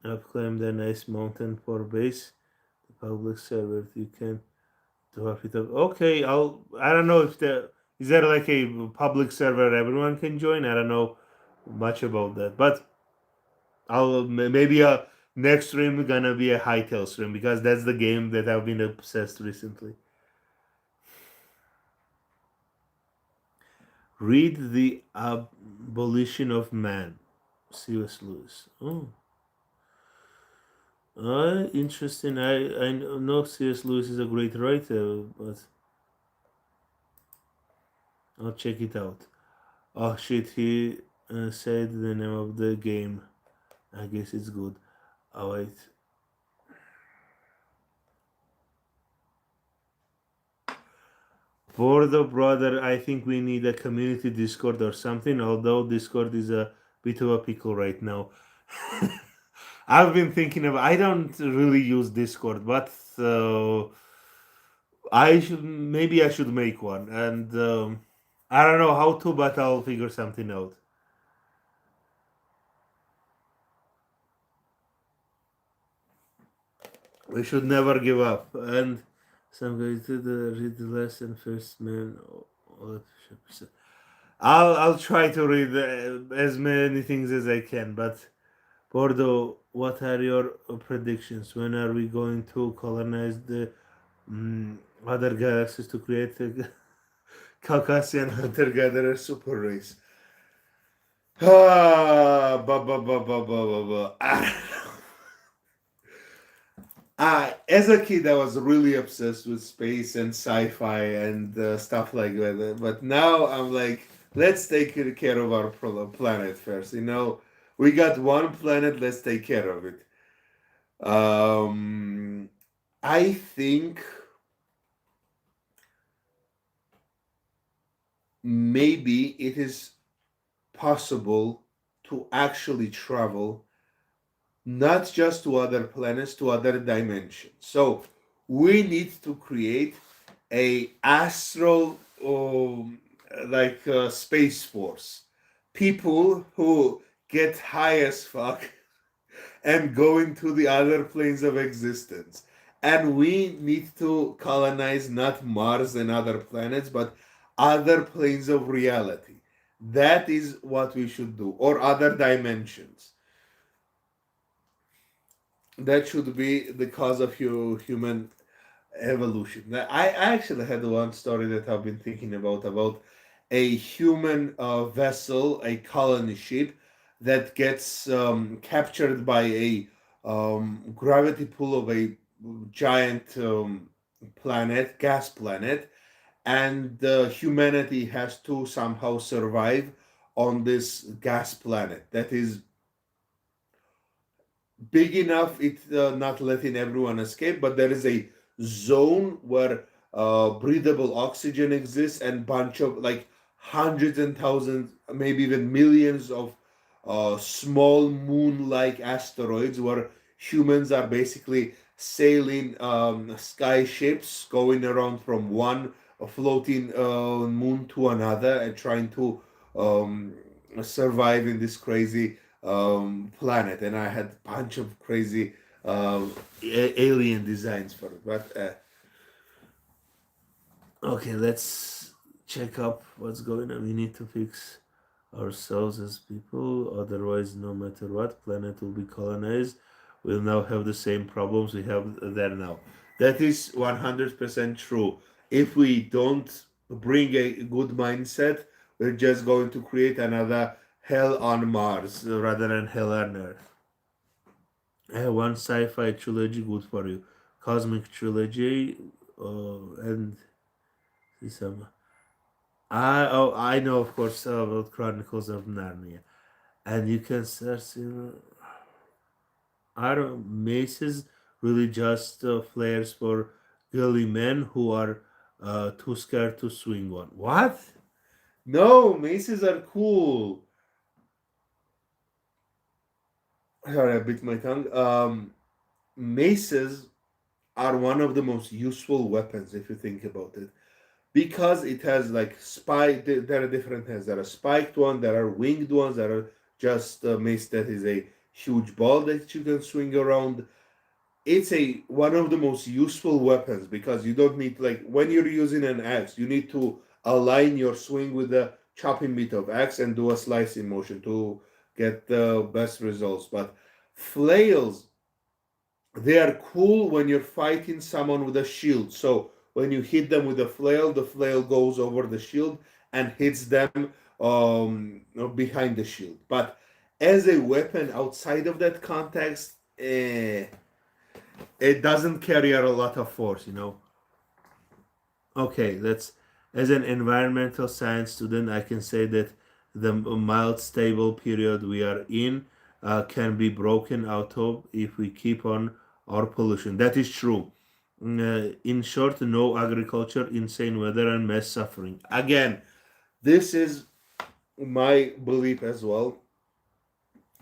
I've claimed a nice mountain for base. The public server you can drop it up. Okay, I don't know if there is there like a public server everyone can join. I don't know much about that, but maybe a next stream gonna be a Hytale stream because that's the game that I've been obsessed recently. Read The Abolition of Man, C.S. Lewis. Oh, interesting. I know C.S. Lewis is a great writer, but I'll check it out. Oh shit, he said the name of the game. I guess it's good. Oh wait. Bordo brother, I think we need a community Discord or something, although Discord is a bit of a pickle right now. I've been thinking of I don't really use Discord, but I should make one, and I don't know how to, but I'll figure something out. We should never give up, and some guys did read the lesson first, man. I'll try to read as many things as I can, but Bordo, what are your predictions? When are we going to colonize the other galaxies to create a Caucasian hunter-gatherer super race? Ah, ba ba ba ba ba ba ba. As a kid, I was really obsessed with space and sci-fi and stuff like that. But now I'm like, let's take care of our planet first. We got one planet. Let's take care of it. Um, I think maybe it is possible to actually travel not just to other planets, to other dimensions. So we need to create a astral space force. People who get high as fuck and go into the other planes of existence. And we need to colonize not Mars and other planets, but other planes of reality. That is what we should do, or other dimensions. That should be the cause of human evolution. Now, I actually had one story that I've been thinking about a human vessel, a colony ship that gets captured by a gravity pull of a giant gas planet, and humanity has to somehow survive on this gas planet that is big enough it's not letting everyone escape, but there is a zone where breathable oxygen exists and bunch of like hundreds and thousands, maybe even millions of small moon-like asteroids where humans are basically sailing sky ships going around from one floating moon to another and trying to um, survive in this crazy planet, and I had a bunch of crazy alien designs for it. But okay, let's check up what's going on. We need to fix ourselves as people, otherwise, no matter what, planet will be colonized. We'll now have the same problems we have there now. That is 100% true. If we don't bring a good mindset, we're just going to create another hell on Mars rather than hell on Earth. One sci-fi trilogy good for you. Cosmic trilogy and some. I know of course about Chronicles of Narnia, and you can search. I don't maces really just flares for girly men who are too scared to swing one. What? No, maces are cool. Sorry, I bit my tongue. Maces are one of the most useful weapons if you think about it, because it has like spike. There are different heads. There are spiked ones, there are winged ones, there are just mace that is a huge ball that you can swing around. It's a one of the most useful weapons because you don't need, like when you're using an axe, you need to align your swing with the chopping bit of axe and do a slicing motion to get the best results. But flails, they are cool when you're fighting someone with a shield. So when you hit them with the flail goes over the shield and hits them behind the shield. But as a weapon outside of that context, it doesn't carry a lot of force. Okay, that's as an environmental science student, I can say that the mild stable period we are in can be broken out of if we keep on our pollution. That is true. In short, no agriculture, insane weather, and mass suffering. Again, this is my belief as well.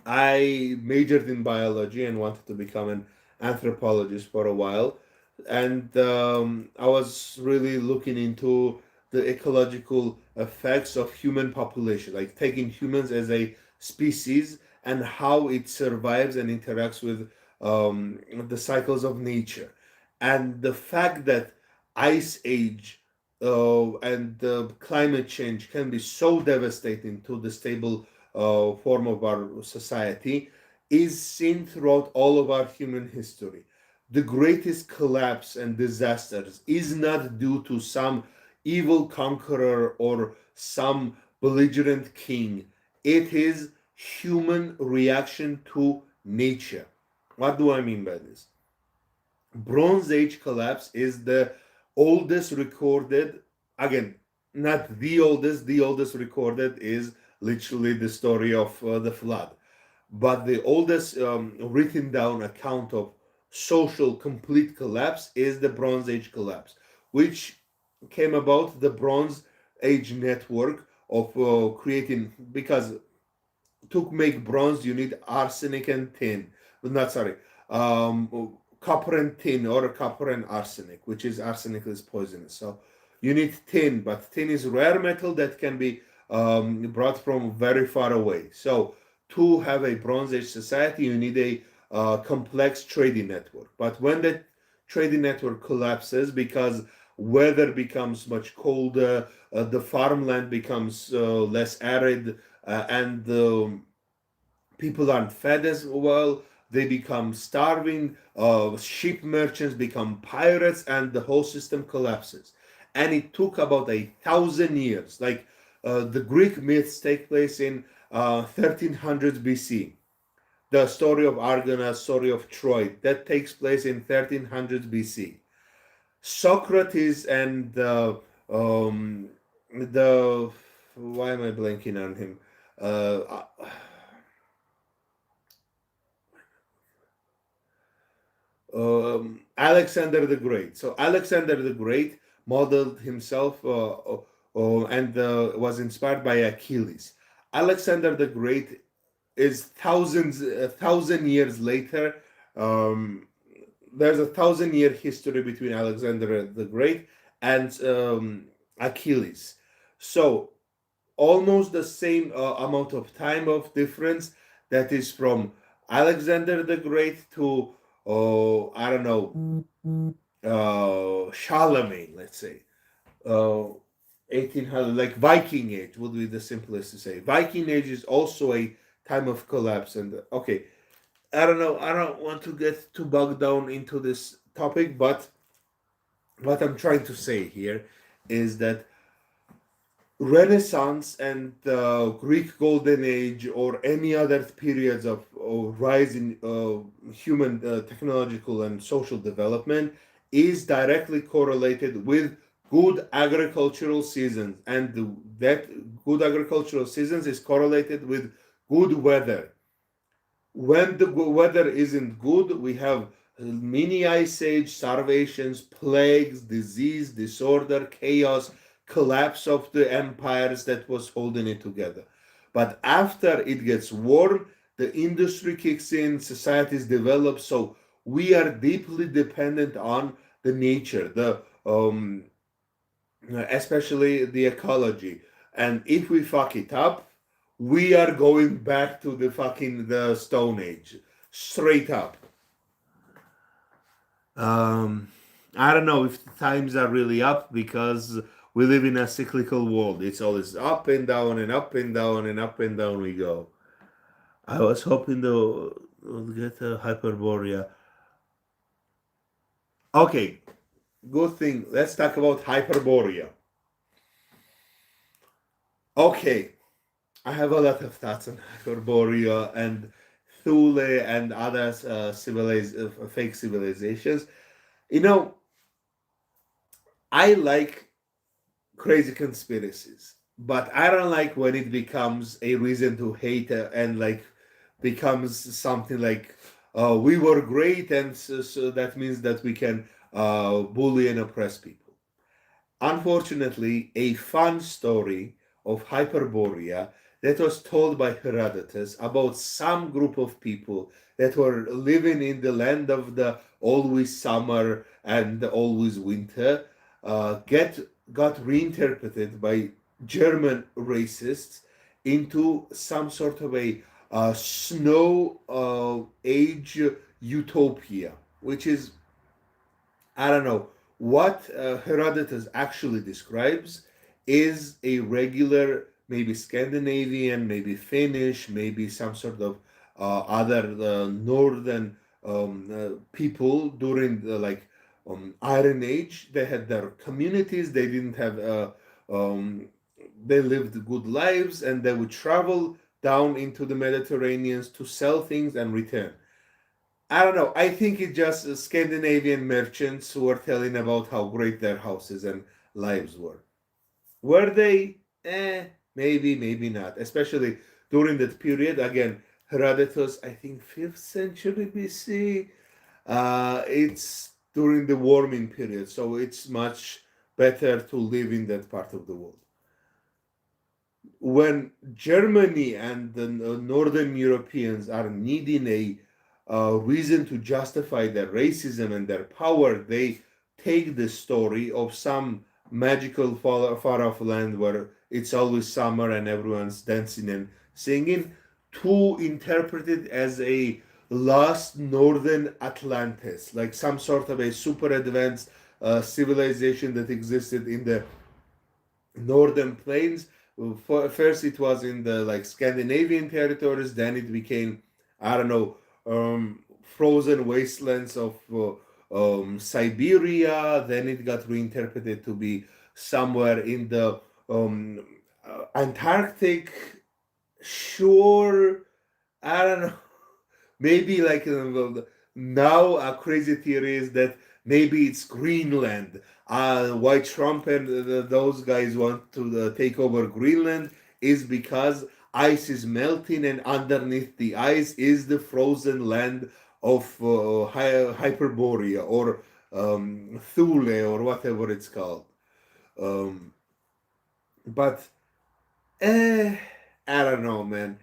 I majored in biology and wanted to become an anthropologist for a while, and I was really looking into the ecological effects of human population, like taking humans as a species and how it survives and interacts with the cycles of nature, and the fact that ice age and climate change can be so devastating to the stable form of our society is seen throughout all of our human history. The greatest collapse and disasters is not due to some evil conqueror or some belligerent king. It is human reaction to nature. What do I mean by this? Bronze Age collapse is the oldest recorded, again, not the oldest recorded is literally the story of the flood. But the oldest written down account of social complete collapse is the Bronze Age collapse, which came about the Bronze Age network of creating, because to make bronze you need arsenic and tin, not sorry, copper and tin, or copper and arsenic, which is arsenic is poisonous, so you need tin, but tin is rare metal that can be brought from very far away. So to have a bronze age society you need a complex trading network, but when that trading network collapses because weather becomes much colder, the farmland becomes less arid, and people aren't fed as well. They become starving. Ship merchants become pirates, and the whole system collapses. And it took about 1,000 years. Like the Greek myths take place in 1300s BC. The story of Argona, story of Troy, that takes place in 1300s BC. Socrates and the why am I blanking on him? Uh, Alexander the Great. So Alexander the Great modeled himself and was inspired by Achilles. Alexander the Great is a thousand years later. Um, there's a 1,000 year history between Alexander the Great and Achilles. So almost the same amount of time of difference, that is from Alexander the Great to I don't know, Charlemagne, let's say, uh, 1800, like Viking Age would be the simplest to say. Viking Age is also a time of collapse, and okay, I don't know, I don't want to get too bogged down into this topic, but what I'm trying to say here is that Renaissance and the Greek Golden Age or any other periods of rise in human technological and social development is directly correlated with good agricultural seasons, and that good agricultural seasons is correlated with good weather. When the weather isn't good, we have mini ice age, starvations, plagues, disease, disorder, chaos, collapse of the empires that was holding it together. But after it gets warm, the industry kicks in, societies develop. So we are deeply dependent on the nature, the especially the ecology. And if we fuck it up, we are going back to the Stone Age, straight up. Um, I don't know if the times are really up, because we live in a cyclical world. It's always up and down and up and down and up and down we go. I was hoping to get a Hyperborea. Okay, good thing. Let's talk about Hyperborea. Okay, I have a lot of thoughts on Hyperborea and Thule and other fake civilizations. You know, I like crazy conspiracies, but I don't like when it becomes a reason to hate and like becomes something like we were great, and so that means that we can bully and oppress people. Unfortunately, a fun story of Hyperborea that was told by Herodotus about some group of people that were living in the land of the always summer and always winter get got reinterpreted by German racists into some sort of a snow age utopia, which is, I don't know, what Herodotus actually describes is a regular, maybe Scandinavian, maybe Finnish, maybe some sort of other northern people during the Iron Age. They had their communities. They didn't have um, they lived good lives, and they would travel down into the Mediterranean to sell things and return. I don't know. I think it's just Scandinavian merchants who were telling about how great their houses and lives were. Were they? Maybe, maybe not. Especially during that period. Again, Herodotus, I think 5th century BC. It's during the warming period, so it's much better to live in that part of the world. When Germany and the Northern Europeans are needing a reason to justify their racism and their power, they take the story of some magical far off land where it's always summer and everyone's dancing and singing to interpret it as a lost northern Atlantis, like some sort of a super advanced civilization that existed in the northern plains. First it was in the Scandinavian territories, then it became, I don't know, frozen wastelands of Siberia. Then it got reinterpreted to be somewhere in the Antarctic. Sure, I don't know. Maybe now a crazy theory is that maybe it's Greenland. Why Trump and those guys want to take over Greenland is because ice is melting, and underneath the ice is the frozen land of Hyperborea or Thule or whatever it's called. But I don't know, man.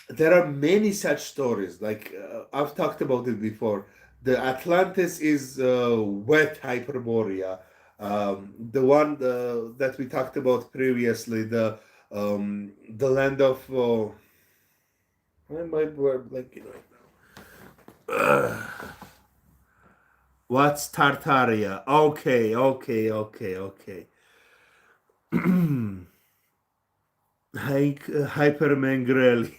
There are many such stories. I've talked about it before. The Atlantis is wet Hyperborea. The one that we talked about previously, the land of why am I blanking right now? What's Tartaria? Okay, okay, okay, okay. Hypermangrel.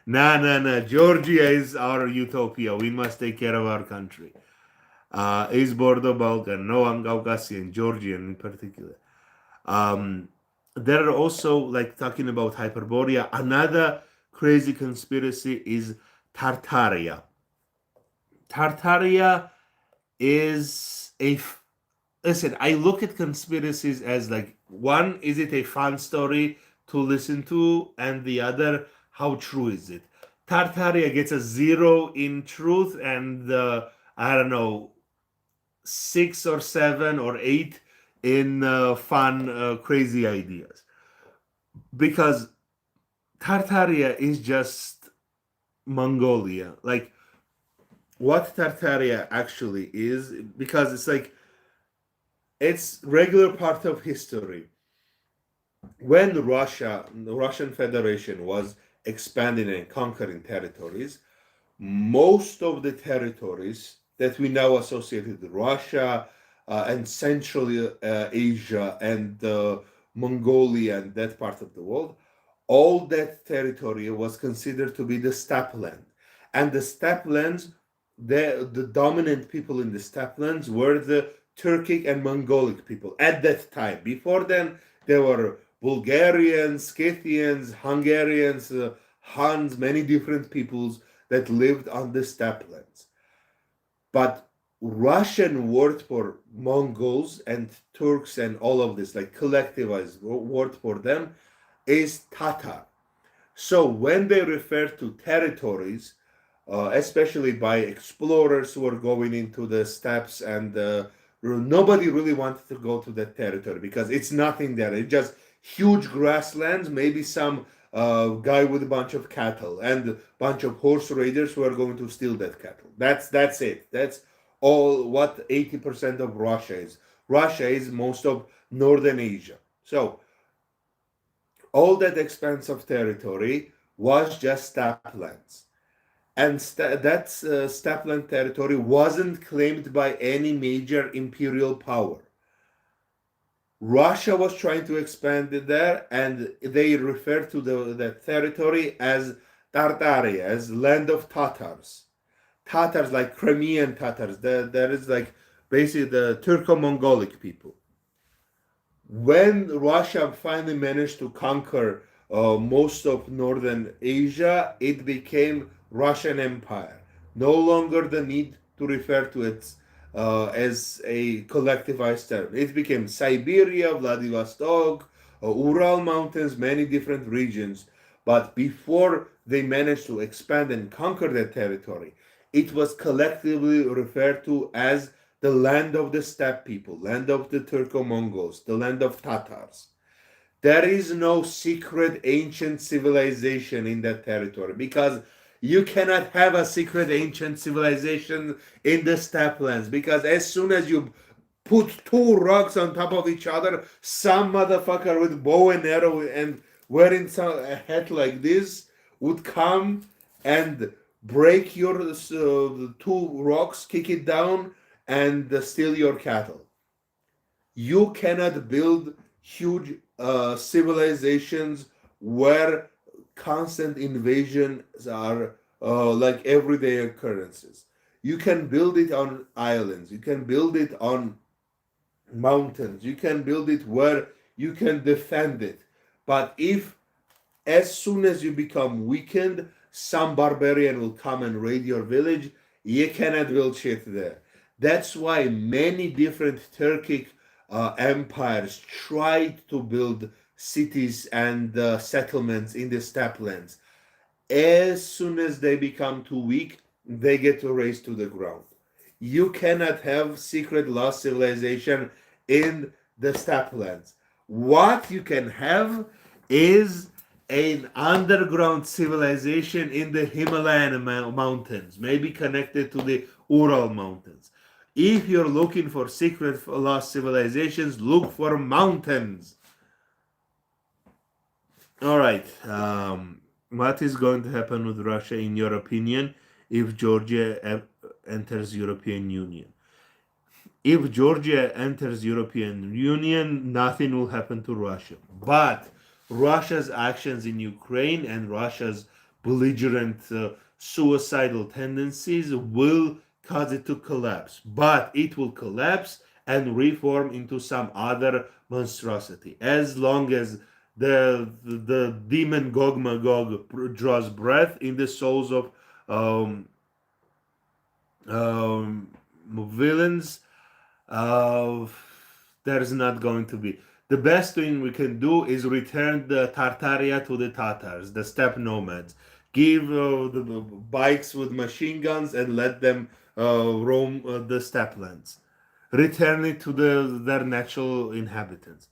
Nah. Georgia is our utopia. We must take care of our country. Is Bordo Balkan? No, I'm Caucasian, Georgian in particular. There are also talking about Hyperborea. Another crazy conspiracy is Tartaria. Tartaria is listen, I look at conspiracies as one, is it a fun story to listen to, and the other, how true is it? Tartaria gets a 0 in truth and I don't know, 6 or 7 or 8 in fun, crazy ideas. Because Tartaria is just Mongolia. What Tartaria actually is, because it's regular part of history. When the Russian Federation was expanding and conquering territories, most of the territories that we now associate with Russia and Central Asia and Mongolia and that part of the world, all that territory was considered to be the steppe land. And the steppe lands, the dominant people in the steppe lands were the Turkic and Mongolic people at that time. Before then, there were Bulgarians, Scythians, Hungarians, Huns, many different peoples that lived on the steppe lands. But Russian word for Mongols and Turks and all of this, collectivized word for them, is Tatar. So when they refer to territories, especially by explorers who are going into the steppes, and nobody really wanted to go to that territory because it's nothing there. It's just huge grasslands, maybe some guy with a bunch of cattle and a bunch of horse raiders who are going to steal that cattle. That's it. That's all what 80% of Russia is. Russia is most of Northern Asia. So all that expanse of territory was just steppe lands. And that steppe land territory wasn't claimed by any major imperial power. Russia was trying to expand it there, and they refer to that territory as Tartaria, as land of Tatars. Tatars, like Crimean Tatars. There is like basically the Turco-Mongolic people. When Russia finally managed to conquer most of northern Asia, it became Russian Empire. No longer the need to refer to it as a collectivized term. It became Siberia, Vladivostok, Ural Mountains, many different regions. But before they managed to expand and conquer that territory, it was collectively referred to as the land of the steppe people, land of the Turco-Mongols, the land of Tatars. There is no secret ancient civilization in that territory because you cannot have a secret ancient civilization in the steppe lands because as soon as you put two rocks on top of each other, some motherfucker with bow and arrow and wearing a hat like this would come and break your two rocks, kick it down, and steal your cattle. You cannot build huge civilizations where constant invasions are like everyday occurrences. You can build it on islands, you can build it on mountains, you can build it where you can defend it. But if as soon as you become weakened, some barbarian will come and raid your village. You cannot build shit there. That's why many different Turkic empires tried to build cities and settlements in the steppe lands. As soon as they become too weak, they get razed to the ground. You cannot have secret lost civilization in the steppe lands. What you can have is an underground civilization in the Himalayan mountains, maybe connected to the Ural mountains. If you're looking for secret lost civilizations, look for mountains. All right. What is going to happen with Russia, in your opinion, if Georgia enters European Union? If Georgia enters European Union, nothing will happen to Russia. But Russia's actions in Ukraine and Russia's belligerent suicidal tendencies will cause it to collapse. But it will collapse and reform into some other monstrosity. As long as the demon Gog Magog draws breath in the souls of um, um, villains, uh, there's not going to be. The best thing we can do is return the Tartaria to the Tatars, the steppe nomads. Give the bikes with machine guns and let them roam the steppe lands. Return it to their natural inhabitants.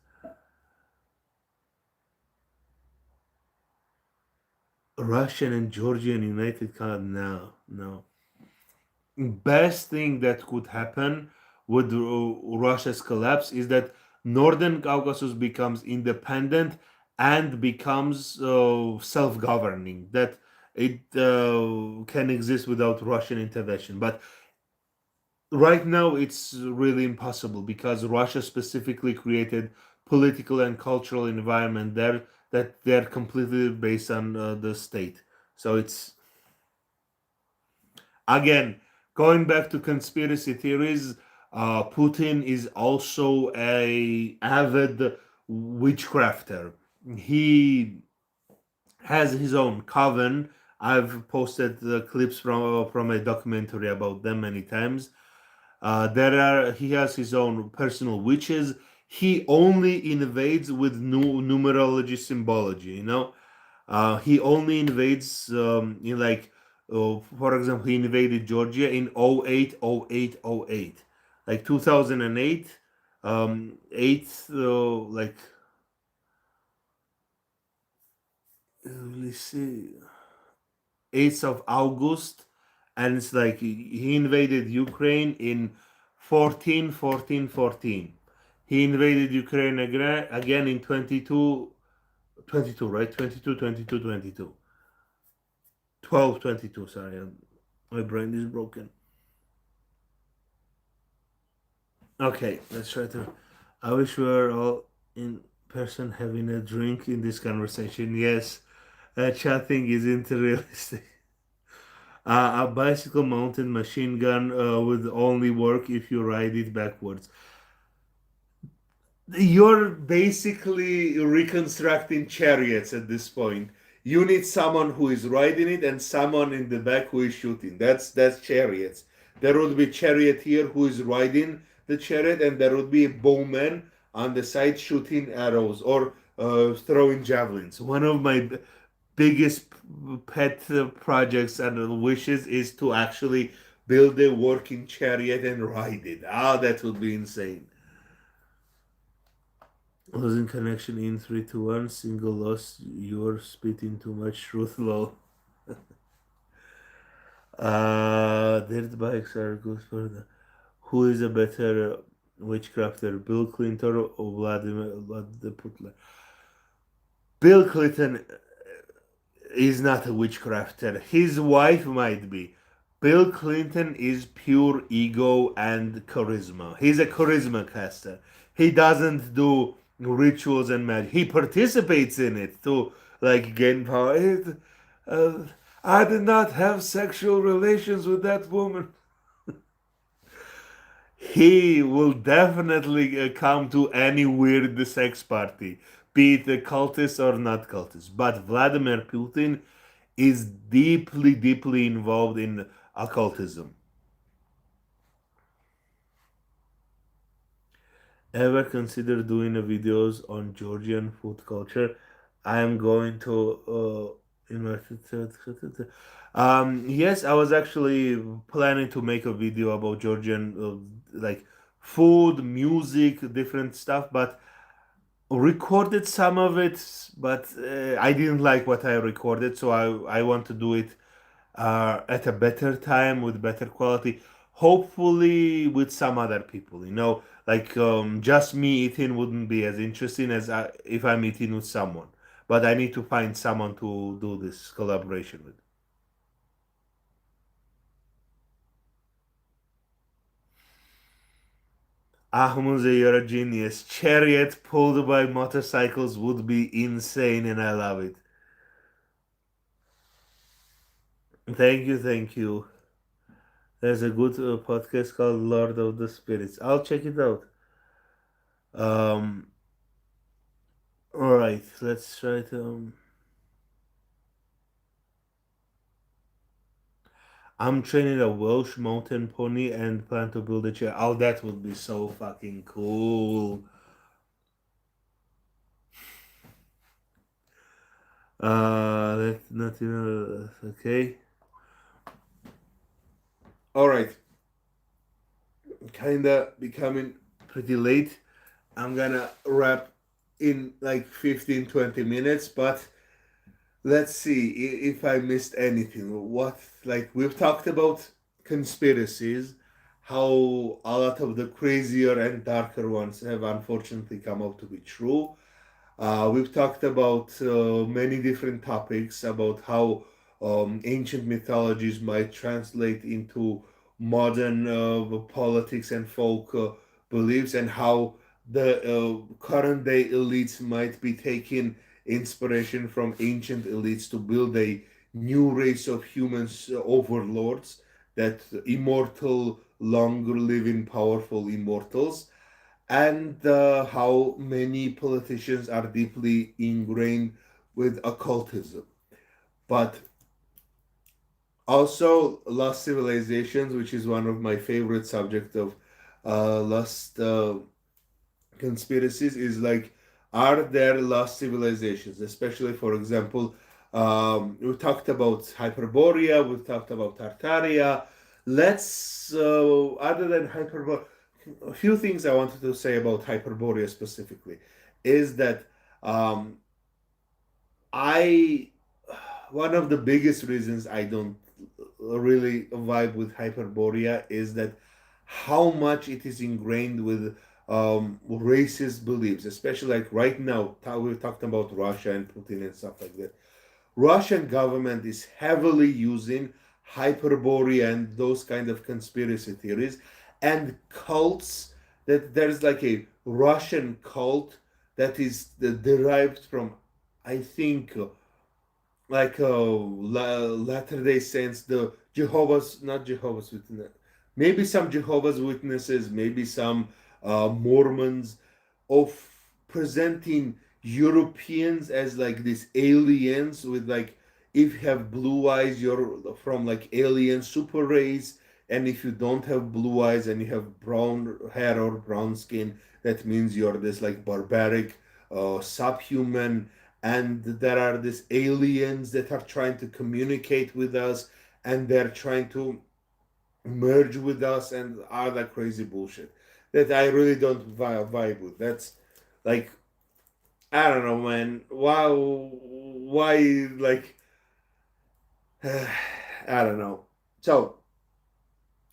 Russian and Georgian United Kingdom. No, no. Best thing that could happen with Russia's collapse is that Northern Caucasus becomes independent and becomes self-governing. That it can exist without Russian intervention. But right now, it's really impossible because Russia specifically created political and cultural environment there that they're completely based on the state. So it's again, going back to conspiracy theories, Putin is also a avid witchcrafter. He has his own coven. I've posted the clips from a documentary about them many times. He has his own personal witches. He only invades with numerology symbology. He only invades in like, for example, he invaded Georgia in 08, 08, 08. Like 2008, 8, like, let's see, 8th of August. And it's like he invaded Ukraine in 14, 14, 14. He invaded Ukraine again in 22, 22, right? 22, 22, 22. 12, 22, sorry. My brain is broken. Okay, let's try to. I wish we were all in person having a drink in this conversation. Yes, chatting isn't realistic. A bicycle mounted machine gun would only work if you ride it backwards. You're basically reconstructing chariots at this point. You need someone who is riding it and someone in the back who is shooting. That's chariots. There would be charioteer who is riding the chariot, and there would be a bowman on the side shooting arrows or throwing javelins. One of my biggest pet projects and wishes is to actually build a working chariot and ride it. Ah, that would be insane. Losing connection in 3 to 1. Single loss. You're spitting too much truth, lol. Dirt bikes are good for the. Who is a better witchcrafter, Bill Clinton or Vladimir Putin? Bill Clinton is not a witchcrafter. His wife might be. Bill Clinton is pure ego and charisma. He's a charisma caster. He doesn't do rituals and magic. He participates in it to like gain power. Uh, I did not have sexual relations with that woman. He will definitely come to any weird sex party, be it a cultist or not cultist. But Vladimir Putin is deeply, deeply involved in occultism. Ever consider doing a videos on Georgian food culture? I am going to yes, I was actually planning to make a video about Georgian like food, music, different stuff, but recorded some of it, but I didn't like what I recorded, so I want to do it at a better time with better quality, hopefully with some other people. Like just me eating wouldn't be as interesting as if I'm eating with someone. But I need to find someone to do this collaboration with. Ahmuze, you're a genius. Chariot pulled by motorcycles would be insane, and I love it. Thank you, thank you. There's a good podcast called Lord of the Spirits. I'll check it out. Um, all right, let's try to. I'm training a Welsh mountain pony and plan to build a chair. Oh, that would be so fucking cool. That's not even okay. All right, kinda becoming pretty late. I'm gonna wrap in like 15-20 minutes, but let's see if I missed anything. What, like, we've talked about conspiracies, how a lot of the crazier and darker ones have unfortunately come out to be true. We've talked about many different topics about how ancient mythologies might translate into modern politics and folk beliefs, and how the current day elites might be taking inspiration from ancient elites to build a new race of humans, overlords, that immortal, longer living, powerful immortals, and how many politicians are deeply ingrained with occultism. But also lost civilizations, which is one of my favorite subjects of lost conspiracies, is like, are there lost civilizations? Especially, for example, we talked about Hyperborea, we talked about Tartaria. Let's, other than Hyperborea, a few things I wanted to say about Hyperborea specifically is that um, I one of the biggest reasons I don't really vibe with Hyperborea is that how much it is ingrained with racist beliefs, especially like right now. We're talking about Russia and Putin and stuff like that. Russian government is heavily using Hyperborea and those kind of conspiracy theories and cults that there's like a Russian cult that is derived from, I think, like Latter Day Saints, the Jehovah's, not Jehovah's Witnesses, maybe some Jehovah's Witnesses, maybe some Mormons, of presenting Europeans as like these aliens with like, if you have blue eyes, you're from like alien super race, and if you don't have blue eyes and you have brown hair or brown skin, that means you're this like barbaric subhuman, and there are these aliens that are trying to communicate with us, and they're trying to merge with us, and all that crazy bullshit that I really don't vibe with. That's like, I don't know, man. Why, like, I don't know. So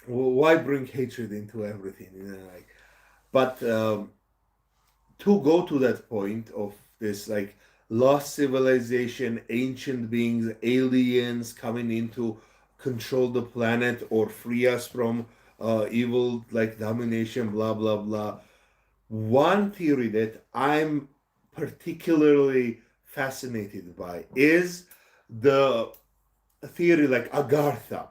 why bring hatred into everything? You know, like, but to go to that point of this like lost civilization, ancient beings, aliens coming in to control the planet or free us from evil like domination, blah blah blah. One theory that I'm particularly fascinated by is the theory like Agartha.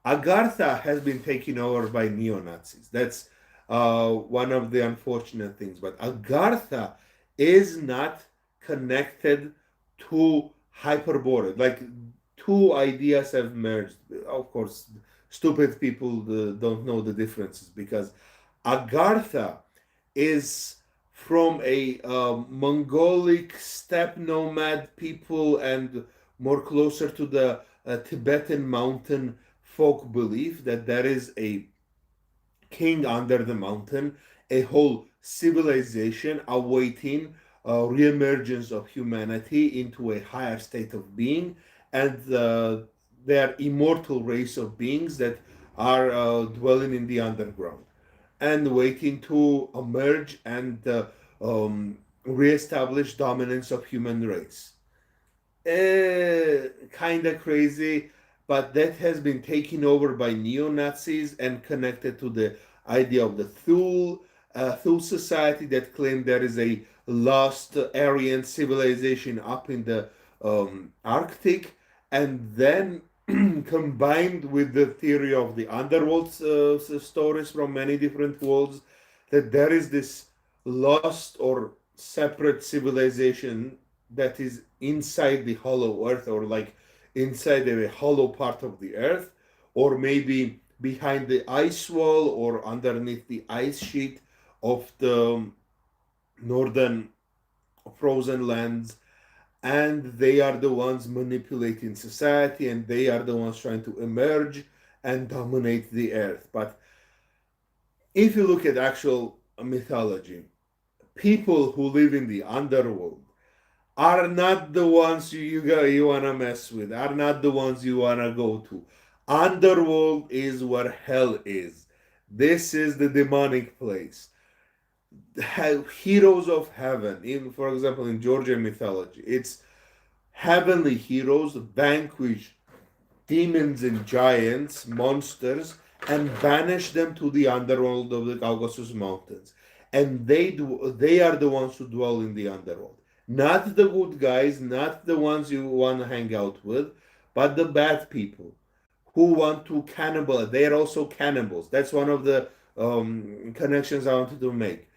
Agartha has been taken over by neo Nazis. That's one of the unfortunate things. But Agartha is not connected to Hyperborean. Like, two ideas have merged. Of course, stupid people don't know the differences, because Agartha is from a Mongolic steppe nomad people, and more closer to the Tibetan mountain folk belief that there is a king under the mountain, a whole civilization awaiting reemergence of humanity into a higher state of being, and they are immortal race of beings that are dwelling in the underground and waiting to emerge and reestablish dominance of human race. Kind of crazy, but that has been taken over by neo Nazis and connected to the idea of the Thule society that claim there is a lost Aryan civilization up in the Arctic, and then combined with the theory of the underworld stories from many different worlds, that there is this lost or separate civilization that is inside the hollow earth, or like inside a hollow part of the earth, or maybe behind the ice wall or underneath the ice sheet of the northern frozen lands, and they are the ones manipulating society, and they are the ones trying to emerge and dominate the earth. But if you look at actual mythology, people who live in the underworld are not the ones you wanna mess with, are not the ones you wanna go to. Underworld is where hell is. This is the demonic place. Heroes of heaven, in for example in Georgian mythology, it's heavenly heroes vanquish demons and giants, monsters, and banish them to the underworld of the Caucasus Mountains. And they are the ones who dwell in the underworld. Not the good guys, not the ones you want to hang out with, but the bad people who want to cannibal. They are also cannibals. That's one of the connections I wanted to make.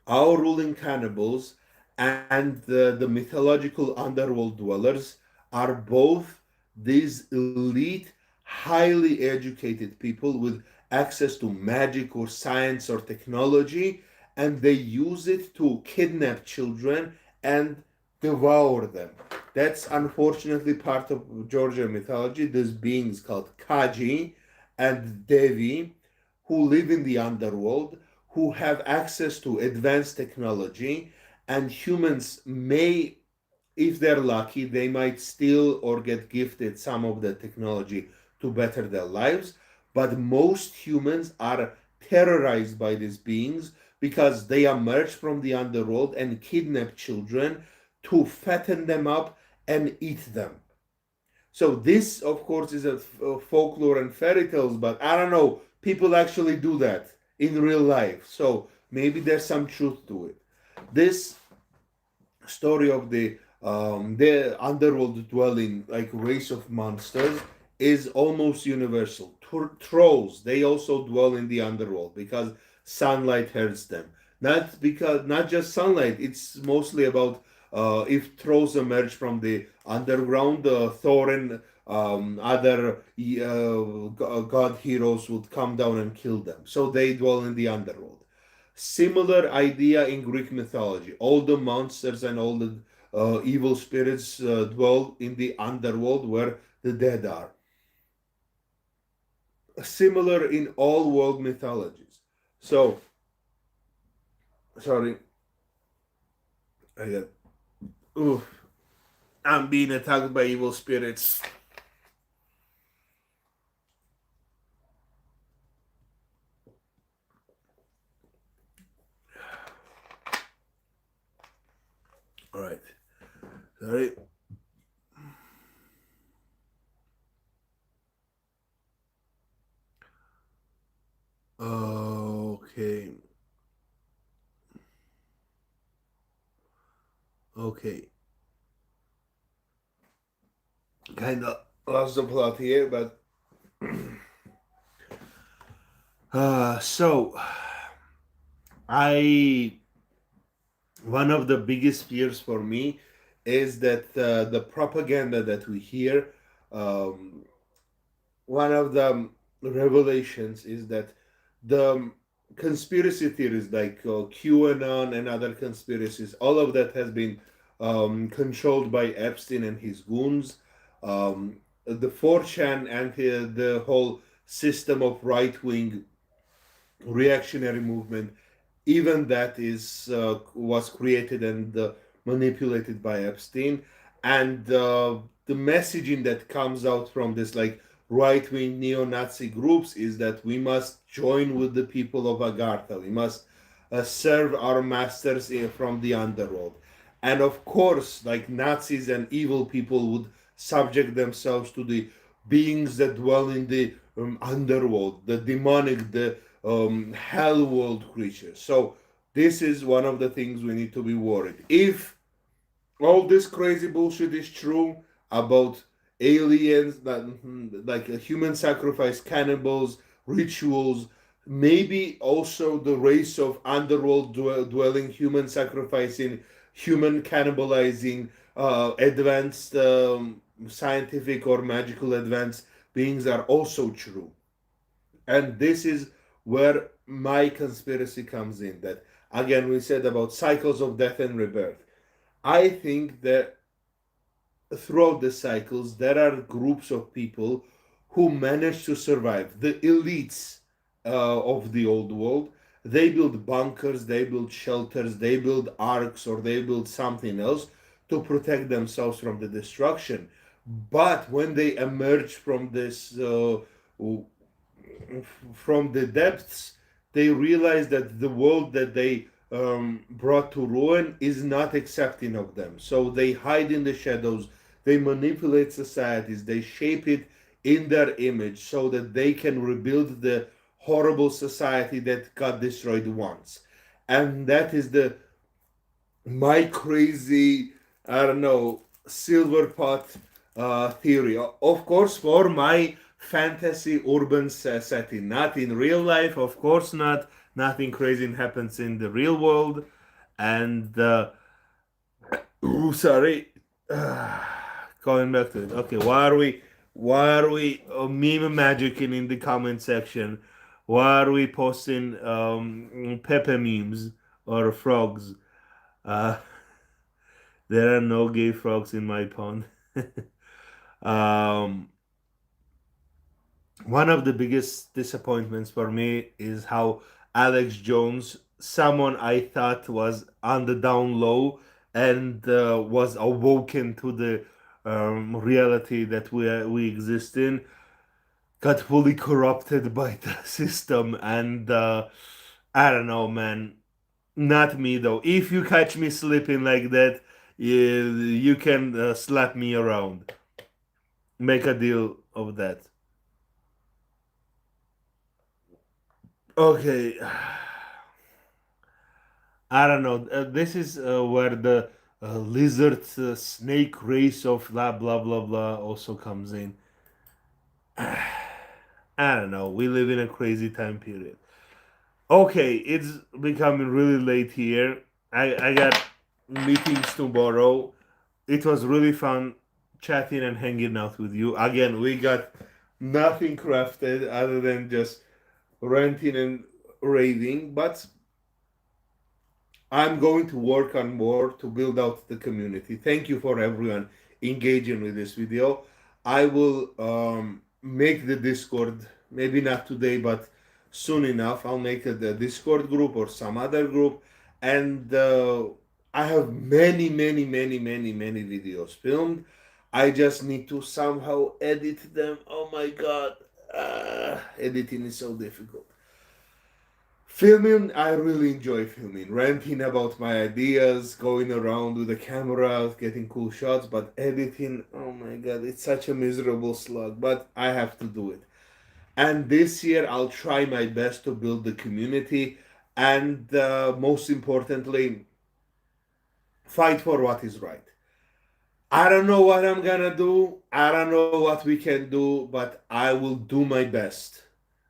Our ruling cannibals and the mythological underworld dwellers are both these elite, highly educated people with access to magic or science or technology, and they use it to kidnap children and devour them. That's unfortunately part of Georgian mythology. These beings called Kaji and Devi, who live in the underworld, who have access to advanced technology, and humans may, if they're lucky, they might steal or get gifted some of the technology to better their lives. But most humans are terrorized by these beings because they emerge from the underworld and kidnap children to fatten them up and eat them. So this, of course, is a folklore and fairy tales, but I don't know. People actually do that in real life. So maybe there's some truth to it. This story of the underworld dwelling like race of monsters is almost universal. Trolls, they also dwell in the underworld because sunlight hurts them. Not just sunlight. It's mostly about if trolls emerge from the underground, Thorin, other god heroes would come down and kill them. So they dwell in the underworld. Similar idea in Greek mythology. All the monsters and all the evil spirits dwell in the underworld where the dead are. Similar in all world mythologies. So, sorry, I got, ooh, I'm being attacked by evil spirits. All right, sorry. Okay, okay. Kind of lost the plot here, but so I one of the biggest fears for me is that the propaganda that we hear, um, one of the revelations is that the conspiracy theories like QAnon and other conspiracies, all of that has been controlled by Epstein and his goons. The 4chan and the whole system of right wing reactionary movement, even that is was created and manipulated by Epstein, and the messaging that comes out from this like right-wing neo-Nazi groups is that we must join with the people of Agartha. We must serve our masters from the underworld, and of course, like Nazis and evil people would subject themselves to the beings that dwell in the underworld, the demonic, the hell world creatures. So this is one of the things we need to be worried. If all this crazy bullshit is true about aliens, like a human sacrifice, cannibals, rituals, maybe also the race of underworld dwelling, human sacrificing, human cannibalizing, advanced scientific or magical advanced beings are also true. And this is where my conspiracy comes in, that again we said about cycles of death and rebirth. I think that throughout the cycles there are groups of people who manage to survive, the elites of the old world. They build bunkers, they build shelters, they build arcs, or they build something else to protect themselves from the destruction. But when they emerge from this from the depths, they realize that the world that they brought to ruin is not accepting of them. So they hide in the shadows, they manipulate societies, they shape it in their image so that they can rebuild the horrible society that got destroyed once. And that is the my crazy, I don't know, silver pot theory. Of course, for my fantasy urban setting, not in real life, of course not. Nothing crazy happens in the real world. And, sorry, going back to it. Okay, why are we meme magicking in the comment section? Why are we posting Pepe memes or frogs? Uh, There are no gay frogs in my pond. um, One of the biggest disappointments for me is how Alex Jones, someone I thought was on the down low and was awoken to the reality that we exist in, got fully corrupted by the system. And I don't know, man. Not me though. If you catch me sleeping like that, you can slap me around. Make a deal of that. Okay, I don't know. This is where the lizard snake race of blah blah blah blah also comes in. I don't know. We live in a crazy time period. Okay, it's becoming really late here. I got meetings tomorrow. It was really fun chatting and hanging out with you. Again, we got nothing crafted other than just ranting and raving, but I'm going to work on more to build out the community. Thank you for everyone engaging with this video. I will make the Discord, maybe not today, but soon enough. I'll make the Discord group or some other group. And I have many, many, many, many, many videos filmed. I just need to somehow edit them. Oh my God. Editing is so difficult. Filming, I really enjoy filming, ranting about my ideas, going around with the camera, getting cool shots, but editing, oh my god, it's such a miserable slog, but I have to do it. And this year, I'll try my best to build the community and most importantly, fight for what is right. I don't know what I'm gonna do, I don't know what we can do, but I will do my best.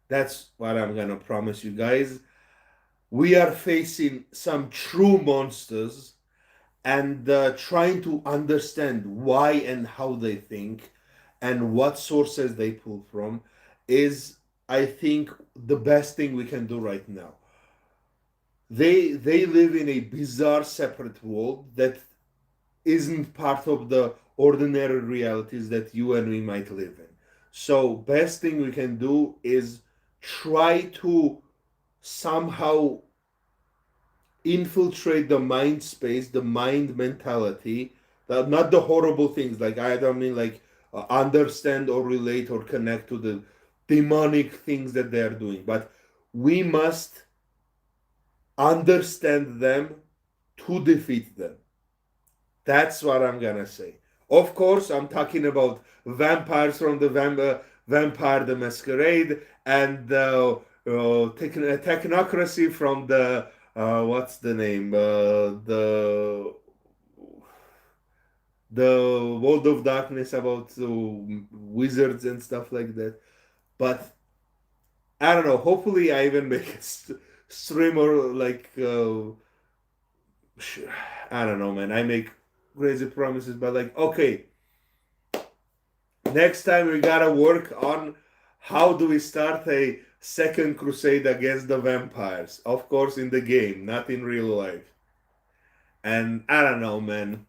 That's what I'm gonna promise you guys. We are facing some true monsters and trying to understand why and how they think and what sources they pull from is, I think, the best thing we can do right now. They live in a bizarre separate world that isn't part of the ordinary realities that you and me might live in. So best thing we can do is try to somehow infiltrate the mind space, the mind mentality, not the horrible things. Like I don't mean like understand or relate or connect to the demonic things that they are doing, but we must understand them to defeat them. That's what I'm gonna say. Of course, I'm talking about vampires from the Vampire the Masquerade and technocracy from the what's the name? The World of Darkness about wizards and stuff like that. But I don't know. Hopefully, I even make a stream or like I don't know, man. I make crazy promises, but like okay, next time we gotta work on how do we start a second crusade against the vampires. Of course, in the game, not in real life. And I don't know, man.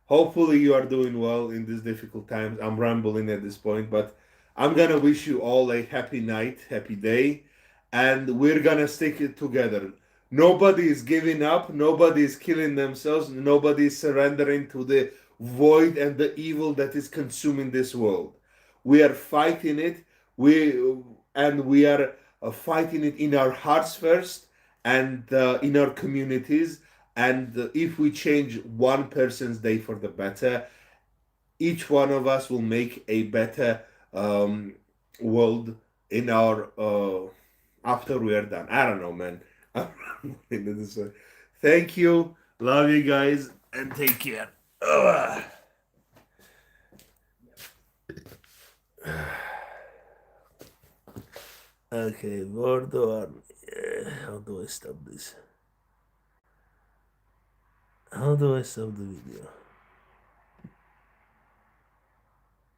Hopefully, you are doing well in these difficult times. I'm rambling at this point, but I'm gonna wish you all a happy night, happy day, and we're gonna stick it together. Nobody is giving up, nobody is killing themselves, nobody is surrendering to the void and the evil that is consuming this world. We are fighting it, we are fighting it in our hearts first and in our communities, and if we change one person's day for the better, each one of us will make a better world in our after we are done. I don't know, man. Thank you. Love you guys and take care. Ugh. Okay, bordo. How do I stop this? How do I stop the video?